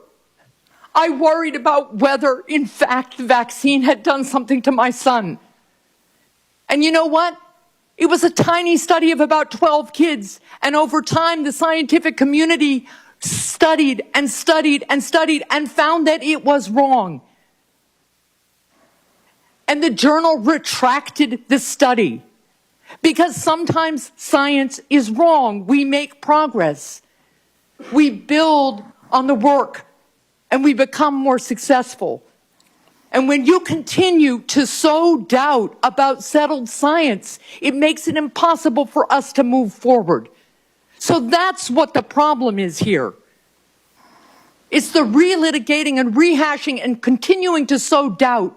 I worried about whether, in fact, the vaccine had done something to my son. And you know what? It was a tiny study of about 12 kids. And over time, the scientific community studied and studied and studied and found that it was wrong. And the journal retracted the study. Because sometimes science is wrong. We make progress. We build on the work and we become more successful. And when you continue to sow doubt about settled science, it makes it impossible for us to move forward. So that's what the problem is here. It's the relitigating and rehashing and continuing to sow doubt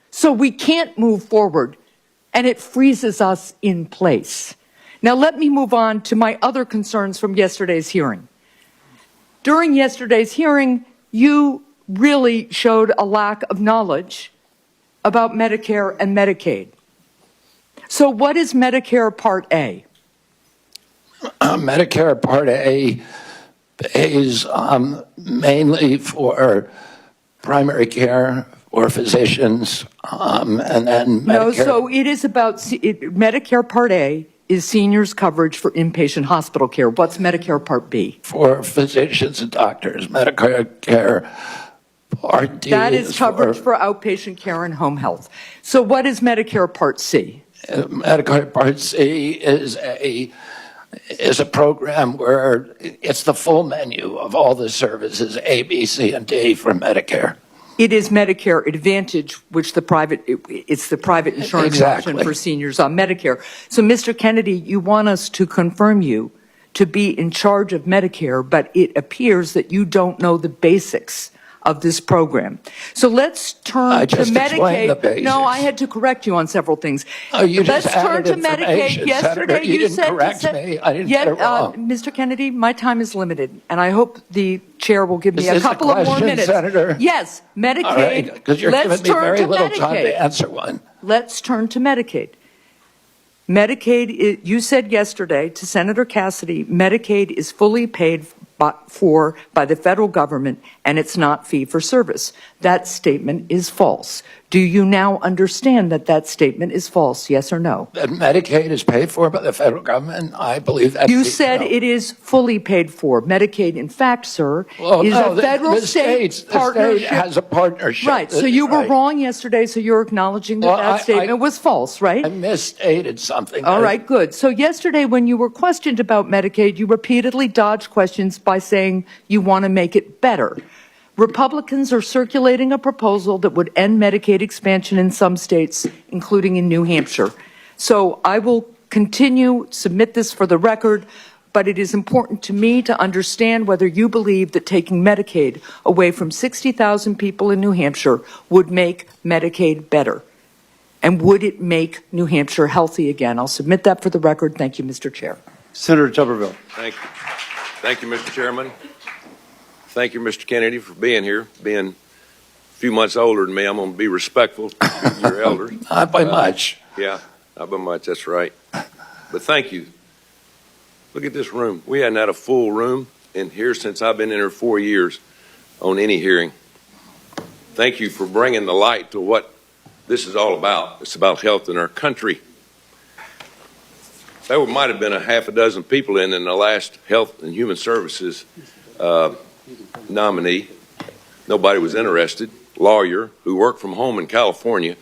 so we can't move forward. And it freezes us in place. Now let me move on to my other concerns from yesterday's hearing. During yesterday's hearing, you really showed a lack of knowledge about Medicare and Medicaid. So what is Medicare Part A? Medicare Part A pays mainly for primary care or physicians, and then Medicare. No, so it is about, Medicare Part A is seniors coverage for inpatient hospital care. What's Medicare Part B? For physicians and doctors. Medicare Part D. That is coverage for outpatient care and home health. So what is Medicare Part C? Medicare Part C is a program where it's the full menu of all the services, A, B, C, and D for Medicare. It is Medicare Advantage, which it's the private insurance option for seniors on Medicare. So, Mr. Kennedy, you want us to confirm you to be in charge of Medicare, but it appears that you don't know the basics of this program. So let's turn to Medicaid. No, I had to correct you on several things. Oh, you let's just turn to Medicaid. Yesterday, Senator, you didn't correct me. I didn't get it wrong. Mr. Kennedy, my time is limited, and I hope the chair will give me a couple of more minutes. Senator? Yes, Medicaid. All right, because you're giving me very little time to answer one. Let's turn to Medicaid. Medicaid, you said yesterday to Senator Cassidy, Medicaid is fully paid for by the federal government, and it's not fee for service. That statement is false. Do you now understand that that statement is false, yes or no? That Medicaid is paid for by the federal government? I believe that. You said it is fully paid for. Medicaid, in fact, sir, is a federal-state partnership. The state has a partnership. Right, so you were wrong yesterday, so you're acknowledging that that statement was false, right? I misstated something. All right, good. So yesterday when you were questioned about Medicaid, you repeatedly dodged questions by saying you want to make it better. Republicans are circulating a proposal that would end Medicaid expansion in some states, including in New Hampshire. So I will continue, submit this for the record, but it is important to me to understand whether you believe that taking Medicaid away from 60,000 people in New Hampshire would make Medicaid better. And would it make New Hampshire healthy again? I'll submit that for the record. Thank you, Mr. Chair. Senator Tuberville. Thank you. Thank you, Mr. Chairman. Thank you, Mr. Kennedy, for being here. Being a few months older than me, I'm going to be respectful to your elders. Not by much. Yeah, not by much, that's right. But thank you. Look at this room. We hadn't had a full room in here since I've been in here 4 years on any hearing. Thank you for bringing the light to what this is all about. It's about health in our country. there might have been a half a dozen people in the last Health and Human Services nominee. Nobody was interested. Lawyer who worked from home in California,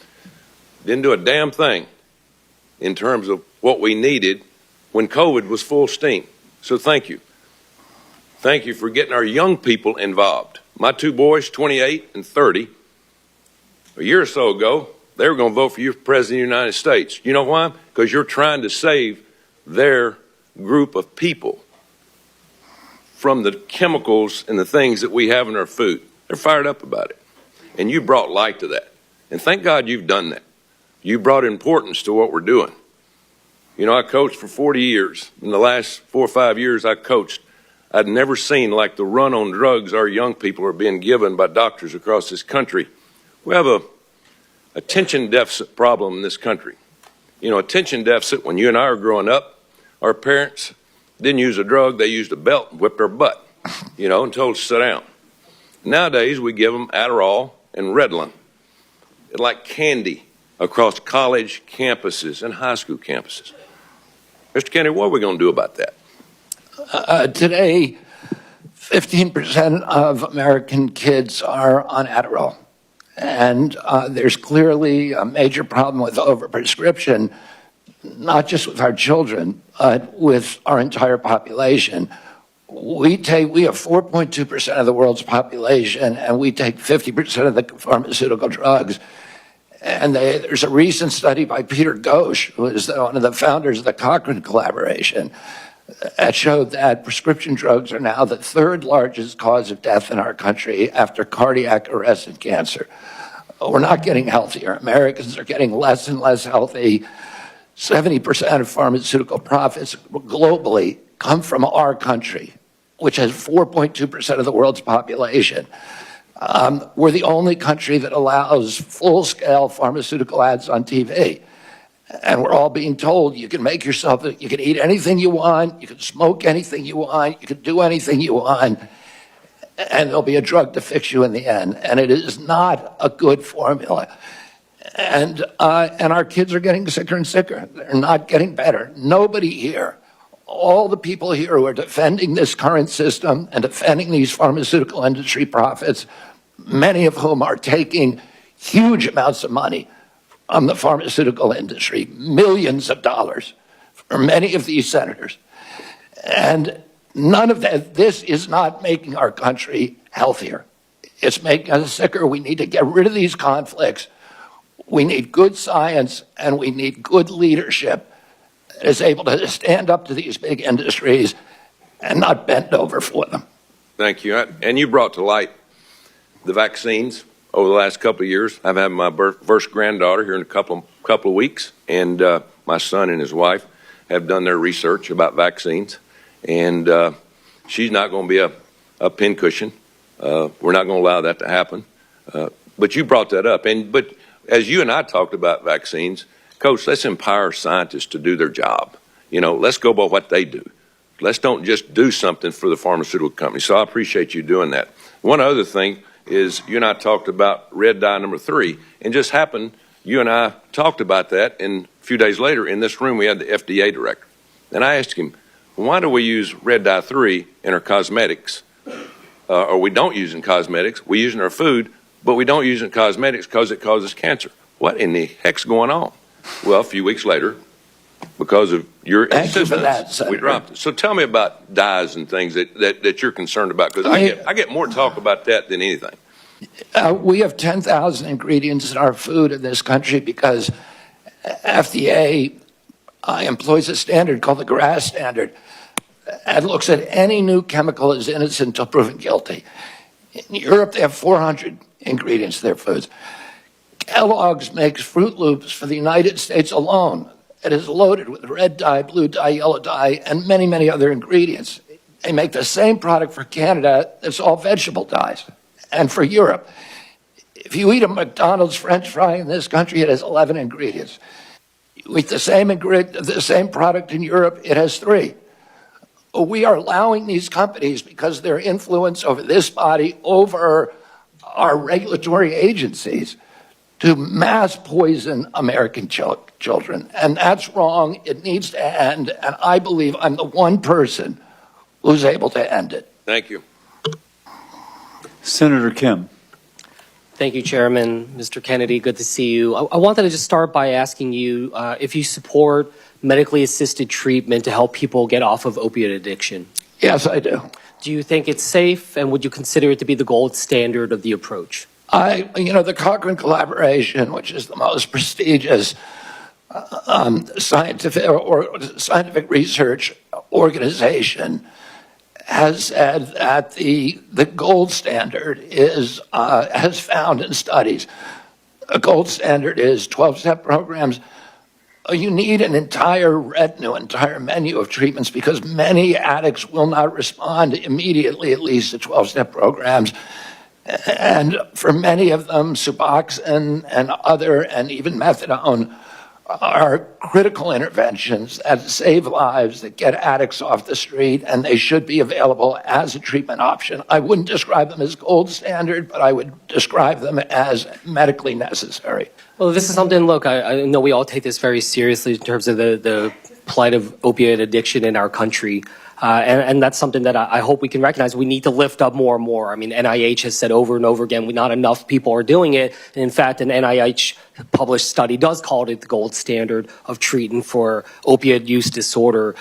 didn't do a damn thing in terms of what we needed when COVID was full steam. So thank you. Thank you for getting our young people involved. My two boys, 28 and 30, a year or so ago, they were going to vote for you for President of the United States. You know why? Because you're trying to save their group of people from the chemicals and the things that we have in our food. They're fired up about it. And you brought light to that. And thank God you've done that. You brought importance to what we're doing. You know, I coached for 40 years. In the last 4 or 5 years I coached, I'd never seen like the run on drugs our young people are being given by doctors across this country. We have a attention deficit problem in this country. You know, attention deficit, when you and I were growing up, our parents didn't use a drug, they used a belt and whipped our butt, you know, and told us to sit down. Nowadays, we give them Adderall and Ritalin, like candy, across college campuses and high school campuses. Mr. Kennedy, what are we going to do about that? Today, 15% of American kids are on Adderall. And there's clearly a major problem with overprescription, not just with our children, but with our entire population. We have 4.2% of the world's population, and we take 50% of the pharmaceutical drugs. And there's a recent study by Peter Ghosh, who is one of the founders of the Cochrane Collaboration, that showed that prescription drugs are now the third largest cause of death in our country after cardiac arrest and cancer. We're not getting healthier. Americans are getting less and less healthy. 70% of pharmaceutical profits globally come from our country, which has 4.2% of the world's population. We're the only country that allows full-scale pharmaceutical ads on TV. And we're all being told you can make yourself, you can eat anything you want, you can smoke anything you want, you can do anything you want, and there'll be a drug to fix you in the end. And it is not a good formula. And our kids are getting sicker and sicker. They're not getting better. Nobody here, all the people here who are defending this current system and defending these pharmaceutical industry profits, many of whom are taking huge amounts of money from the pharmaceutical industry, millions of dollars for many of these senators. And none of that, this is not making our country healthier. It's making us sicker. We need to get rid of these conflicts. We need good science, and we need good leadership that is able to stand up to these big industries and not bend over for them. Thank you. And you brought to light the vaccines over the last couple of years. I've had my first granddaughter here in a couple of weeks, and my son and his wife have done their research about vaccines, and she's not going to be a pincushion. We're not going to allow that to happen. But you brought that up, but as you and I talked about vaccines, Coach, let's empower scientists to do their job. You know, let's go by what they do. Let's don't just do something for the pharmaceutical company. So I appreciate you doing that. One other thing is you and I talked about red dye number 3, and just happened, you and I talked about that, and a few days later in this room we had the FDA director. And I asked him, why do we use red dye 3 in our cosmetics, or we don't use in cosmetics, we use in our food, but we don't use it in cosmetics because it causes cancer. What in the heck's going on? Well, a few weeks later, because of your insistence, we dropped it. So tell me about dyes and things that you're concerned about, because I get more talk about that than anything. We have 10,000 ingredients in our food in this country because FDA employs a standard called the GRAS standard and looks at any new chemical as innocent until proven guilty. In Europe, they have 400 ingredients in their foods. Kellogg's makes Fruit Loops for the United States alone. It is loaded with red dye, blue dye, yellow dye, and many, many other ingredients. They make the same product for Canada that's all vegetable dyes, and for Europe. If you eat a McDonald's French fry in this country, it has 11 ingredients. You eat the same product in Europe, it has 3. We are allowing these companies, because of their influence over this body, over our regulatory agencies, to mass poison American children. And that's wrong. It needs to end. And I believe I'm the one person who's able to end it. Thank you. Senator Kim. Thank you, Chairman. Mr. Kennedy, good to see you. I wanted to just start by asking you if you support medically assisted treatment to help people get off of opioid addiction. Yes, I do. Do you think it's safe, and would you consider it to be the gold standard of the approach? The Cochrane collaboration, which is the most prestigious scientific research organization, has said that the gold standard is, has found in studies, a gold standard is 12-step programs. You need an entire menu of treatments because many addicts will not respond immediately, at least to 12-step programs. And for many of them, Suboxone and even methadone are critical interventions that save lives, that get addicts off the street, and they should be available as a treatment option. I wouldn't describe them as gold standard, but I would describe them as medically necessary. Well, this is something, look, I know we all take this very seriously in terms of the plight of opioid addiction in our country. And that's something that I hope we can recognize. We need to lift up more and more. I mean, NIH has said over and over again, not enough people are doing it. And in fact, an NIH published study does call it the gold standard of treating for opioid use disorder.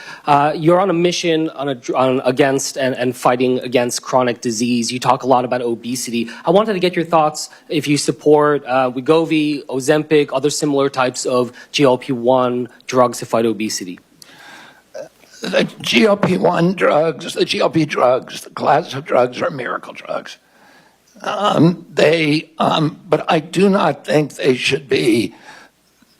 You're on a mission against and fighting against chronic disease. You talk a lot about obesity. I wanted to get your thoughts if you support Wegovy, Ozempic, other similar types of GLP-1 drugs to fight obesity. The GLP-1 drugs, the GLP drugs, the class of drugs are miracle drugs. But I do not think they should be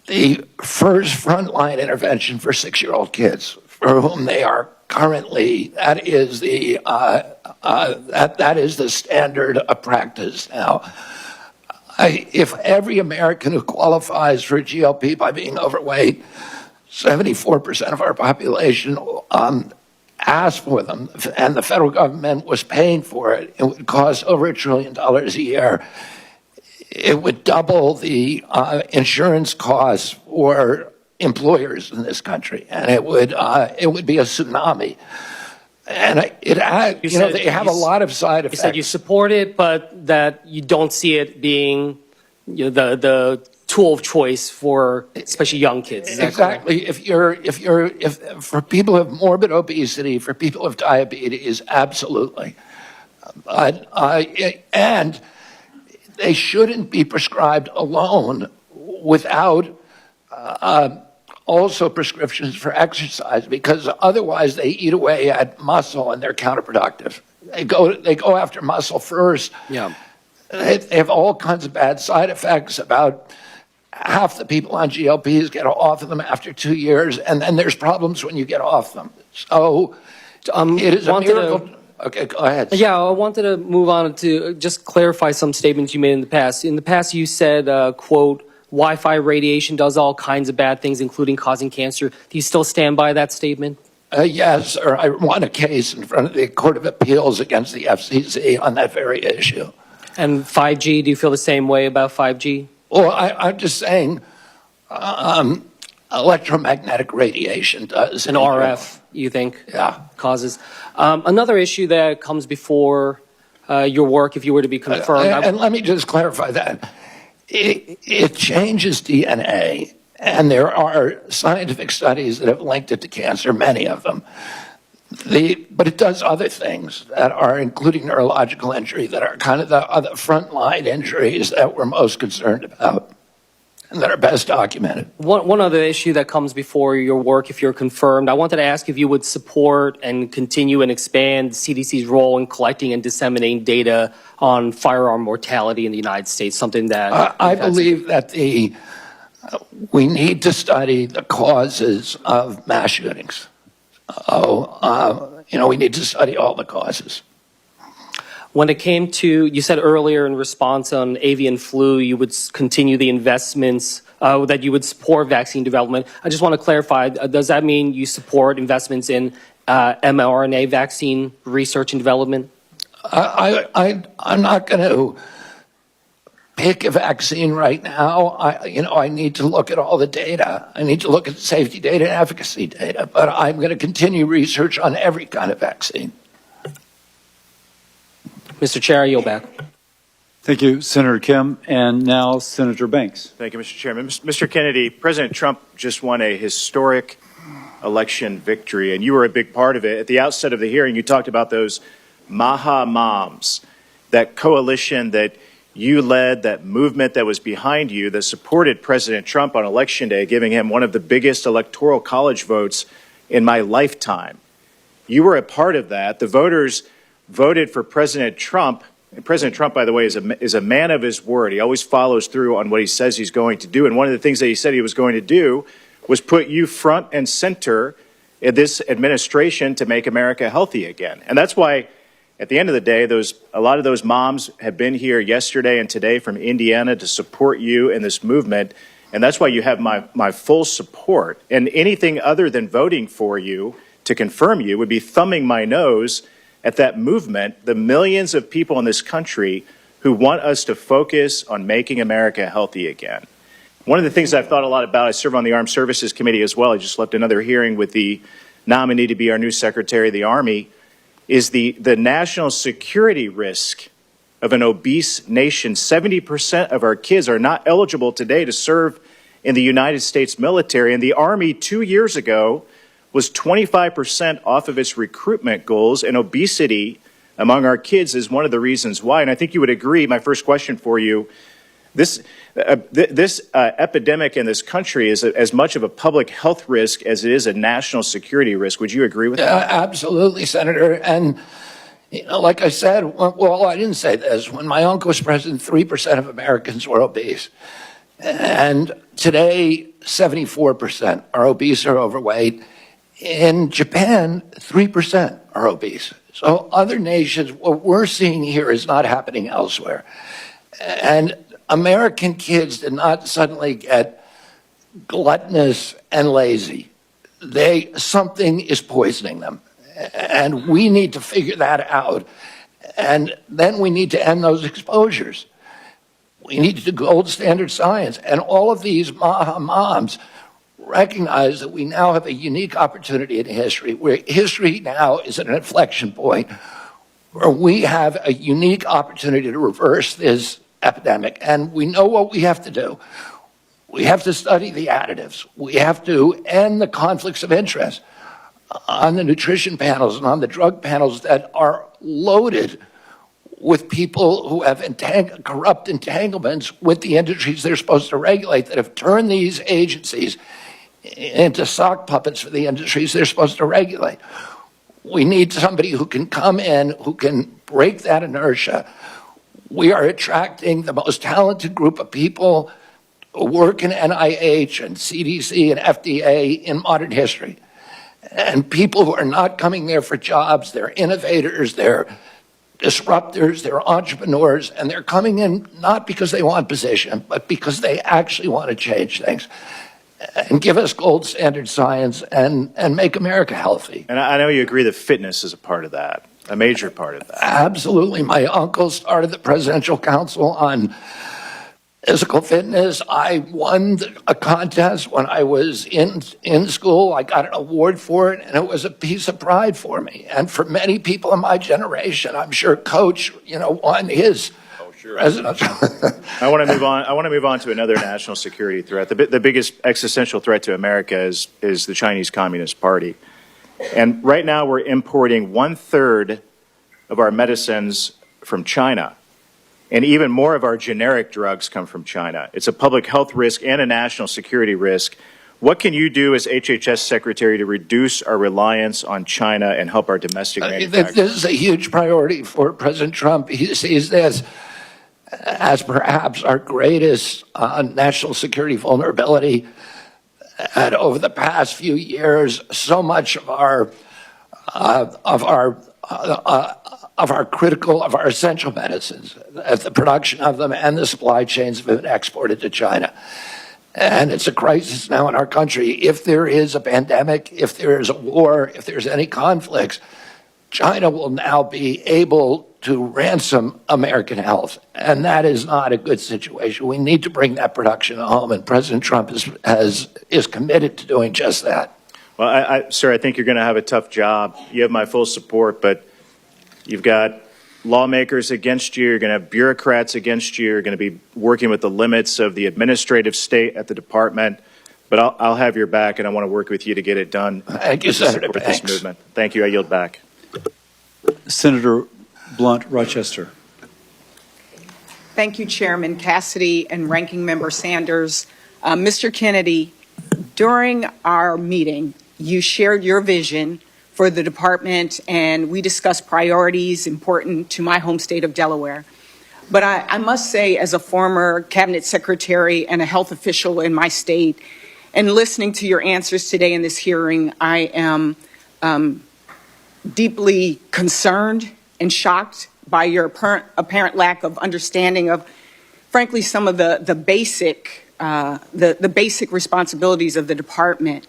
the first frontline intervention for 6-year-old kids, for whom they are currently. That is the standard of practice now. If every American who qualifies for a GLP by being overweight, 74% of our population asked for them, and the federal government was paying for it. It would cost over $1 trillion a year. It would double the insurance costs for employers in this country, and it would be a tsunami. And they have a lot of side effects. You said you support it, but that you don't see it being the tool of choice for especially young kids. Exactly. If for people who have morbid obesity, for people who have diabetes, absolutely. And they shouldn't be prescribed alone without also prescriptions for exercise, because otherwise they eat away at muscle and they're counterproductive. They go after muscle first. Yeah. They have all kinds of bad side effects. About half the people on GLPs get off of them after 2 years, and then there's problems when you get off them. So it is a miracle. Okay, go ahead. Yeah, I wanted to move on to just clarify some statements you made in the past. In the past, you said, quote, Wi-Fi radiation does all kinds of bad things, including causing cancer. Do you still stand by that statement? Yes, sir. I won a case in front of the Court of Appeals against the FCC on that very issue. And 5G, do you feel the same way about 5G? Well, I'm just saying electromagnetic radiation does. And RF, you think, yeah, causes. Another issue that comes before your work, if you were to be confirmed. And let me just clarify that. It changes DNA, and there are scientific studies that have linked it to cancer, many of them. But it does other things that are, including neurological injury, that are kind of the other frontline injuries that we're most concerned about and that are best documented. One other issue that comes before your work, if you're confirmed, I wanted to ask if you would support and continue and expand CDC's role in collecting and disseminating data on firearm mortality in the United States, something that... I believe that we need to study the causes of mass shootings. We need to study all the causes. When it came to, you said earlier in response on avian flu, you would continue the investments, that you would support vaccine development. I just want to clarify, does that mean you support investments in mRNA vaccine research and development? I'm not going to pick a vaccine right now, I need to look at all the data. I need to look at the safety data and efficacy data, but I'm going to continue research on every kind of vaccine. Mr. Chair, I yield back. Thank you, Senator Kim. And now Senator Banks. Thank you, Mr. Chairman. Mr. Kennedy, President Trump just won a historic election victory, and you were a big part of it. At the outset of the hearing, you talked about those Maha Moms, that coalition that you led, that movement that was behind you that supported President Trump on Election Day, giving him one of the biggest electoral college votes in my lifetime. You were a part of that. The voters voted for President Trump. And President Trump, by the way, is a man of his word. He always follows through on what he says he's going to do. And one of the things that he said he was going to do was put you front and center in this administration to make America healthy again. And that's why, at the end of the day, a lot of those moms have been here yesterday and today from Indiana to support you in this movement. And that's why you have my full support. And anything other than voting for you to confirm you would be thumbing my nose at that movement, the millions of people in this country who want us to focus on making America healthy again. One of the things I've thought a lot about, I serve on the Armed Services Committee as well. I just left another hearing with the nominee to be our new Secretary of the Army, is the national security risk of an obese nation. 70% of our kids are not eligible today to serve in the United States military, and the Army 2 years ago was 25% off of its recruitment goals, and obesity among our kids is one of the reasons why. And I think you would agree, my first question for you, this epidemic in this country is as much of a public health risk as it is a national security risk. Would you agree with that? Absolutely, Senator. And like I said, well, I didn't say this. When my uncle was president, 3% of Americans were obese. And today, 74% are obese or overweight. In Japan, 3% are obese. So other nations, what we're seeing here is not happening elsewhere. And American kids did not suddenly get gluttonous and lazy. Something is poisoning them. And we need to figure that out. And then we need to end those exposures. We need to do gold standard science. And all of these moms recognize that we now have a unique opportunity in history, where history now is at an inflection point, where we have a unique opportunity to reverse this epidemic. And we know what we have to do. We have to study the additives. We have to end the conflicts of interest on the nutrition panels and on the drug panels that are loaded with people who have corrupt entanglements with the industries they're supposed to regulate, that have turned these agencies into sock puppets for the industries they're supposed to regulate. We need somebody who can come in, who can break that inertia. We are attracting the most talented group of people who work in NIH and CDC and FDA in modern history. And people who are not coming there for jobs, they're innovators, they're disruptors, they're entrepreneurs, and they're coming in not because they want position, but because they actually want to change things and give us gold standard science and make America healthy. And I know you agree that fitness is a part of that, a major part of that. Absolutely. My uncle started the Presidential Council on Physical Fitness. I won a contest when I was in school. I got an award for it, and it was a piece of pride for me. And for many people in my generation, I'm sure Coach, won his. President. I want to move on to another national security threat. The biggest existential threat to America is the Chinese Communist Party. And right now we're importing 1/3 of our medicines from China. And even more of our generic drugs come from China. It's a public health risk and a national security risk. What can you do as HHS Secretary to reduce our reliance on China and help our domestic manufacturers? This is a huge priority for President Trump. He sees this as perhaps our greatest national security vulnerability. And over the past few years, so much of our essential medicines, the production of them and the supply chains have been exported to China. And it's a crisis now in our country. If there is a pandemic, if there is a war, if there's any conflicts, China will now be able to ransom American health, and that is not a good situation. We need to bring that production home, and President Trump is committed to doing just that. Well, sir, I think you're going to have a tough job. You have my full support, but you've got lawmakers against you. You're going to have bureaucrats against you. You're going to be working with the limits of the administrative state at the department. But I'll have your back, and I want to work with you to get it done. Thank you, Senator. With this movement. Thank you. I yield back. Senator Blunt, Rochester. Thank you, Chairman Cassidy and Ranking Member Sanders. Mr. Kennedy, during our meeting, you shared your vision for the department, and we discussed priorities important to my home state of Delaware. But I must say, as a former cabinet secretary and a health official in my state, and listening to your answers today in this hearing, I am deeply concerned and shocked by your apparent lack of understanding of, frankly, some of the basic responsibilities of the department.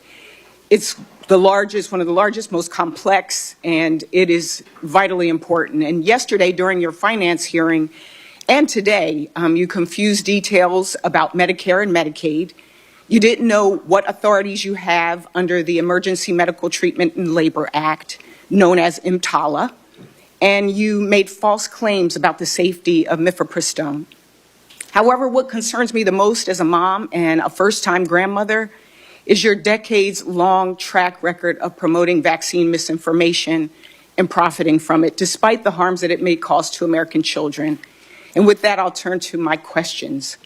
It's one of the largest, most complex, and it is vitally important. And yesterday, during your finance hearing, and today, you confused details about Medicare and Medicaid. You didn't know what authorities you have under the Emergency Medical Treatment and Labor Act, known as EMTALA, and you made false claims about the safety of mifepristone. However, what concerns me the most as a mom and a first-time grandmother is your decades-long track record of promoting vaccine misinformation and profiting from it, despite the harms that it may cause to American children. And with that, I'll turn to my questions.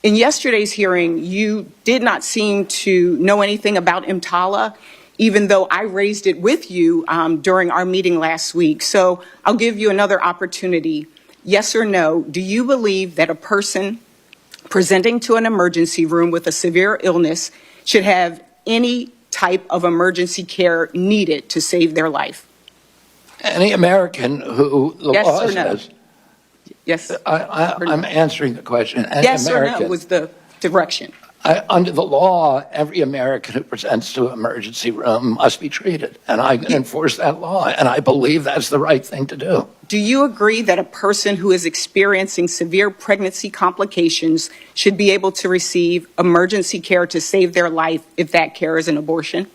In yesterday's hearing, you did not seem to know anything about EMTALA, even though I raised it with you during our meeting last week. So I'll give you another opportunity. Yes or no, do you believe that a person presenting to an emergency room with a severe illness should have any type of emergency care needed to save their life? Any American who the Yes law or no? says. Yes. I'm answering the question. Any Yes American, or no was the direction. Under the law, every American who presents to an emergency room must be treated, and I can enforce that law, and I believe that's the right thing to do. Do you agree that a person who is experiencing severe pregnancy complications should be able to receive emergency care to save their life if that care is an abortion?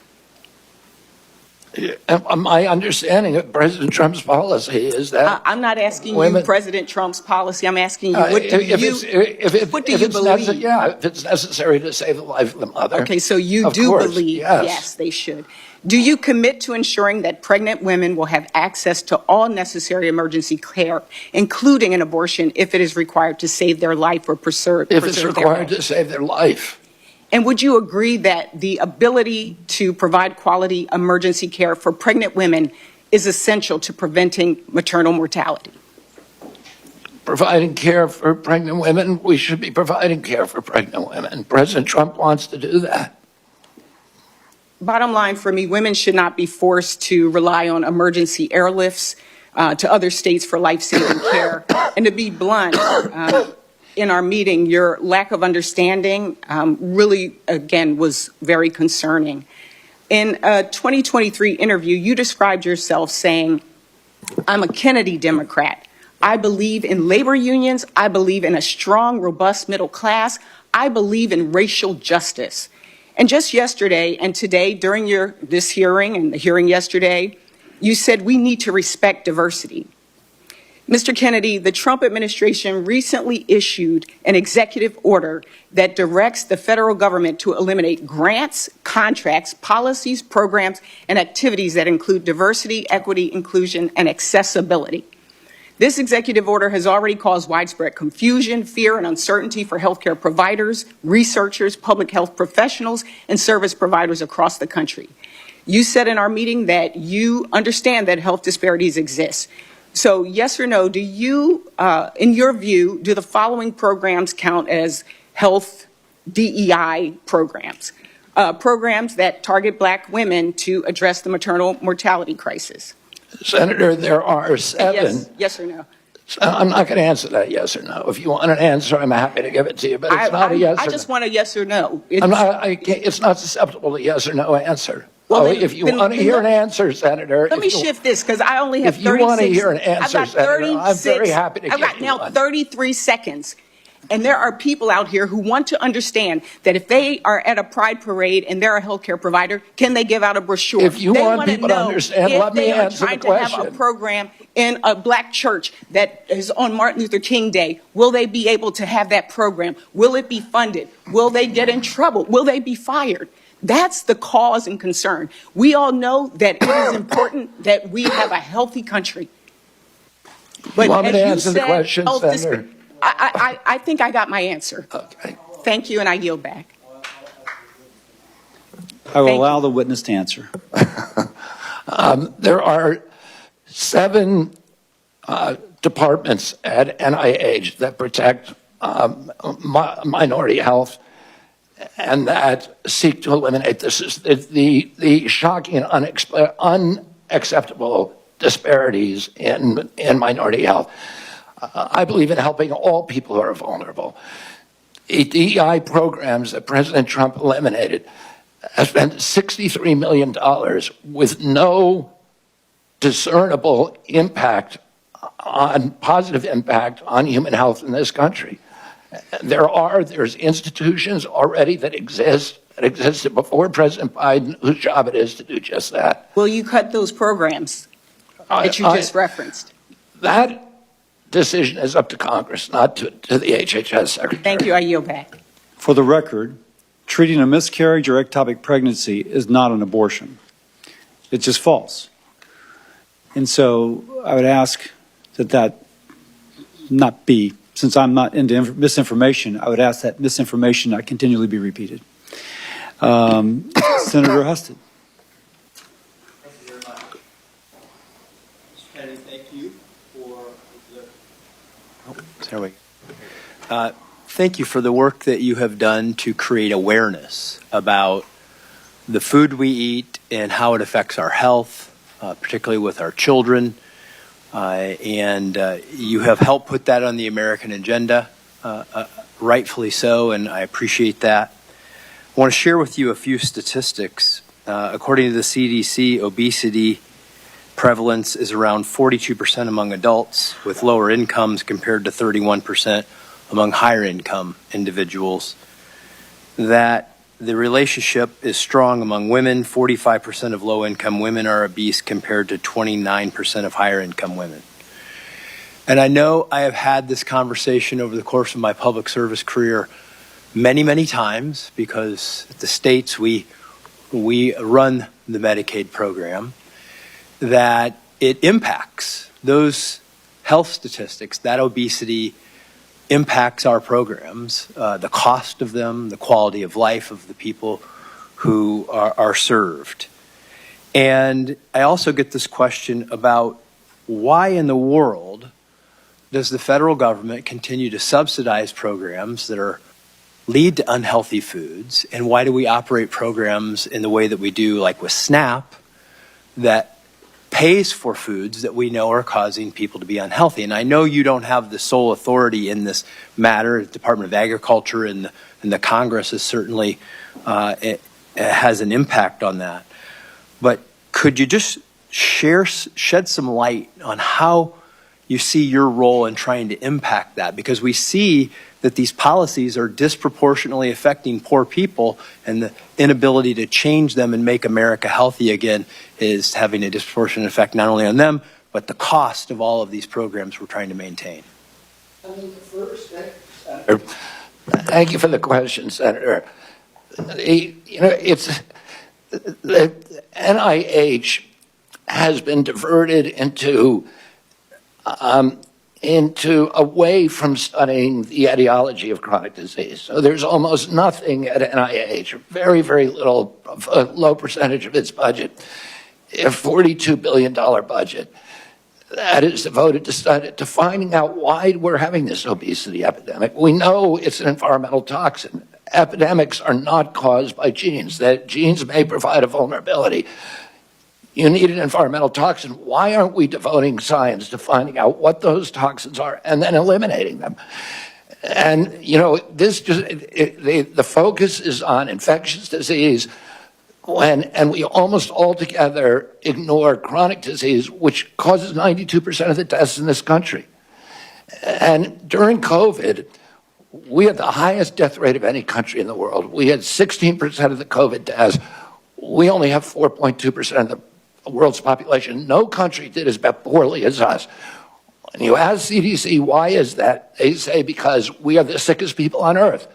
My understanding of President Trump's policy is that I'm not asking women, you President Trump's policy. I'm asking you, what do you believe? If it's necessary to save the life of the mother. Okay, so you do believe, yes, they should. Do you commit to ensuring that pregnant women will have access to all necessary emergency care, including an abortion, if it is required to save their life or preserve If it's required to save their life. And would you agree that the ability to provide quality emergency care for pregnant women is essential to preventing maternal mortality? Providing care for pregnant women, we should be providing care for pregnant women. President Trump wants to do that. Bottom line for me, women should not be forced to rely on emergency airlifts to other states for life-saving care. And to be blunt, in our meeting, your lack of understanding really, again, was very concerning. In a 2023 interview, you described yourself saying, I'm a Kennedy Democrat. I believe in labor unions. I believe in a strong, robust middle class. I believe in racial justice. And just yesterday and today, during this hearing and the hearing yesterday, you said we need to respect diversity. Mr. Kennedy, the Trump administration recently issued an executive order that directs the federal government to eliminate grants, contracts, policies, programs, and activities that include diversity, equity, inclusion, and accessibility. This executive order has already caused widespread confusion, fear, and uncertainty for healthcare providers, researchers, public health professionals, and service providers across the country. You said in our meeting that you understand that health disparities exist. So yes or no, do you, in your view, do the following programs count as health DEI programs? Programs that target Black women to address the maternal mortality crisis? Senator, there are 7. Yes or no? I'm not going to answer that yes or no. If you want an answer, I'm happy to give it to you, but it's not a yes or no. I just want a yes or no. It's not susceptible to yes or no answer. Well, then- if you then- want to then hear let- an answer, Senator. Let me shift this because I only have 36. If you want to hear an answer, I've got Senator, I'm 36. very happy to I've give got you now one. 33 seconds. And there are people out here who want to understand that if they are at a pride parade and they're a healthcare provider, can they give out a brochure? If you they want wanna people to know understand, if let me they are answer the trying to have a question. program in a black church that is on Martin Luther King Day, will they be able to have that program? Will it be funded? Will they get in trouble? Will they be fired? That's the cause and concern. We all know that it is important that we have a healthy country. But You want me as to you answer the said- question, oh, this- Senator? I think I got my answer. Okay. Thank you, and I yield back. I will Thank allow the witness to answer. There are 7 departments at NIH that protect minority health and that seek to eliminate this. The shocking and unacceptable disparities in minority health. I believe in helping all people who are vulnerable. DEI programs that President Trump eliminated have spent $63 million with no discernible positive impact on human health in this country. There's institutions already that existed before President Biden, whose job it is to do just that. Will you cut those programs that you just referenced? That decision is up to Congress, not to the HHS Secretary. Thank you. I yield back. For the record, treating a miscarriage or ectopic pregnancy is not an abortion. It's just false. And so I would ask that not be, since I'm not into misinformation, I would ask that misinformation not continually be repeated. Senator Husted. Thank you very much. Mr. Kennedy, thank you for thank you for the work that you have done to create awareness about the food we eat and how it affects our health, particularly with our children. And you have helped put that on the American agenda, rightfully so, and I appreciate that. I want to share with you a few statistics. According to the CDC, obesity prevalence is around 42% among adults with lower incomes compared to 31% among higher income individuals. That the relationship is strong among women. 45% of low income women are obese compared to 29% of higher income women. And I know I have had this conversation over the course of my public service career many, many times because at the states we run the Medicaid program, that it impacts those health statistics, that obesity impacts our programs, the cost of them, the quality of life of the people who are served. And I also get this question about why in the world does the federal government continue to subsidize programs that lead to unhealthy foods, and why do we operate programs in the way that we do, like with SNAP, that pays for foods that we know are causing people to be unhealthy? And I know you don't have the sole authority in this matter. The Department of Agriculture and the Congress is certainly it has an impact on that. But could you just shed some light on how you see your role in trying to impact that? Because we see that these policies are disproportionately affecting poor people, and the inability to change them and make America healthy again is having a disproportionate effect not only on them, but the cost of all of these programs we're trying to maintain. Thank you for the question, Senator. The NIH has been diverted into away from studying the etiology of chronic disease. So there's almost nothing at NIH, very, very little, a low percentage of its budget, a $42 billion budget that is devoted to finding out why we're having this obesity epidemic. We know it's an environmental toxin. Epidemics are not caused by genes. That genes may provide a vulnerability. You need an environmental toxin. Why aren't we devoting science to finding out what those toxins are and then eliminating them? And, the focus is on infectious disease. and we almost altogether ignore chronic disease, which causes 92% of the deaths in this country. And during COVID, we had the highest death rate of any country in the world. We had 16% of the COVID deaths. We only have 4.2% of the world's population. No country did as poorly as us. When you ask CDC, why is that? They say because we are the sickest people on earth.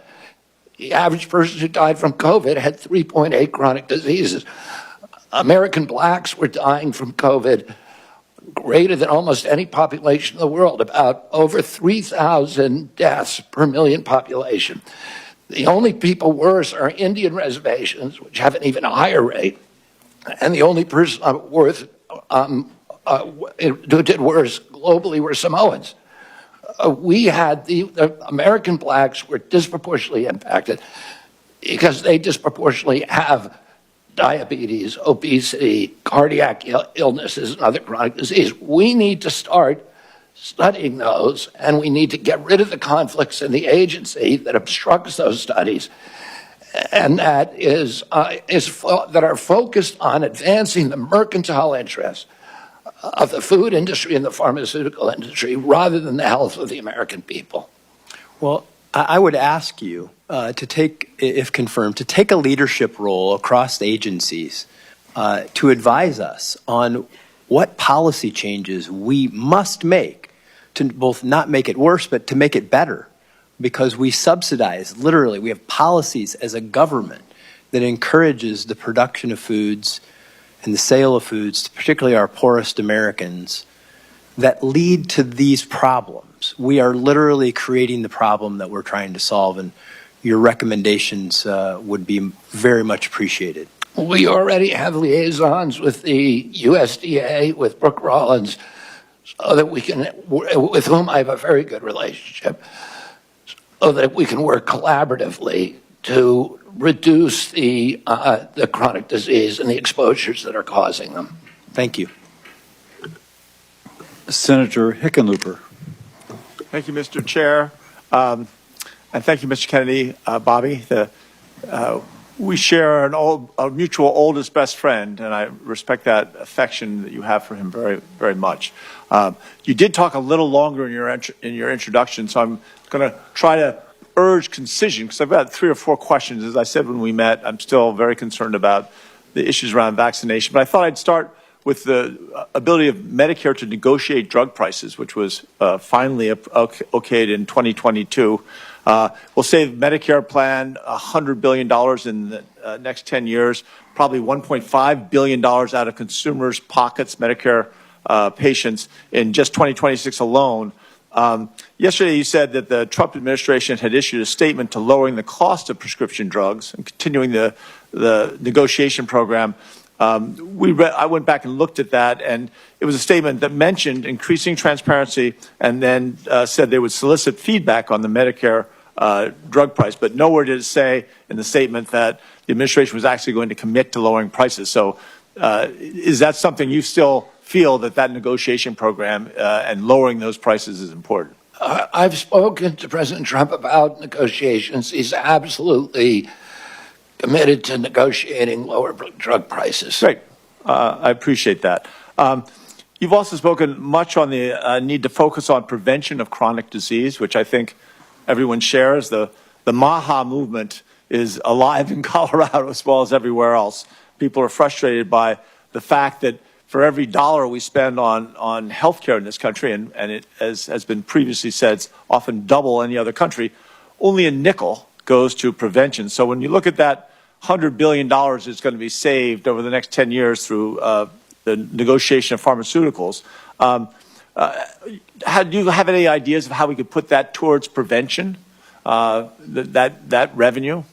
The average person who died from COVID had 3.8 chronic diseases. American blacks were dying from COVID greater than almost any population in the world, about over 3,000 deaths per million population. The only people worse are Indian reservations, which have an even higher rate, and the only person who did worse globally were Samoans. We had the American blacks were disproportionately impacted because they disproportionately have diabetes, obesity, cardiac illnesses, and other chronic disease. We need to start studying those, and we need to get rid of the conflicts in the agency that obstructs those studies, and that are focused on advancing the mercantile interests of the food industry and the pharmaceutical industry rather than the health of the American people. Well, I would ask you to take, if confirmed, to take a leadership role across agencies to advise us on what policy changes we must make to both not make it worse, but to make it better. Because we subsidize, literally, we have policies as a government that encourages the production of foods and the sale of foods, particularly our poorest Americans, that lead to these problems. We are literally creating the problem that we're trying to solve, and your recommendations would be very much appreciated. We already have liaisons with the USDA, with Brooke Rollins, so that we can, with whom I have a very good relationship, so that we can work collaboratively to reduce the chronic disease and the exposures that are causing them. Thank you. Senator Hickenlooper. Thank you, Mr. Chair. And thank you, Mr. Kennedy, Bobby. We share a mutual oldest best friend, and I respect that affection that you have for him very, very much. You did talk a little longer in your introduction, so I'm going to try to urge concision, because I've got 3 or 4 questions. As I said when we met, I'm still very concerned about the issues around vaccination. But I thought I'd start with the ability of Medicare to negotiate drug prices, which was finally okayed in 2022. We'll save Medicare plan $100 billion in the next 10 years, probably $1.5 billion out of consumers' pockets, Medicare patients, in just 2026 alone. Yesterday, you said that the Trump administration had issued a statement to lowering the cost of prescription drugs and continuing the negotiation program. I went back and looked at that, and it was a statement that mentioned increasing transparency and then said they would solicit feedback on the Medicare drug price, but nowhere did it say in the statement that the administration was actually going to commit to lowering prices. So is that something you still feel that negotiation program and lowering those prices is important? I've spoken to President Trump about negotiations. He's absolutely committed to negotiating lower drug prices. Great. I appreciate that. You've also spoken much on the need to focus on prevention of chronic disease, which I think everyone shares. The MAHA movement is alive in Colorado as well as everywhere else. People are frustrated by the fact that for every dollar we spend on healthcare in this country, and it, as has been previously said, it's often double any other country, only a nickel goes to prevention. So when you look at that $100 billion that's going to be saved over the next 10 years through the negotiation of pharmaceuticals, do you have any ideas of how we could put that towards prevention, that revenue?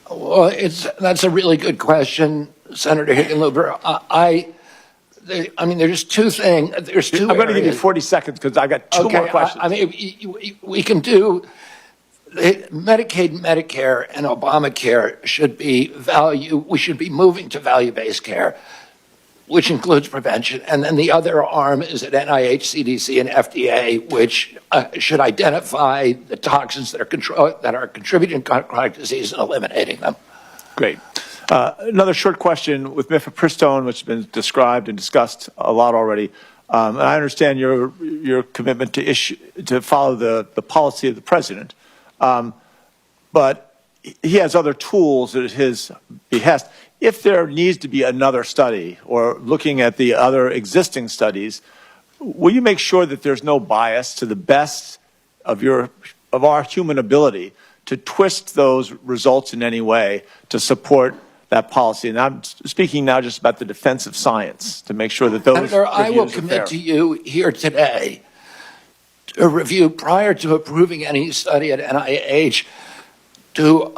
Well, that's a really good question, Senator Hickenlooper. I mean, there's 2 things. There's 2 I'm going to give you 40 seconds because I got 2 more questions. I mean, we can do Medicaid, Medicare, and Obamacare should be we should be moving to value-based care, which includes prevention. And then the other arm is at NIH, CDC, and FDA, which should identify the toxins that are contributing to chronic disease and eliminating them. Great. Another short question with mifepristone, which has been described and discussed a lot already. And I understand your commitment to follow the policy of the president. But he has other tools at his behest. If there needs to be another study or looking at the other existing studies, will you make sure that there's no bias to the best of our human ability to twist those results in any way to support that policy? And I'm speaking now just about the defense of science, to make sure that those Senator, I will reviews are commit fair. to you here today to review prior to approving any study at NIH to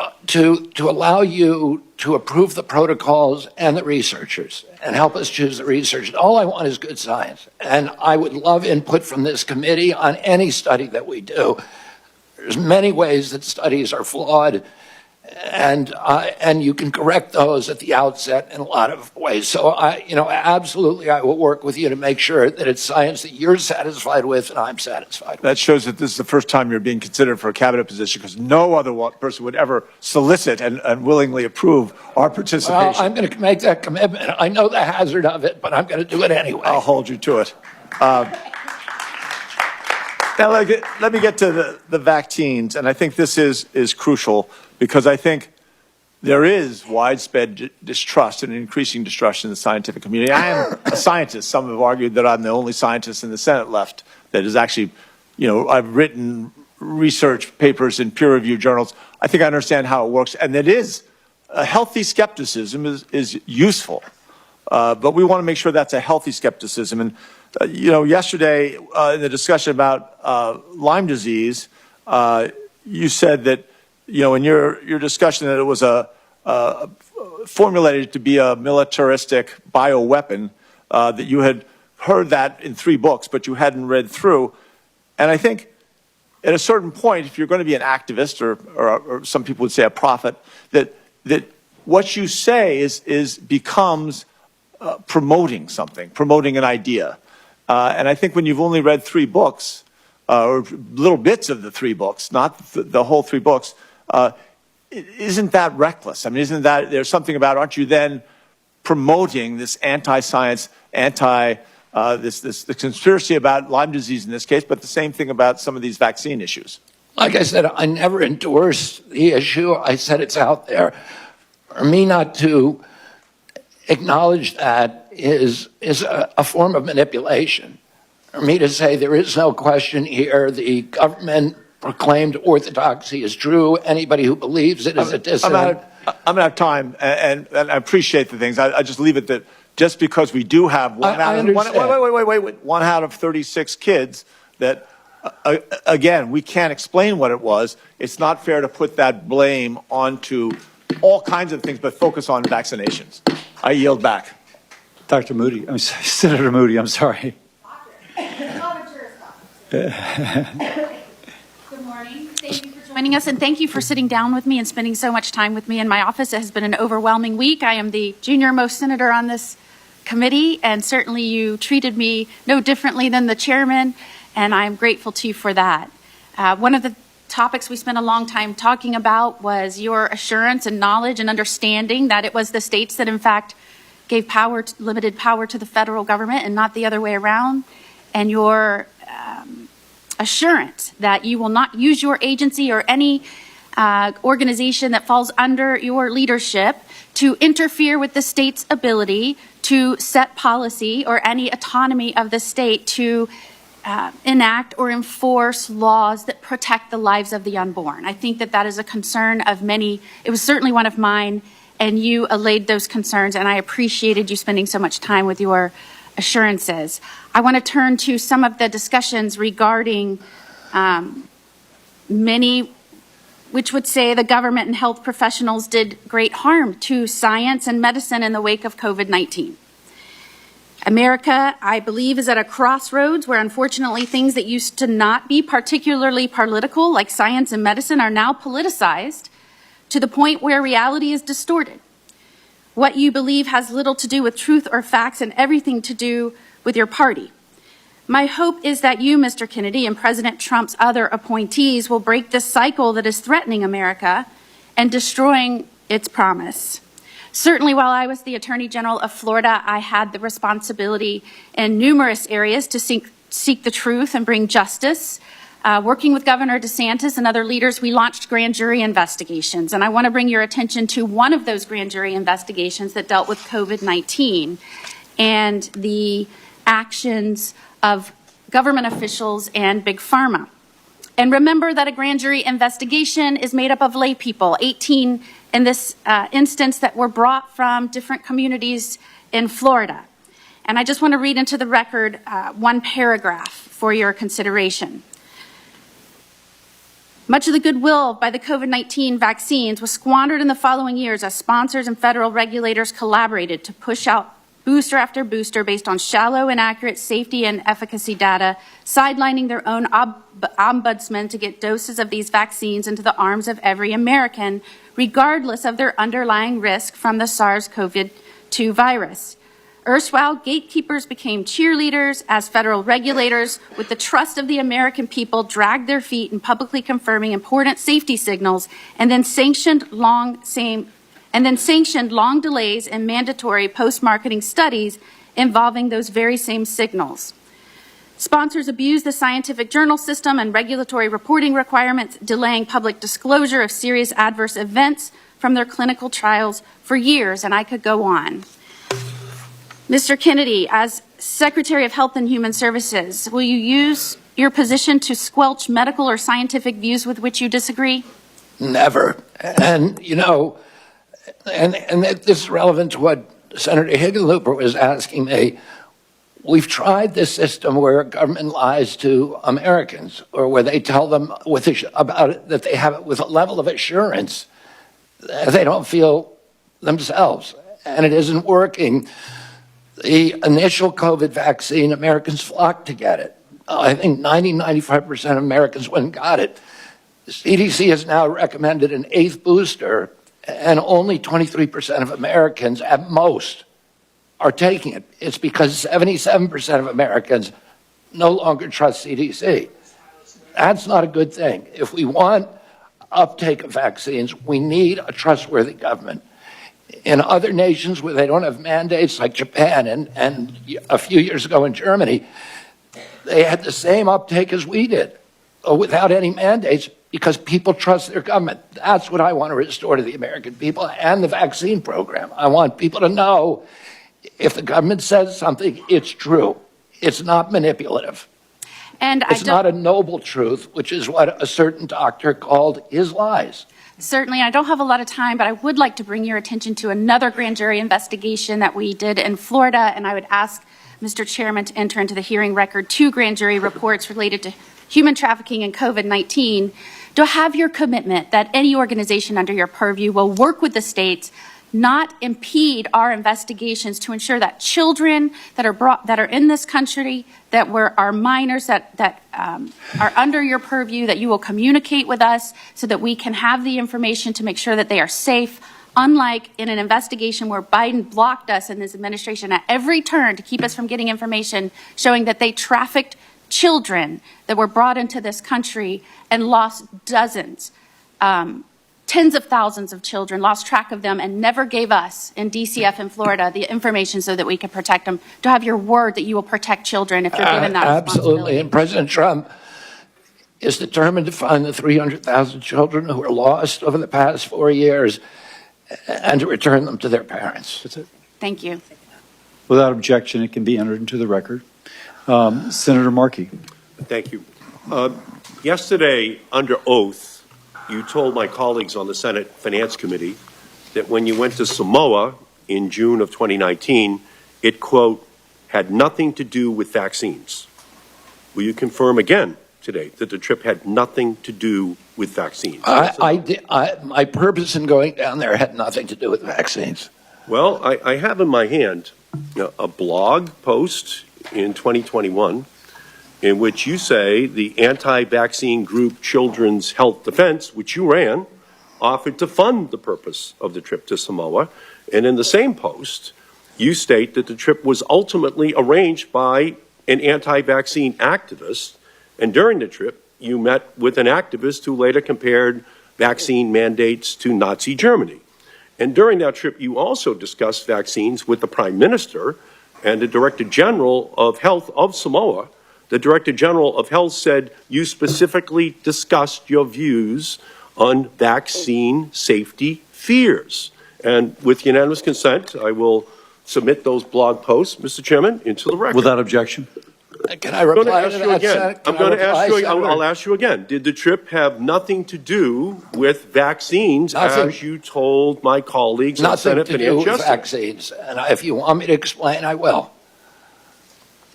allow you to approve the protocols and the researchers and help us choose the researchers. All I want is good science. And I would love input from this committee on any study that we do. There's many ways that studies are flawed, and you can correct those at the outset in a lot of ways. So absolutely, I will work with you to make sure that it's science that you're satisfied with and I'm satisfied with. That shows that this is the first time you're being considered for a cabinet position, because no other person would ever solicit and willingly approve our participation. Well, I'm going to make that commitment. I know the hazard of it, but I'm going to do it anyway. I'll hold you to it. Now, let me get to the vaccines, and I think this is crucial, because I think there is widespread distrust and increasing distrust in the scientific community. I am a scientist. Some have argued that I'm the only scientist in the Senate left that is actually, I've written research papers in peer-reviewed journals. I think I understand how it works, and it is a healthy skepticism is useful, but we want to make sure that's a healthy skepticism. And yesterday in the discussion about Lyme disease, you said that, in your discussion, that it was formulated to be a militaristic bioweapon, that you had heard that in 3 books, but you hadn't read through. And I think at a certain point, if you're going to be an activist, or some people would say a prophet, that what you say becomes promoting something, promoting an idea. And I think when you've only read 3 books, or little bits of the 3 books, not the whole 3 books, isn't that reckless? I mean, there's something about, aren't you then promoting this anti-science, the conspiracy about Lyme disease in this case, but the same thing about some of these vaccine issues? Like I said, I never endorsed the issue. I said it's out there. For me not to acknowledge that is a form of manipulation. For me to say there is no question here, the government proclaimed orthodoxy is true. Anybody who believes it is a dissident. I'm out of time, and I appreciate the things. I just leave it that just because we do have one out of 36 kids that, again, we can't explain what it was. It's not fair to put that blame onto all kinds of things, but focus on vaccinations. I yield back. Dr. Moody, Senator Moody, I'm sorry. Good morning. Thank you for joining us, and thank you for sitting down with me and spending so much time with me in my office. It has been an overwhelming week. I am the junior-most senator on this committee, and certainly you treated me no differently than the chairman, and I'm grateful to you for that. One of the topics we spent a long time talking about was your assurance and knowledge and understanding that it was the states that, in fact, gave limited power to the federal government and not the other way around, and your assurance that you will not use your agency or any organization that falls under your leadership to interfere with the state's ability to set policy or any autonomy of the state to enact or enforce laws that protect the lives of the unborn. I think that is a concern of many. It was certainly one of mine, and you allayed those concerns, and I appreciated you spending so much time with your assurances. I want to turn to some of the discussions regarding many which would say the government and health professionals did great harm to science and medicine in the wake of COVID-19. America, I believe, is at a crossroads where unfortunately things that used to not be particularly political, like science and medicine, are now politicized to the point where reality is distorted. What you believe has little to do with truth or facts and everything to do with your party. My hope is that you, Mr. Kennedy, and President Trump's other appointees will break this cycle that is threatening America and destroying its promise. Certainly, while I was the Attorney General of Florida, I had the responsibility in numerous areas to seek the truth and bring justice. Working with Governor DeSantis and other leaders, we launched grand jury investigations. And I want to bring your attention to one of those grand jury investigations that dealt with COVID-19 and the actions of government officials and Big Pharma. And remember that a grand jury investigation is made up of lay people, 18 in this instance that were brought from different communities in Florida. And I just want to read into the record one paragraph for your consideration. Much of the goodwill by the COVID-19 vaccines was squandered in the following years as sponsors and federal regulators collaborated to push out booster after booster based on shallow, inaccurate safety and efficacy data, sidelining their own ombudsman to get doses of these vaccines into the arms of every American, regardless of their underlying risk from the SARS-CoV-2 virus. Erstwhile gatekeepers became cheerleaders as federal regulators, with the trust of the American people, dragged their feet in publicly confirming important safety signals and then sanctioned long delays in mandatory post-marketing studies involving those very same signals. Sponsors abused the scientific journal system and regulatory reporting requirements, delaying public disclosure of serious adverse events from their clinical trials for years, and I could go on. Mr. Kennedy, as Secretary of Health and Human Services, will you use your position to squelch medical or scientific views with which you disagree? Never. And, you know, and this is relevant to what Senator Hickenlooper was asking me. We've tried this system where government lies to Americans, or where they tell them about it, that they have it with a level of assurance that they don't feel themselves, and it isn't working. The initial COVID vaccine, Americans flocked to get it. I think 95% of Americans went and got it. The CDC has now recommended an 8th booster, and only 23% of Americans at most are taking it. It's because 77% of Americans no longer trust CDC. That's not a good thing. If we want uptake of vaccines, we need a trustworthy government. In other nations where they don't have mandates, like Japan and a few years ago in Germany, they had the same uptake as we did, without any mandates, because people trust their government. That's what I want to restore to the American people and the vaccine program. I want people to know if the government says something, it's true. It's not manipulative. And it's not a noble truth, which is what a certain doctor called his lies. Certainly, I don't have a lot of time, but I would like to bring your attention to another grand jury investigation that we did in Florida, and I would ask Mr. Chairman to enter into the hearing record 2 grand jury reports related to human trafficking and COVID-19. Do I have your commitment that any organization under your purview will work with the states, not impede our investigations, to ensure that children that are in this country, that are minors, that are under your purview, that you will communicate with us so that we can have the information to make sure that they are safe, unlike in an investigation where Biden blocked us in his administration at every turn to keep us from getting information showing that they trafficked children that were brought into this country and lost dozens. Tens of thousands of children, lost track of them, and never gave us in DCF in Florida the information so that we could protect them. To have your word that you will protect children if you're given that Absolutely. And President Trump is determined to find the 300,000 children who were lost over the past 4 years and to return them to their parents. That's it. Thank you. Without objection, it can be entered into the record. Senator Markey. Thank you. Yesterday, under oath, you told my colleagues on the Senate Finance Committee that when you went to Samoa in June of 2019, it, quote, had nothing to do with vaccines. Will you confirm again today that the trip had nothing to do with vaccines? My purpose in going down there had nothing to do with vaccines. Well, I have in my hand a blog post in 2021 in which you say the anti-vaccine group Children's Health Defense, which you ran, offered to fund the purpose of the trip to Samoa. And in the same post, you state that the trip was ultimately arranged by an anti-vaccine activist. And during the trip, you met with an activist who later compared vaccine mandates to Nazi Germany. And during that trip, you also discussed vaccines with the Prime Minister and the Director General of Health of Samoa. The Director General of Health said you specifically discussed your views on vaccine safety fears. And with unanimous consent, I will submit those blog posts, Mr. Chairman, into the record. Without objection. Can I reply to that, Senator? I'm going to ask you again. I'll ask you again. Did the trip have nothing to do with vaccines, as you told my colleagues in Senate Nothing to do with vaccines. And if you want me to explain, I will.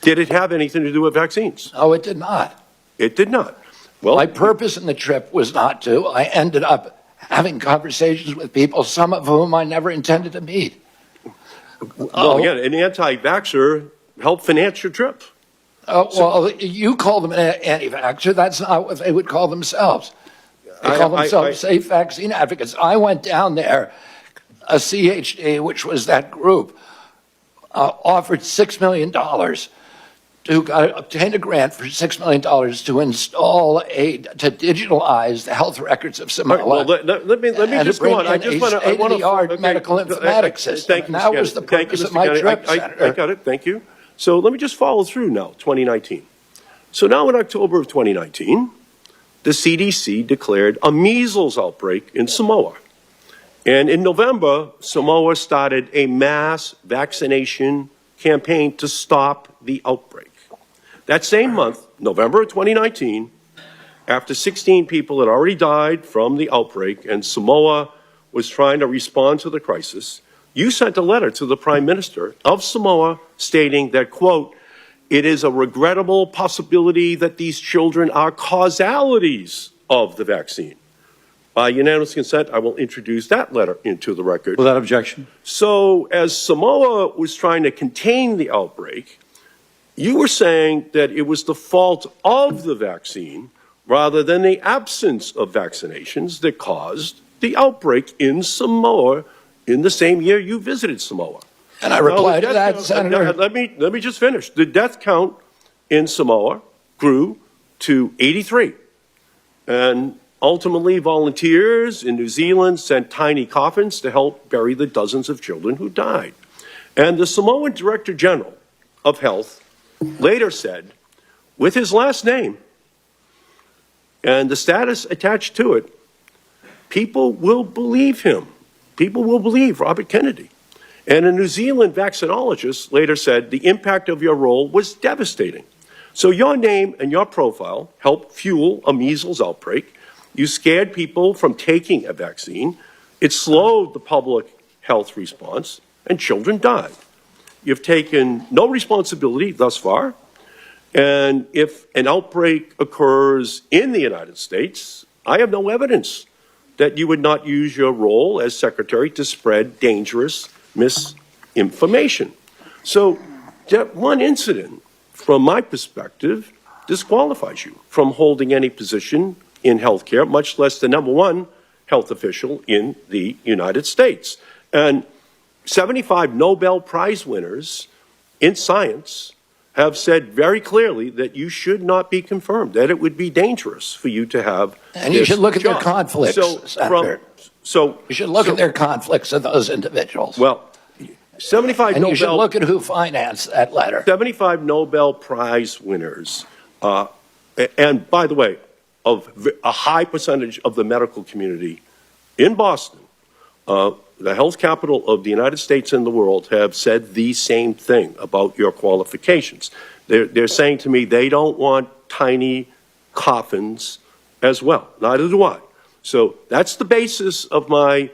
Did it have anything to do with vaccines? No, it did not. It did not. Well, my purpose in the trip was not to. I ended up having conversations with people, some of whom I never intended to meet. Well, again, an anti-vaxxer helped finance your trip. Well, you call them an anti-vaxxer. That's not what they would call themselves. They call themselves safe vaccine advocates. I went down there, a CHD, which was that group, offered $6 million to obtain a grant for $6 million to install to digitalize the health records of Samoa. Well, let me just go on. I just want to. State-of-the-art medical informatics system. Thank you, that was the purpose of my trip, Senator. I got it. Thank you. So let me just follow through now, 2019. So now in October of 2019, the CDC declared a measles outbreak in Samoa. And in November, Samoa started a mass vaccination campaign to stop the outbreak. That same month, November of 2019, after 16 people had already died from the outbreak and Samoa was trying to respond to the crisis, you sent a letter to the Prime Minister of Samoa stating that, quote, it is a regrettable possibility that these children are causalities of the vaccine. By unanimous consent, I will introduce that letter into the record. Without objection. So as Samoa was trying to contain the outbreak, you were saying that it was the fault of the vaccine rather than the absence of vaccinations that caused the outbreak in Samoa in the same year you visited Samoa. And I replied to that, Senator. Let me just finish. The death count in Samoa grew to 83. And ultimately, volunteers in New Zealand sent tiny coffins to help bury the dozens of children who died. And the Samoan Director General of Health later said, with his last name and the status attached to it, people will believe him. People will believe Robert Kennedy. And a New Zealand vaccinologist later said the impact of your role was devastating. So your name and your profile helped fuel a measles outbreak. You scared people from taking a vaccine. It slowed the public health response, and children died. You've taken no responsibility thus far. And if an outbreak occurs in the United States, I have no evidence that you would not use your role as secretary to spread dangerous misinformation. So that one incident, from my perspective, disqualifies you from holding any position in healthcare, much less the number one health official in the United States. And 75 Nobel Prize winners in science have said very clearly that you should not be confirmed, that it would be dangerous for you to have And you should look at their conflicts, Senator. You should look at their conflicts of those individuals. Well, 75 and Nobel... you should look at who financed that letter. 75 Nobel Prize winners, and by the way, of a high percentage of the medical community in Boston, the health capital of the United States and the world, have said the same thing about your qualifications. They're saying to me they don't want tiny coffins as well. Neither do I. So that's the basis of my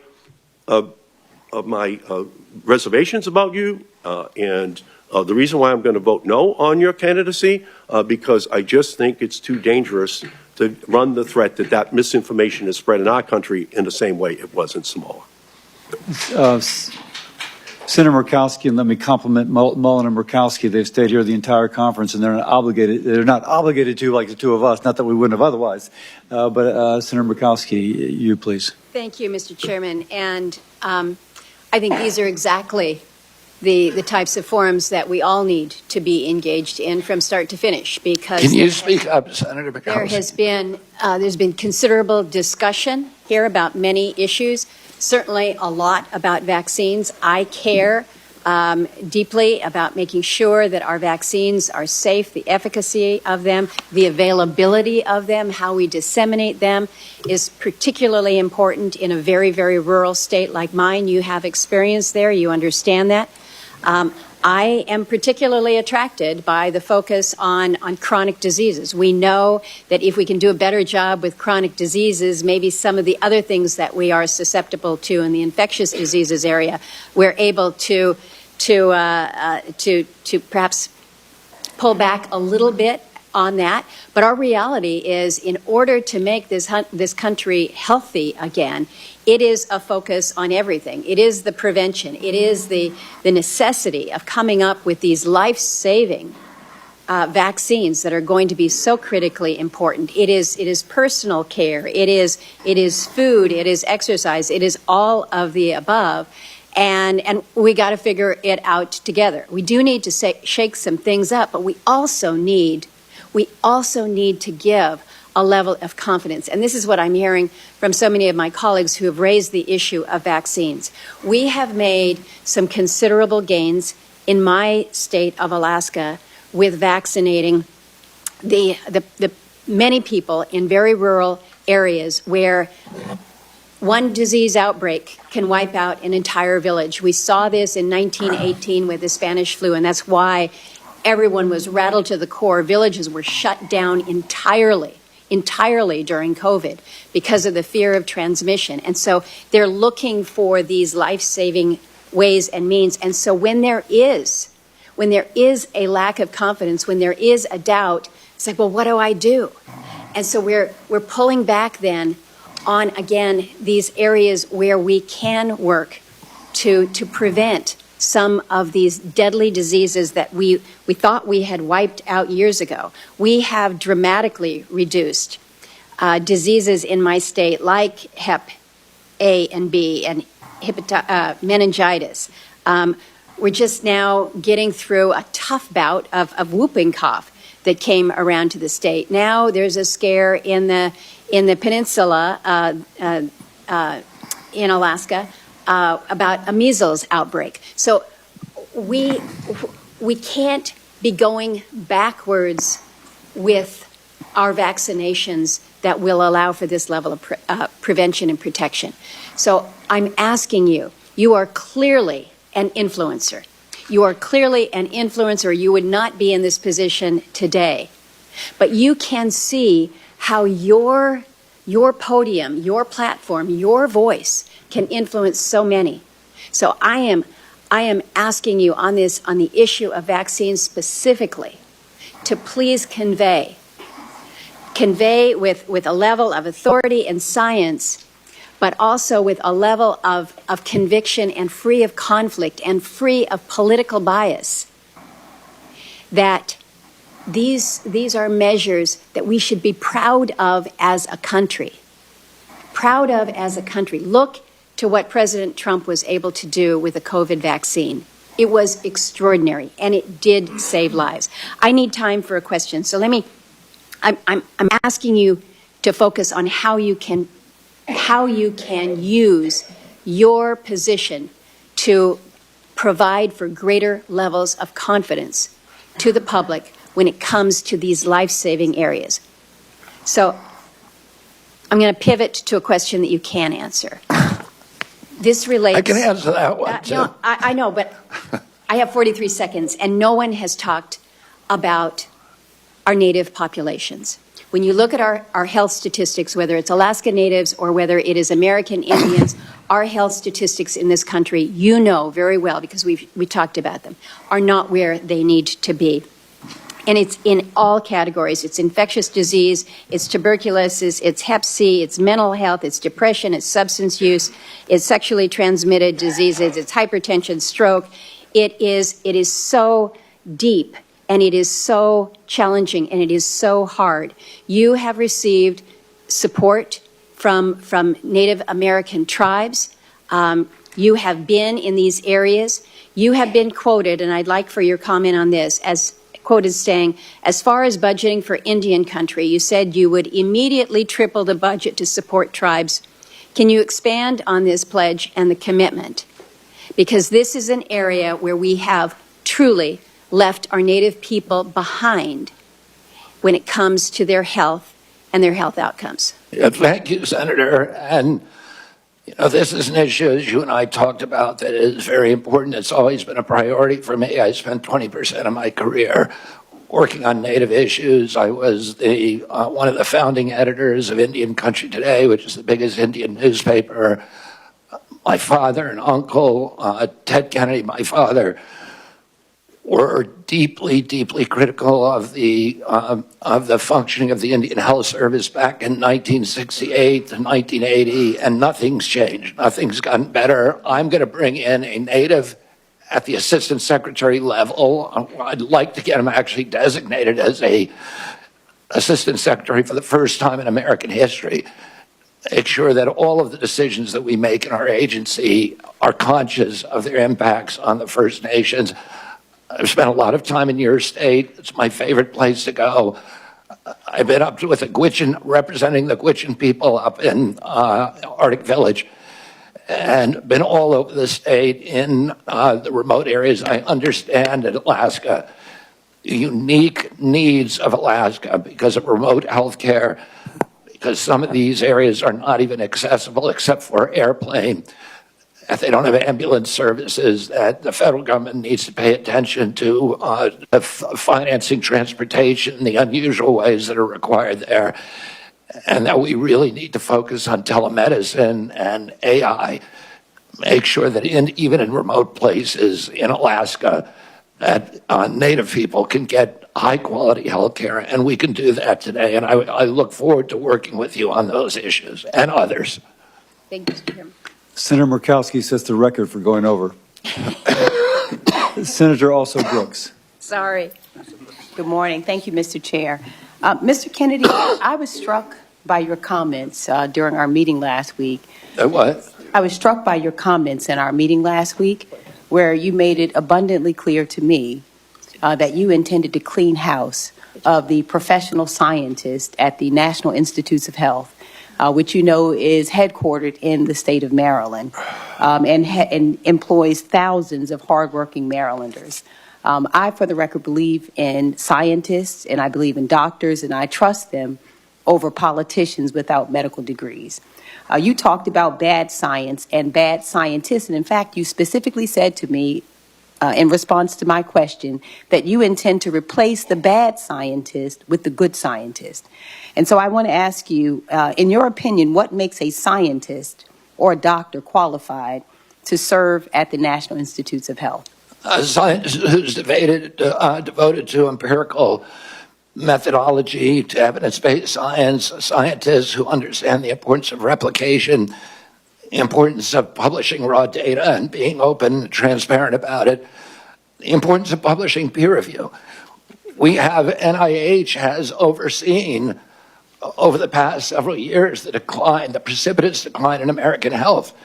reservations about you, and the reason why I'm going to vote no on your candidacy, because I just think it's too dangerous to run the threat that that misinformation is spread in our country in the same way it was in Samoa. Senator Murkowski, and let me compliment Mullen and Murkowski. They've stayed here the entire conference, and they're not obligated to like the two of us, not that we wouldn't have otherwise. But Senator Murkowski, you please. Thank you, Mr. Chairman. And I think these are exactly the types of forums that we all need to be engaged in from start to finish. Because can you speak up, Senator Murkowski? There's been considerable discussion here about many issues. certainly a lot about vaccines. I care deeply about making sure that our vaccines are safe, the efficacy of them, the availability of them, how we disseminate them is particularly important in a very, very rural state like mine. You have experience there. You understand that. I am particularly attracted by the focus on chronic diseases. We know that if we can do a better job with chronic diseases, maybe some of the other things that we are susceptible to in the infectious diseases area, we're able to perhaps pull back a little bit on that. But our reality is, in order to make this country healthy again, it is a focus on everything. It is the prevention. It is the necessity of coming up with these life-saving vaccines that are going to be so critically important. It is personal care. It is food. It is exercise. It is all of the above. And we got to figure it out together. We do need to shake some things up, but we also need to give a level of confidence. And this is what I'm hearing from so many of my colleagues who have raised the issue of vaccines. We have made some considerable gains in my state of Alaska with vaccinating the many people in very rural areas where one disease outbreak can wipe out an entire village. We saw this in 1918 with the Spanish flu, and that's why everyone was rattled to the core. Villages were shut down entirely during COVID because of the fear of transmission. And so they're looking for these life-saving ways and means. And so when there is a lack of confidence, when there is a doubt, it's like, well, what do I do? And so we're pulling back then on, again, these areas where we can work to prevent some of these deadly diseases that we thought we had wiped out years ago. We have dramatically reduced diseases in my state like Hep A and B and meningitis. We're just now getting through a tough bout of whooping cough that came around to the state. Now there's a scare in the peninsula in Alaska about a measles outbreak. So we can't be going backwards with our vaccinations that will allow for this level of prevention and protection. So I'm asking you, you are clearly an influencer. You are clearly an influencer. You would not be in this position today. But you can see how your podium, your platform, your voice can influence so many. So I am asking you on the issue of vaccines specifically to please convey with a level of authority and science, but also with a level of conviction and free of conflict and free of political bias, that these are measures that we should be proud of as a country. Proud of as a country. Look to what President Trump was able to do with the COVID vaccine. It was extraordinary, and it did save lives. I need time for a question, so I'm asking you to focus on how you can use your position to provide for greater levels of confidence to the public when it comes to these life-saving areas. So I'm going to pivot to a question that you can answer. This relates... I can answer that one, too. No, I know, but I have 43 seconds, and no one has talked about our native populations. When you look at our health statistics, whether it's Alaska Natives or whether it is American Indians, our health statistics in this country, you know very well, because we talked about them, are not where they need to be. And it's in all categories. It's infectious disease, it's tuberculosis, it's Hep C, it's mental health, it's depression, it's substance use, it's sexually transmitted diseases, it's hypertension, stroke. It is so deep, and it is so challenging, and it is so hard. You have received support from Native American tribes. You have been in these areas. You have been quoted, and I'd like for your comment on this, as quoted saying, as far as budgeting for Indian country, you said you would immediately triple the budget to support tribes Can you expand on this pledge and the commitment? Because this is an area where we have truly left our Native people behind when it comes to their health and their health outcomes. Yeah, thank you, Senator. And this is an issue, as you and I talked about, that is very important. It's always been a priority for me. I spent 20% of my career working on Native issues. I was one of the founding editors of Indian Country Today, which is the biggest Indian newspaper. My father and uncle, Ted Kennedy, my father, were deeply, deeply critical of the functioning of the Indian Health Service back in 1968 to 1980, and nothing's changed. Nothing's gotten better. I'm going to bring in a Native at the Assistant Secretary level. I'd like to get him actually designated as a Assistant Secretary for the first time in American history. Make sure that all of the decisions that we make in our agency are conscious of their impacts on the First Nations. I've spent a lot of time in your state. It's my favorite place to go. I've been up with the Gwich'in, representing the Gwich'in people up in Arctic Village, and been all over the state in the remote areas. I understand in Alaska the unique needs of Alaska because of remote health care, because some of these areas are not even accessible except for airplane. If they don't have ambulance services, that the federal government needs to pay attention to financing transportation, the unusual ways that are required there, and that we really need to focus on telemedicine and AI. Make sure that even in remote places in Alaska, that Native people can get high-quality health care, and we can do that today. And I look forward to working with you on those issues and others. Thank you, Mr. Chairman. Senator Murkowski sets the record for going over. Senator also Brooks. Sorry. Good morning. Thank you, Mr. Chair. Mr. Kennedy, I was struck by your comments during our meeting last week. What? I was struck by your comments in our meeting last week where you made it abundantly clear to me that you intended to clean house of the professional scientist at the National Institutes of Health, which you know is headquartered in the state of Maryland and employs thousands of hardworking Marylanders. I, for the record, believe in scientists and I believe in doctors, and I trust them over politicians without medical degrees. You talked about bad science and bad scientists, and in fact, you specifically said to me in response to my question that you intend to replace the bad scientist with the good scientist. And so I want to ask you, in your opinion, what makes a scientist or a doctor qualified to serve at the National Institutes of Health? A scientist who's devoted to empirical methodology, to evidence-based science, scientists who understand the importance of replication, the importance of publishing raw data and being open and transparent about it, the importance of publishing peer review. We have, NIH has overseen over the past several years the precipitous decline in American health.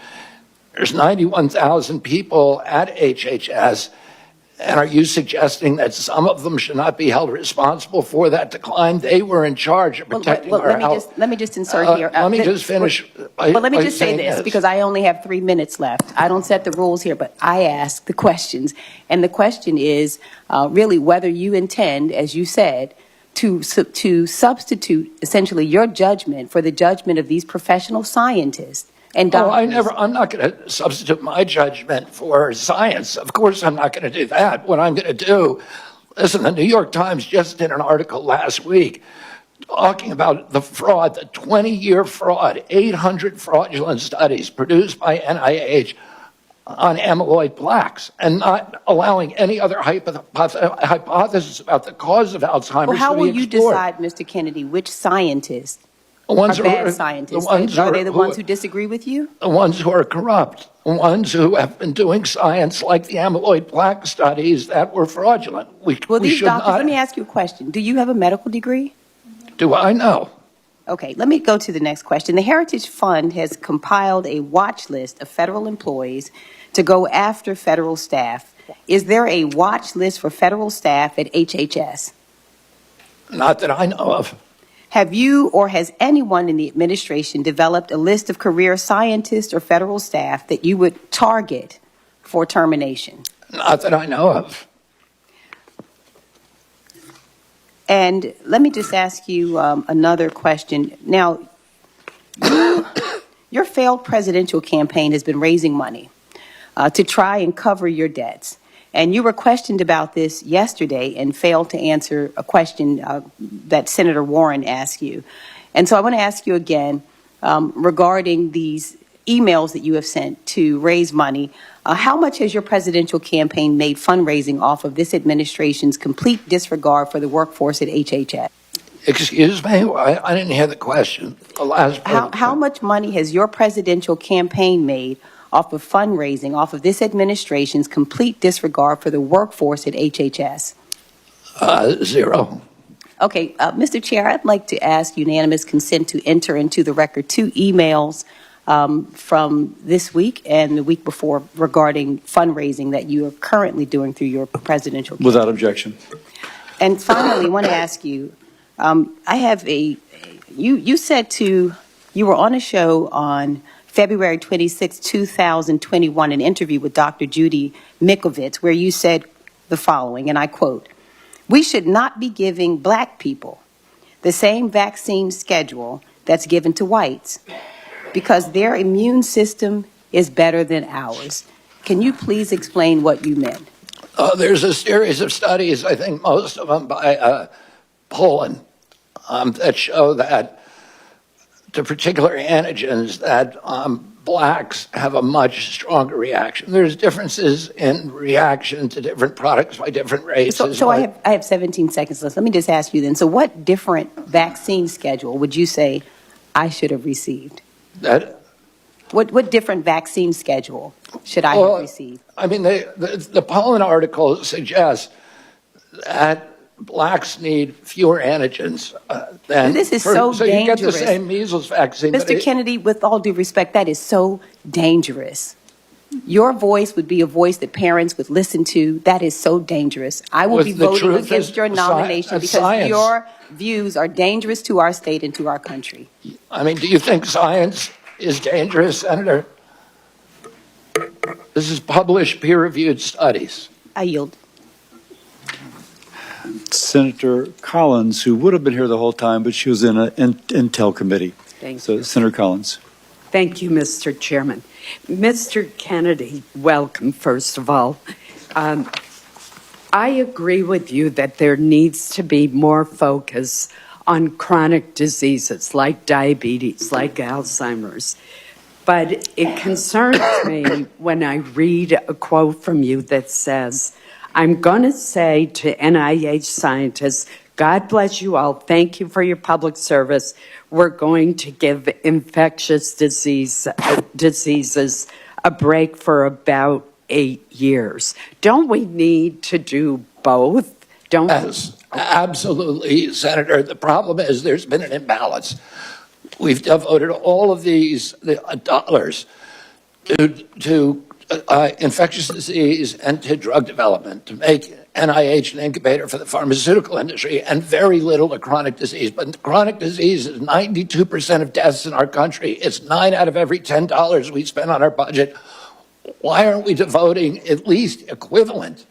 There's 91,000 people at HHS, and are you suggesting that some of them should not be held responsible for that decline? They were in charge of protecting our health. Let me just insert here. Let me just finish. Let me just say this, because I only have 3 minutes left. I don't set the rules here, but I ask the questions. And the question is really whether you intend, as you said, to substitute essentially your judgment for the judgment of these professional scientists and doctors. I'm not going to substitute my judgment for science. Of course, I'm not going to do that. What I'm going to do, listen, the New York Times just did an article last week talking about the fraud, the 20-year fraud, 800 fraudulent studies produced by NIH on amyloid plaques, and not allowing any other hypothesis about the cause of Alzheimer's. Well, how will you explored. decide, Mr. Kennedy, which scientists The ones are who bad scientists? Are they the ones who disagree with you? The ones who are corrupt, the ones who have been doing science like the amyloid plaque studies that were fraudulent. These doctors, let me ask you a question. Do you have a medical degree? Do I know? Okay, let me go to the next question. The Heritage Fund has compiled a watch list of federal employees to go after federal staff. Is there a watch list for federal staff at HHS? Not that I know of. Have you or has anyone in the administration developed a list of career scientists or federal staff that you would target for termination? Not that I know of. And let me just ask you another question. Now, your failed presidential campaign has been raising money to try and cover your debts. And you were questioned about this yesterday and failed to answer a question that Senator Warren asked you. And so I want to ask you again regarding these emails that you have sent to raise money. How much has your presidential campaign made fundraising off of this administration's complete disregard for the workforce at HHS? Excuse me? I didn't hear the question. The last part. How much money has your presidential campaign made off of fundraising, off of this administration's complete disregard for the workforce at HHS? Zero. Okay, Mr. Chair, I'd like to ask unanimous consent to enter into the record 2 emails from this week and the week before regarding fundraising that you are currently doing through your presidential campaign. Without objection. And finally, I want to ask you, I have you said you were on a show on February 26, 2021, an interview with Dr. Judy Mikovits, where you said the following, and I quote, "We should not be giving black people the same vaccine schedule that's given to whites because their immune system is better than ours." Can you please explain what you meant? There's a series of studies, I think most of them by Poland, that show that to particular antigens that blacks have a much stronger reaction. There's differences in reaction to different products by different races. So I have 17 seconds left. Let me just ask you then. So what different vaccine schedule would you say I should have received? What different vaccine schedule should I have received? I mean, the Poland article suggests that blacks need fewer antigens than... This is so dangerous. So you get the same measles vaccine. Mr. Kennedy, with all due respect, that is so dangerous. Your voice would be a voice that parents would listen to. That is so dangerous. I will be voting against your nomination because your views are dangerous to our state and to our country. I mean, do you think science is dangerous, Senator? This is published, peer-reviewed studies. I yield. Senator Collins, who would have been here the whole time, but she was in an Intel committee. So, Senator Collins. Thank you, Mr. Chairman. Mr. Kennedy, welcome, first of all. I agree with you that there needs to be more focus on chronic diseases like diabetes, like Alzheimer's. But it concerns me when I read a quote from you that says, "I'm going to say to NIH scientists, God bless you all. Thank you for your public service. We're going to give infectious diseases a break for about 8 years." Don't we need to do both? Yes, absolutely, Senator. The problem is there's been an imbalance. We've devoted all of these dollars to infectious disease and to drug development to make NIH an incubator for the pharmaceutical industry and very little to chronic disease. But chronic disease is 92% of deaths in our country. It's 9 out of every $10 we spend on our budget. Why aren't we devoting at least equivalent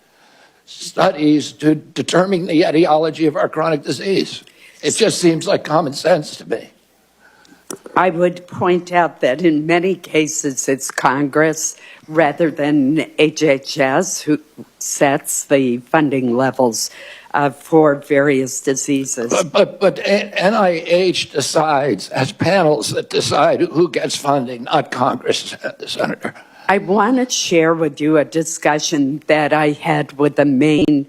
studies to determining the etiology of our chronic disease? It just seems like common sense to me. I would point out that in many cases it's Congress rather than HHS who sets the funding levels for various diseases. But NIH decides, as panels that decide who gets funding, not Congress, Senator. I want to share with you a discussion that I had with a Maine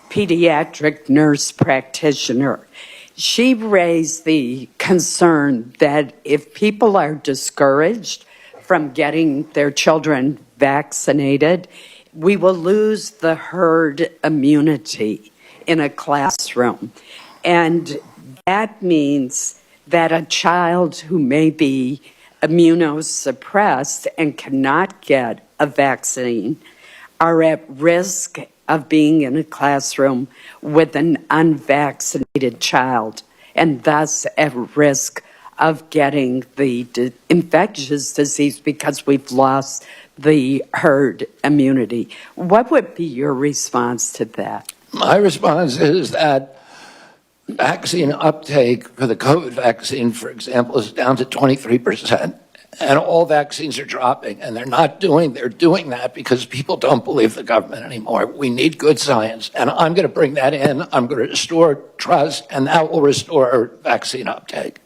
pediatric nurse practitioner. She raised the concern that if people are discouraged from getting their children vaccinated, we will lose the herd immunity in a classroom. And that means that a child who may be immunosuppressed and cannot get a vaccine are at risk of being in a classroom with an unvaccinated child. and thus at risk of getting the infectious disease because we've lost the herd immunity. What would be your response to that? My response is that vaccine uptake for the COVID vaccine, for example, is down to 23%. And all vaccines are dropping, and they're doing that because people don't believe the government anymore. We need good science, and I'm going to bring that in. I'm going to restore trust, and that will restore vaccine uptake.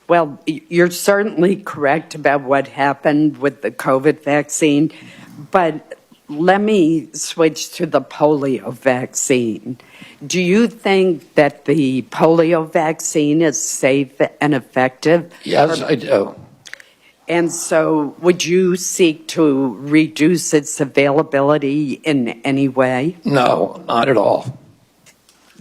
Well, you're certainly correct about what happened with the COVID vaccine, but let me switch to the polio vaccine. Do you think that the polio vaccine is safe and effective? Yes, I do. And so would you seek to reduce its availability in any way? No, not at all.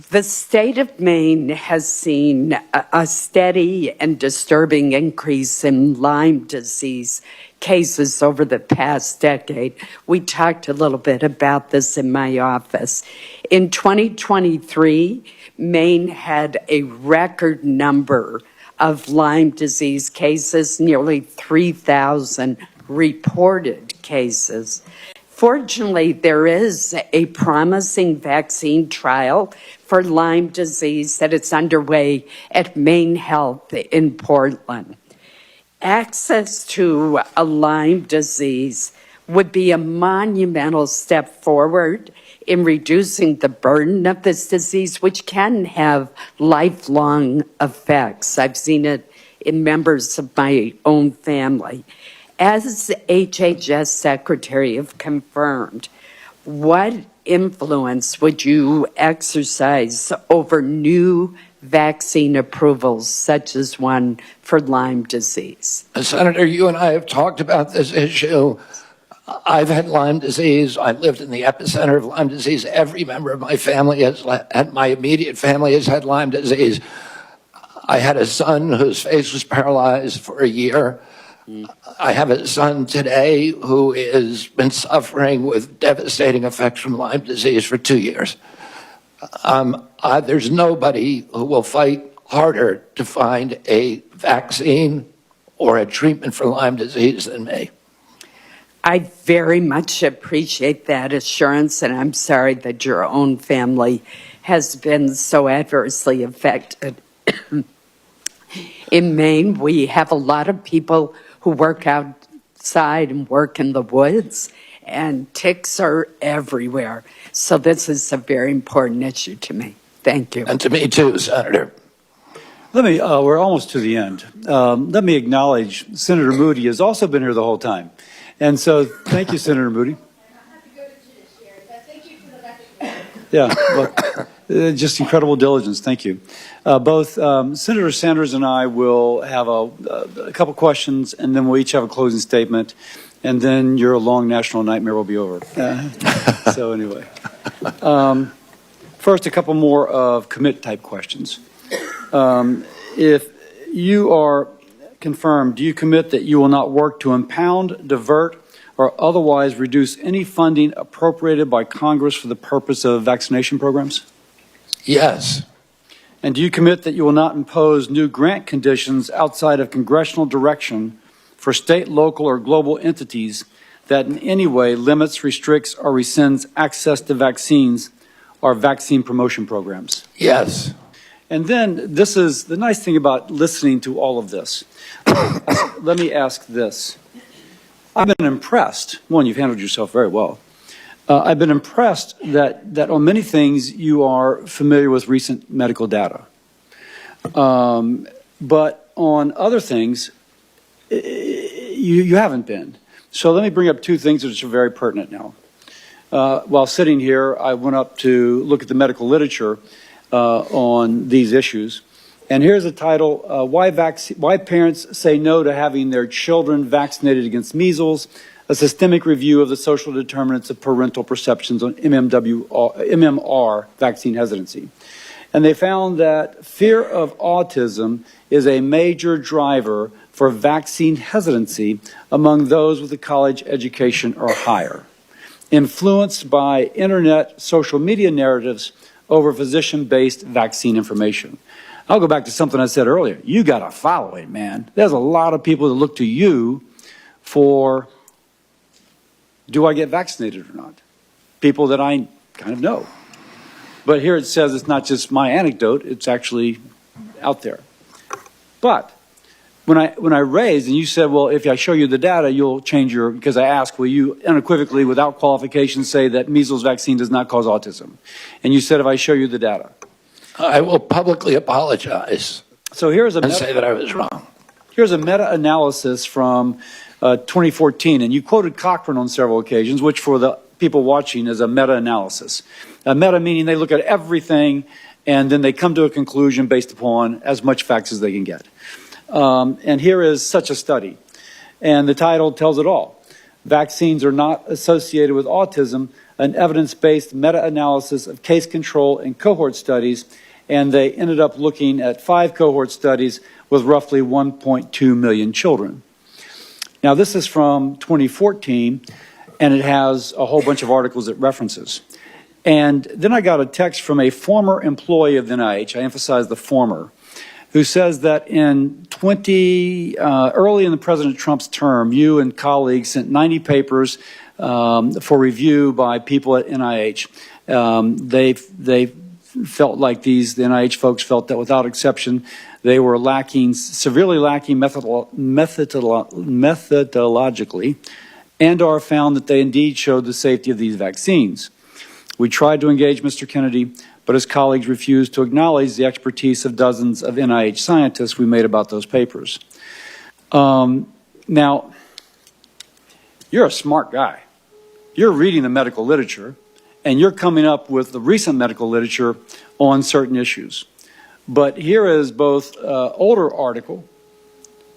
The state of Maine has seen a steady and disturbing increase in Lyme disease cases over the past decade. We talked a little bit about this in my office. In 2023, Maine had a record number of Lyme disease cases, nearly 3,000 reported cases. Fortunately, there is a promising vaccine trial for Lyme disease that is underway at Maine Health in Portland. Access to a Lyme disease would be a monumental step forward in reducing the burden of this disease, which can have lifelong effects. I've seen it in members of my own family. As HHS Secretary have confirmed, what influence would you exercise over new vaccine approvals, such as one for Lyme disease? Senator, you and I have talked about this issue. I've had Lyme disease. I lived in the epicenter of Lyme disease. Every member of my family my immediate family has had Lyme disease. I had a son whose face was paralyzed for a year. I have a son today who has been suffering with devastating effects from Lyme disease for 2 years. There's nobody who will fight harder to find a vaccine or a treatment for Lyme disease than me. I very much appreciate that assurance, and I'm sorry that your own family has been so adversely affected. In Maine, we have a lot of people who work outside and work in the woods, and ticks are everywhere. So this is a very important issue to me. Thank you. And to me too, Senator. We're almost to the end. Let me acknowledge Senator Moody has also been here the whole time. And so thank you, Senator Moody. Yeah, well, just incredible diligence. Thank you. Both Senator Sanders and I will have a couple questions, and then we'll each have a closing statement, and then your long national nightmare will be over. So anyway, first, a couple more of commit-type questions. If you are confirmed, do you commit that you will not work to impound, divert, or otherwise reduce any funding appropriated by Congress for the purpose of vaccination programs? Yes. And do you commit that you will not impose new grant conditions outside of congressional direction for state, local, or global entities that in any way limits, restricts, or rescinds access to vaccines or vaccine promotion programs? Yes. And then this is the nice thing about listening to all of this. Let me ask this. I've been impressed. One, you've handled yourself very well. I've been impressed that on many things you are familiar with recent medical data. But on other things, you haven't been. So let me bring up two things which are very pertinent now. While sitting here, I went up to look at the medical literature on these issues. And here's a title, Why Parents Say No to Having Their Children Vaccinated Against Measles, a systemic review of the social determinants of parental perceptions on MMR vaccine hesitancy. And they found that fear of autism is a major driver for vaccine hesitancy among those with a college education or higher, influenced by internet social media narratives over physician-based vaccine information. I'll go back to something I said earlier. You got to follow it, man. There's a lot of people that look to you for, do I get vaccinated or not? People that I kind of know. But here it says it's not just my anecdote, it's actually out there. But when I raised, and you said, well, if I show you the data, you'll change your, because I asked, will you unequivocally, without qualification, say that measles vaccine does not cause autism? And you said, if I show you the data. I will publicly apologize. So here's and say that I was wrong. Here's a meta-analysis from 2014, and you quoted Cochrane on several occasions, which for the people watching is a meta-analysis. A meta meaning they look at everything and then they come to a conclusion based upon as much facts as they can get. And here is such a study, and the title tells it all. Vaccines are not associated with autism, an evidence-based meta-analysis of case control and cohort studies, and they ended up looking at 5 cohort studies with roughly 1.2 million children. Now, this is from 2014, and it has a whole bunch of articles it references. And then I got a text from a former employee of the NIH, I emphasize the former, who says that in early in the President Trump's term, you and colleagues sent 90 papers for review by people at NIH. They felt like the NIH folks felt that without exception, they were severely lacking methodologically, and/or found that they indeed showed the safety of these vaccines. We tried to engage Mr. Kennedy, but his colleagues refused to acknowledge the expertise of dozens of NIH scientists we made about those papers. Now, you're a smart guy. You're reading the medical literature, and you're coming up with the recent medical literature on certain issues. But here is both older article,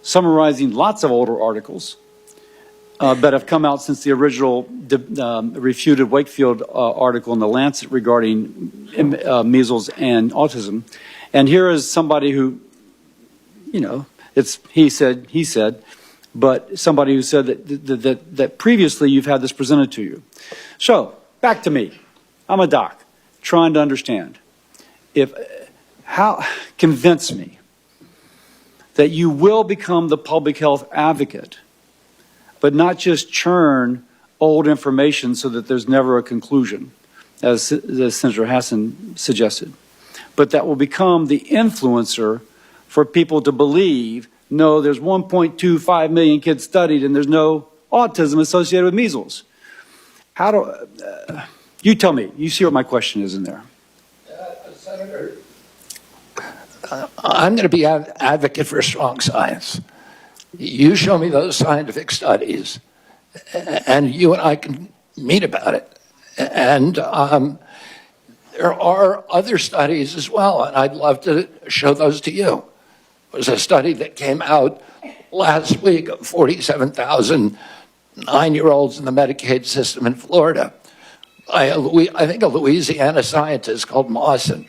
summarizing lots of older articles that have come out since the original refuted Wakefield article in the Lancet regarding measles and autism. And here is somebody who, you know, it's he said, but somebody who said that previously you've had this presented to you. So, back to me. I'm a doc, trying to understand. Convince me that you will become the public health advocate, but not just churn old information so that there's never a conclusion, as Senator Hassan suggested, but that will become the influencer for people to believe, no, there's 1.25 million kids studied and there's no autism associated with measles. How do, you tell me, you see what my question is in there. Senator, I'm going to be an advocate for strong science. You show me those scientific studies, and you and I can meet about it. And there are other studies as well, and I'd love to show those to you. There was a study that came out last week of 47,000 9-year-olds in the Medicaid system in Florida. I think a Louisiana scientist called Mawson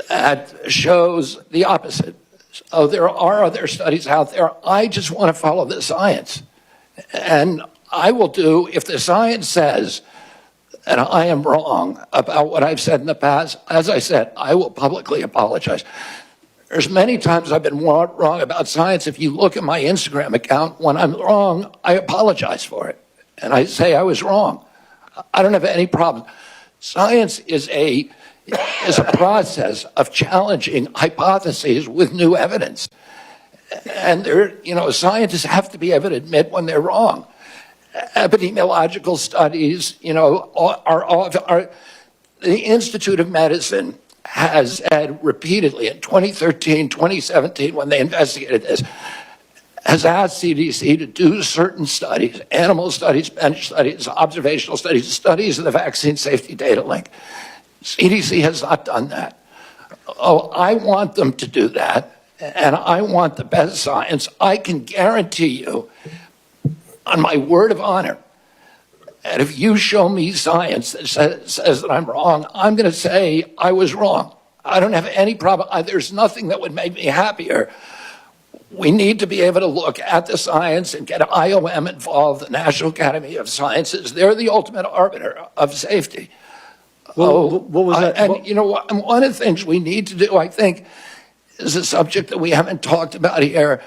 that shows the opposite. So there are other studies out there. I just want to follow the science. And I will do, if the science says that I am wrong about what I've said in the past, as I said, I will publicly apologize. There's many times I've been wrong about science. If you look at my Instagram account, when I'm wrong, I apologize for it. And I say I was wrong. I don't have any problem. Science is a process of challenging hypotheses with new evidence. And scientists have to be able to admit when they're wrong. Epidemiological studies, the Institute of Medicine has said repeatedly in 2013, 2017, when they investigated this, has asked CDC to do certain studies, animal studies, bench studies, observational studies, studies of the vaccine safety data link. CDC has not done that. Oh, I want them to do that, and I want the best science. I can guarantee you, on my word of honor, and if you show me science that says that I'm wrong, I'm going to say I was wrong. I don't have any problem. There's nothing that would make me happier. We need to be able to look at the science and get IOM involved, the National Academy of Sciences. They're the ultimate arbiter of safety. What was that? And you know what? One of the things we need to do, I think, is a subject that we haven't talked about here.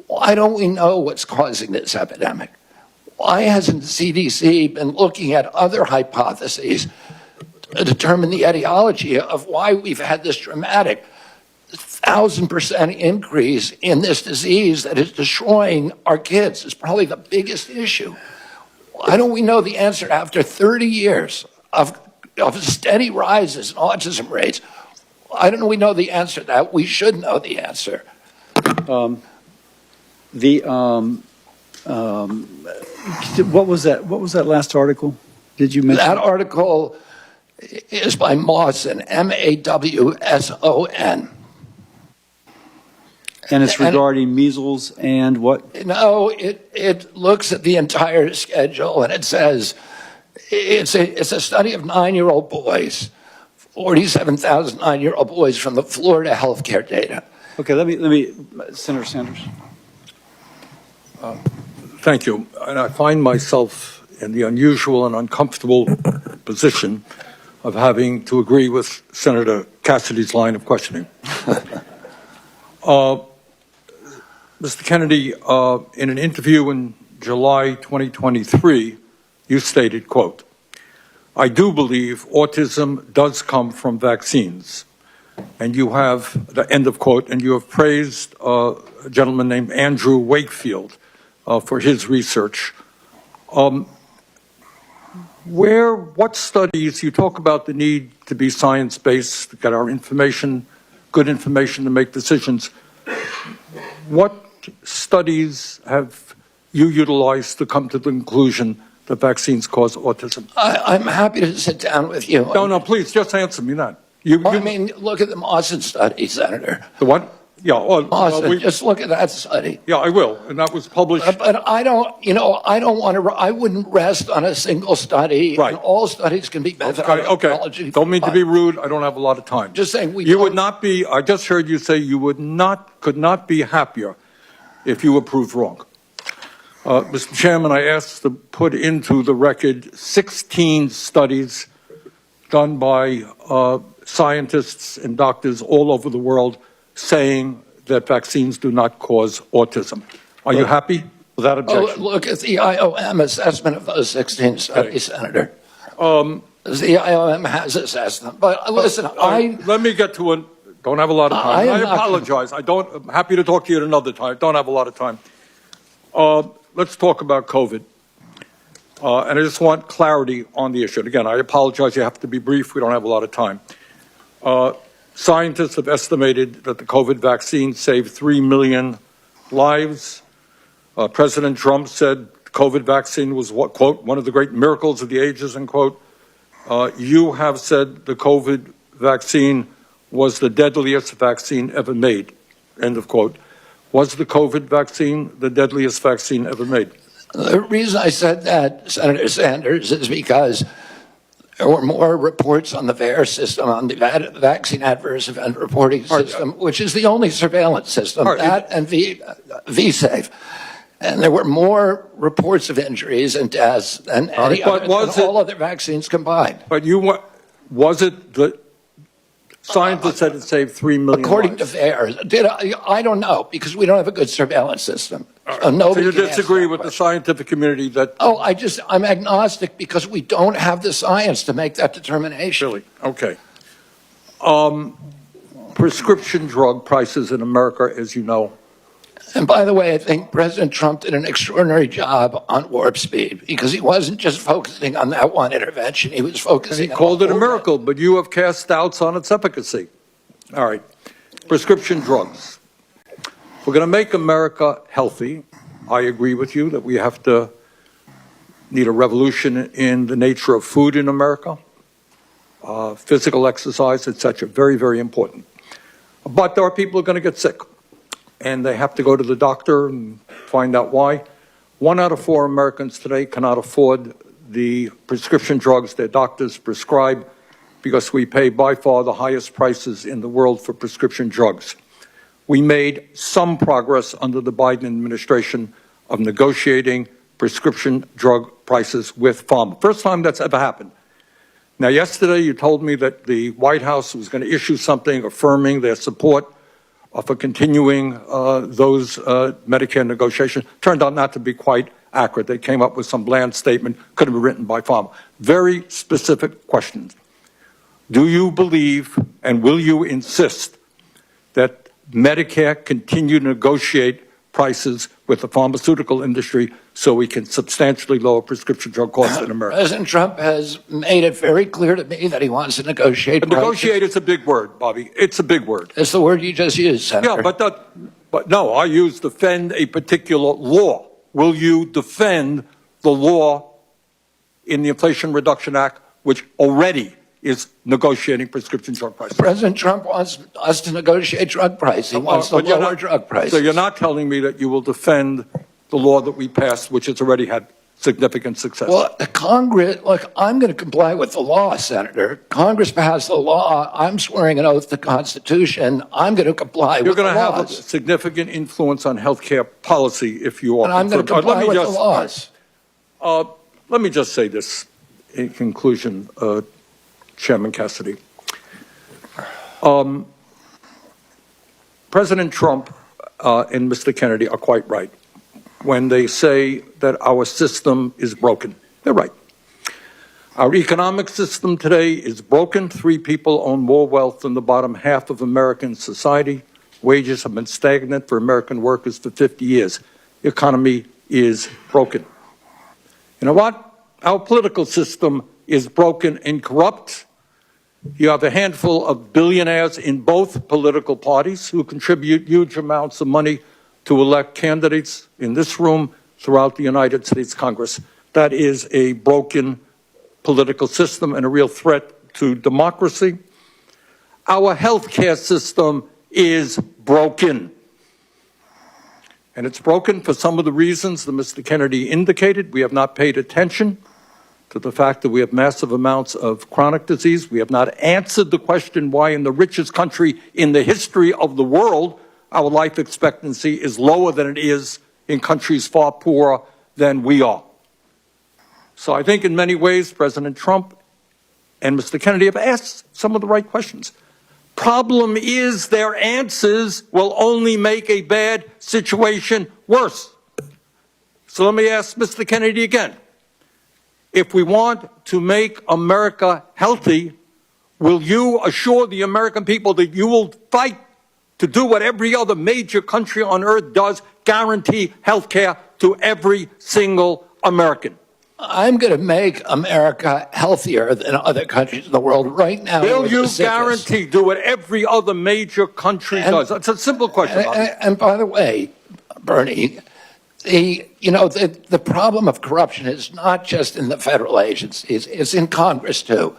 Why don't we know what's causing this epidemic? Why hasn't the CDC been looking at other hypotheses to determine the etiology of why we've had this dramatic 1,000% increase in this disease that is destroying our kids? Is probably the biggest issue. Why don't we know the answer after 30 years of steady rises in autism rates? Why don't we know the answer to that? We should know the answer. What was that? What was that last article? Did you mention that article? Is by Mawson, Mawson. And it's regarding measles and what? No, it looks at the entire schedule, and it says it's a study of 9-year-old boys, 47,000 9-year-old boys from the Florida healthcare data. Okay, let me, Senator Sanders. Thank you. And I find myself in the unusual and uncomfortable position of having to agree with Senator Cassidy's line of questioning. Mr. Kennedy, in an interview in July 2023, you stated, quote, "I do believe autism does come from vaccines." And you have, the end of quote, and you have praised a gentleman named Andrew Wakefield for his research. What studies, you talk about the need to be science-based, to get our information, good information to make decisions. What studies have you utilized to come to the conclusion that vaccines cause autism? I'm happy to sit down with you. No, please, just answer me that. I mean, look at the Mawson study, Senator. The what? Yeah, Mawson, just look at that study. Yeah, I will, and that was published. But I don't want to, I wouldn't rest on a single study. Right. And all studies can be Okay, don't mean to be rude. I don't have a lot of time. Just saying you would not be, I just heard you say you could not be happier if you were proved wrong. Mr. Chairman, I asked to put into the record 16 studies done by scientists and doctors all over the world saying that vaccines do not cause autism. Are you happy with that objection? Look at the IOM assessment of those 16 studies, Senator. The IOM has assessed them. But listen, let me get to it. Don't have a lot of time. I apologize. I'm happy to talk to you at another time. Don't have a lot of time. Let's talk about COVID. And I just want clarity on the issue. And again, I apologize. You have to be brief. We don't have a lot of time. Scientists have estimated that the COVID vaccine saved 3 million lives. President Trump said the COVID vaccine was, what, quote, one of the great miracles of the ages, end quote. You have said the COVID vaccine was the deadliest vaccine ever made, end of quote. Was the COVID vaccine the deadliest vaccine ever made? The reason I said that, Senator Sanders, is because there were more reports on the VAERS system, on the Vaccine Adverse Event Reporting System, which is the only surveillance system, that and VSafe. And there were more reports of injuries and deaths than all other vaccines combined. But was it the scientists said it saved 3 million According lives? to VAERS. I don't know, because we don't have a good surveillance system. So you disagree with the scientific community that... I'm agnostic because we don't have the science to make that determination. Really? Okay. Prescription drug prices in America, as you know. And by the way, I think President Trump did an extraordinary job on Warp Speed because he wasn't just focusing on that one intervention. He was focusing on... He called it a miracle, but you have cast doubts on its efficacy. All right. Prescription drugs. If we're going to make America healthy, I agree with you that we need a revolution in the nature of food in America, physical exercise, etc. Very, very important. But there are people who are going to get sick, and they have to go to the doctor and find out why. 1 out of 4 Americans today cannot afford the prescription drugs their doctors prescribe because we pay by far the highest prices in the world for prescription drugs. We made some progress under the Biden administration of negotiating prescription drug prices with pharma. First time that's ever happened. Now, yesterday you told me that the White House was going to issue something affirming their support for continuing those Medicare negotiations. Turned out not to be quite accurate. They came up with some bland statement, could have been written by Farmer. Very specific questions. Do you believe and will you insist that Medicare continue to negotiate prices with the pharmaceutical industry so we can substantially lower prescription drug costs in America? President Trump has made it very clear to me that he wants to negotiate prices. Negotiate is a big word, Bobby. It's a big word. It's the word you just used, Senator. Yeah, but no, I use defend a particular law. Will you defend the law in the Inflation Reduction Act, which already is negotiating prescription drug prices? President Trump wants us to negotiate drug price. He wants to lower drug prices. So you're not telling me that you will defend the law that we passed, which has already had significant success? Well, Congress, look, I'm going to comply with the law, Senator. Congress passed the law. I'm swearing an oath to the Constitution. I'm going to comply with the laws. You're going to have a significant influence on health care policy if you are. And I'm going to comply with the laws. Let me just say this in conclusion, Chairman Cassidy. President Trump and Mr. Kennedy are quite right when they say that our system is broken. They're right. Our economic system today is broken. 3 people own more wealth than the bottom half of American society. Wages have been stagnant for American workers for 50 years. The economy is broken. You know what? Our political system is broken and corrupt. You have a handful of billionaires in both political parties who contribute huge amounts of money to elect candidates in this room throughout the United States Congress. That is a broken political system and a real threat to democracy. Our health care system is broken. And it's broken for some of the reasons that Mr. Kennedy indicated. We have not paid attention to the fact that we have massive amounts of chronic disease. We have not answered the question why in the richest country in the history of the world, our life expectancy is lower than it is in countries far poorer than we are. So I think in many ways, President Trump and Mr. Kennedy have asked some of the right questions. Problem is their answers will only make a bad situation worse. So let me ask Mr. Kennedy again. If we want to make America healthy, will you assure the American people that you will fight to do what every other major country on earth does, guarantee health care to every single American? I'm going to make America healthier than other countries in the world right now. Will you guarantee do what every other major country does? That's a simple question. And by the way, Bernie, the problem of corruption is not just in the federal agencies, it's in Congress too.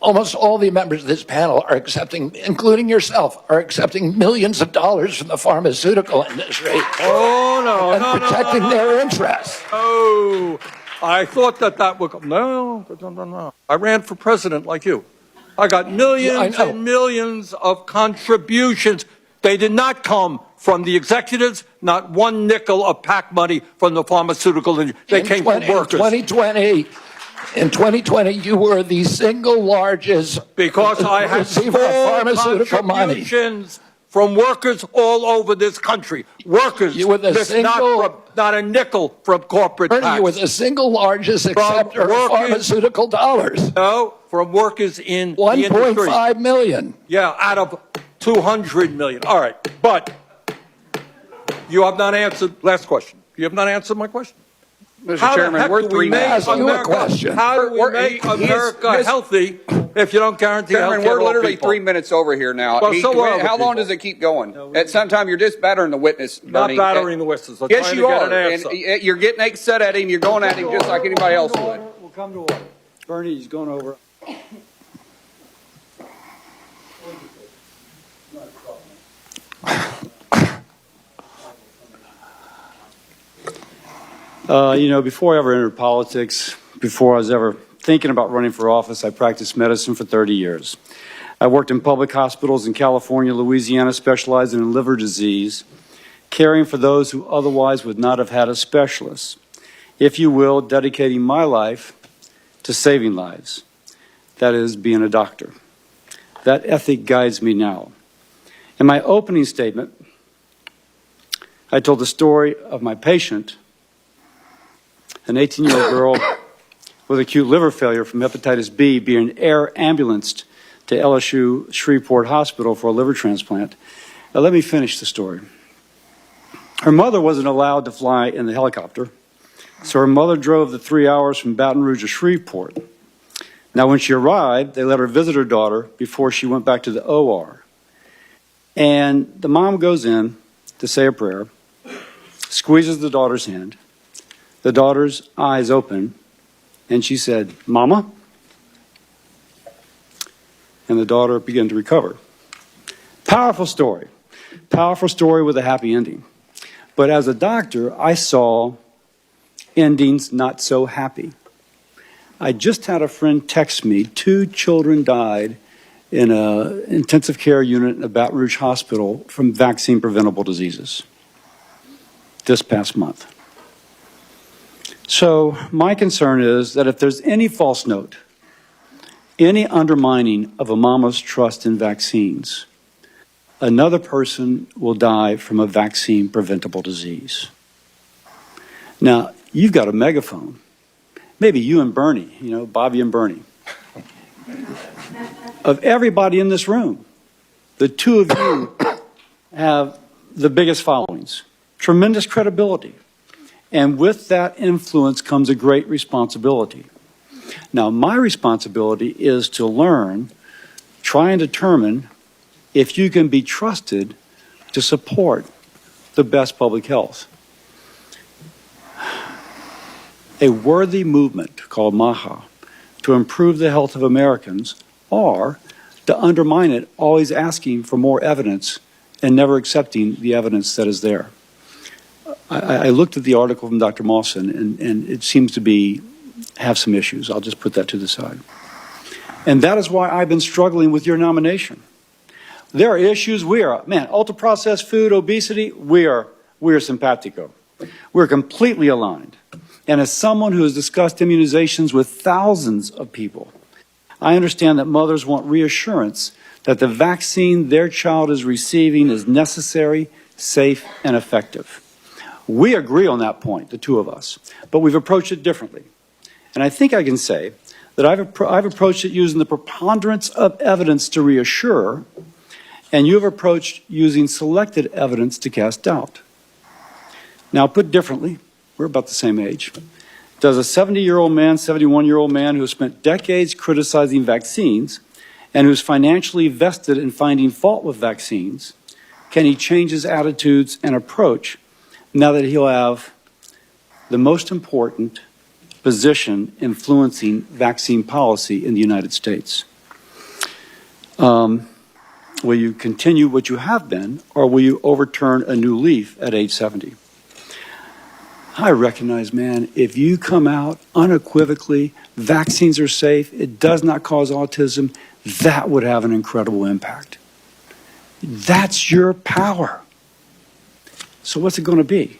Almost all the members of this panel are accepting, including yourself, are accepting millions of dollars from the pharmaceutical industry. And protecting their interests. Oh, I thought that would come. No. I ran for president like you. I got millions and millions of contributions. They did not come from the executives, not one nickel of PAC money from the pharmaceutical industry. They came from workers. In 2020, you were the single largest because I had pharmaceutical contributions from workers all over this country. Workers, you were the not a nickel from corporate tax. You were the single largest acceptor of pharmaceutical dollars. No, from workers in 1.5 million. Yeah, out of 200 million. All right, but you have not answered. Last question. You have not answered my question. Mr. Chairman, we're 3 minutes. How do we make America healthy if you don't guarantee health care? Chairman, we're literally 3 minutes over here now. Well, how long does it keep going? At some time, you're just battering the witness, Bernie. Not battering the witness. Yes, you are. And you're getting upset at him. You're going at him just like anybody else would. We'll come to order. Bernie, he's going over. Before I ever entered politics, before I was ever thinking about running for office, I practiced medicine for 30 years. I worked in public hospitals in California, Louisiana, specializing in liver disease, caring for those who otherwise would not have had a specialist. If you will, dedicating my life to saving lives. That is, being a doctor. That ethic guides me now. In my opening statement, I told the story of my patient, an 18-year-old girl with acute liver failure from hepatitis B being air ambulanced to LSU Shreveport Hospital for a liver transplant. Now, let me finish the story. Her mother wasn't allowed to fly in the helicopter, so her mother drove the 3 hours from Baton Rouge to Shreveport. Now, when she arrived, they let her visit her daughter before she went back to the OR. And the mom goes in to say a prayer, squeezes the daughter's hand. The daughter's eyes open, and she said, "Mama?" And the daughter began to recover. Powerful story with a happy ending. But as a doctor, I saw endings not so happy. I just had a friend text me, 2 children died in an intensive care unit in a Baton Rouge hospital from vaccine-preventable diseases this past month. So my concern is that if there's any false note, any undermining of a mama's trust in vaccines, another person will die from a vaccine-preventable disease. Now, you've got a megaphone. Maybe you and Bernie, Bobby and Bernie. Of everybody in this room, the 2 of you have the biggest followings, tremendous credibility. And with that influence comes a great responsibility. Now, my responsibility is to learn, try and determine if you can be trusted to support the best public health. A worthy movement called MAHA to improve the health of Americans, or to undermine it, always asking for more evidence and never accepting the evidence that is there. I looked at the article from Dr. Mawson, and it seems to have some issues. I'll just put that to the side. And that is why I've been struggling with your nomination. There are issues ultra-processed food, obesity, we are simpatico. We're completely aligned. And as someone who has discussed immunizations with thousands of people, I understand that mothers want reassurance that the vaccine their child is receiving is necessary, safe, and effective. We agree on that point, the 2 of us, but we've approached it differently. And I think I can say that I've approached it using the preponderance of evidence to reassure, and you've approached using selected evidence to cast doubt. Now, put differently, we're about the same age. Does a 70-year-old man, 71-year-old man who has spent decades criticizing vaccines and who's financially vested in finding fault with vaccines, can he change his attitudes and approach now that he'll have the most important position influencing vaccine policy in the United States? Will you continue what you have been, or will you overturn a new leaf at age 70? I recognize, man, if you come out unequivocally, vaccines are safe, it does not cause autism, that would have an incredible impact. That's your power. So what's it going to be?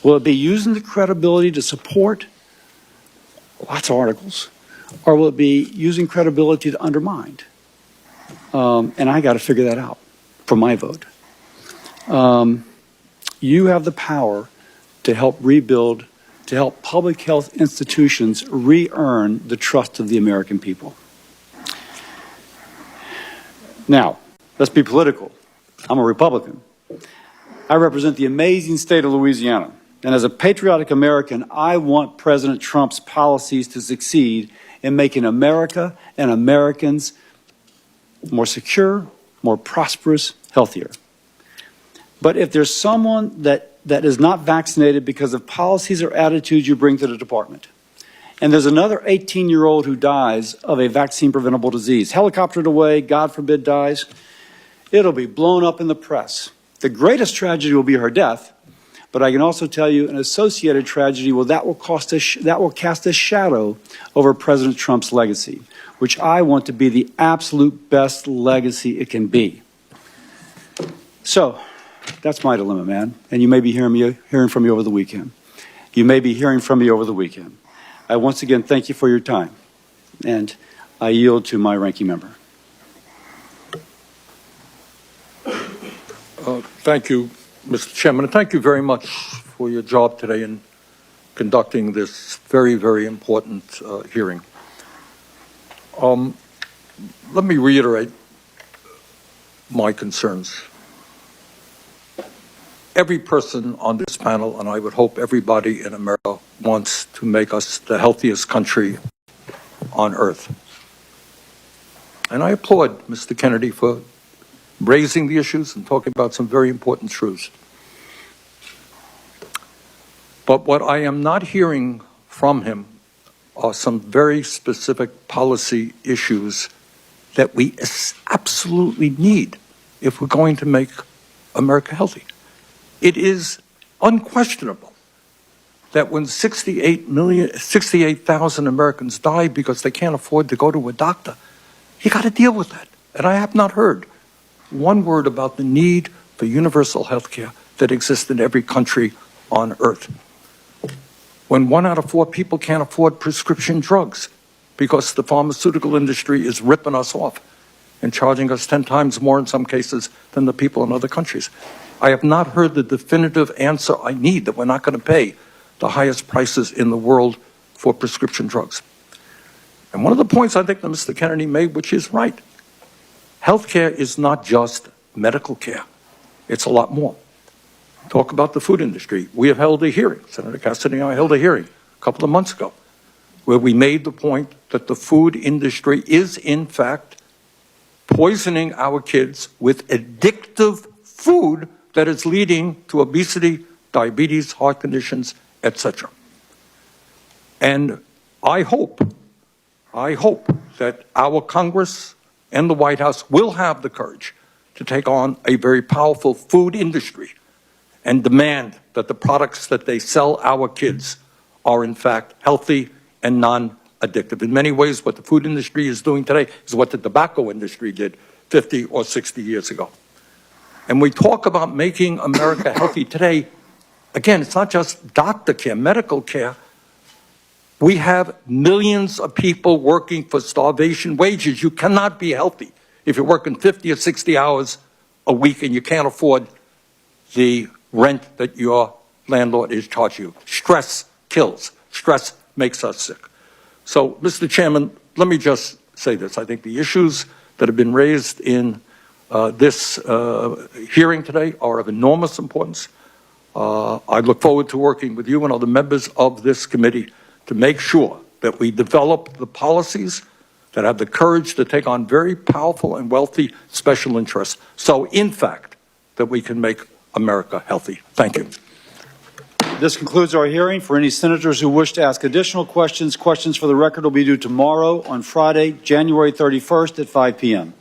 Will it be using the credibility to support lots of articles, or will it be using credibility to undermine? And I got to figure that out for my vote. You have the power to help rebuild, to help public health institutions re-earn the trust of the American people. Now, let's be political. I'm a Republican. I represent the amazing state of Louisiana. And as a patriotic American, I want President Trump's policies to succeed in making America and Americans more secure, more prosperous, healthier. But if there's someone that is not vaccinated because of policies or attitudes you bring to the department, and there's another 18-year-old who dies of a vaccine-preventable disease, helicoptered away, God forbid dies, it'll be blown up in the press. The greatest tragedy will be her death, but I can also tell you an associated tragedy that will cast a shadow over President Trump's legacy, which I want to be the absolute best legacy it can be. So that's my dilemma, man. And you may be hearing from me over the weekend. You may be hearing from me over the weekend. I once again thank you for your time, and I yield to my ranking member. Thank you, Mr. Chairman, and thank you very much for your job today in conducting this very, very important hearing. Let me reiterate my concerns. Every person on this panel, and I would hope everybody in America, wants to make us the healthiest country on earth. And I applaud Mr. Kennedy for raising the issues and talking about some very important truths. But what I am not hearing from him are some very specific policy issues that we absolutely need if we're going to make America healthy. It is unquestionable that when 68,000 Americans die because they can't afford to go to a doctor, you got to deal with that. And I have not heard one word about the need for universal health care that exists in every country on earth. When 1 out of 4 people can't afford prescription drugs because the pharmaceutical industry is ripping us off and charging us 10 times more in some cases than the people in other countries. I have not heard the definitive answer I need that we're not going to pay the highest prices in the world for prescription drugs. And one of the points I think that Mr. Kennedy made, which is right, healthcare is not just medical care. It's a lot more. Talk about the food industry. We have held a hearing, Senator Cassidy and I held a hearing a couple of months ago, where we made the point that the food industry is in fact poisoning our kids with addictive food that is leading to obesity, diabetes, heart conditions, etc. And I hope that our Congress and the White House will have the courage to take on a very powerful food industry and demand that the products that they sell our kids are in fact healthy and non-addictive. In many ways, what the food industry is doing today is what the tobacco industry did 50 or 60 years ago. And we talk about making America healthy today. Again, it's not just doctor care, medical care. We have millions of people working for starvation wages. You cannot be healthy if you're working 50 or 60 hours a week and you can't afford the rent that your landlord is charging you. Stress kills. Stress makes us sick. So, Mr. Chairman, let me just say this. I think the issues that have been raised in this hearing today are of enormous importance. I look forward to working with you and other members of this committee to make sure that we develop the policies that have the courage to take on very powerful and wealthy special interests, so in fact that we can make America healthy. Thank you. This concludes our hearing. For any senators who wish to ask additional questions, questions for the record will be due tomorrow on Friday, January 31st at 5 p.m.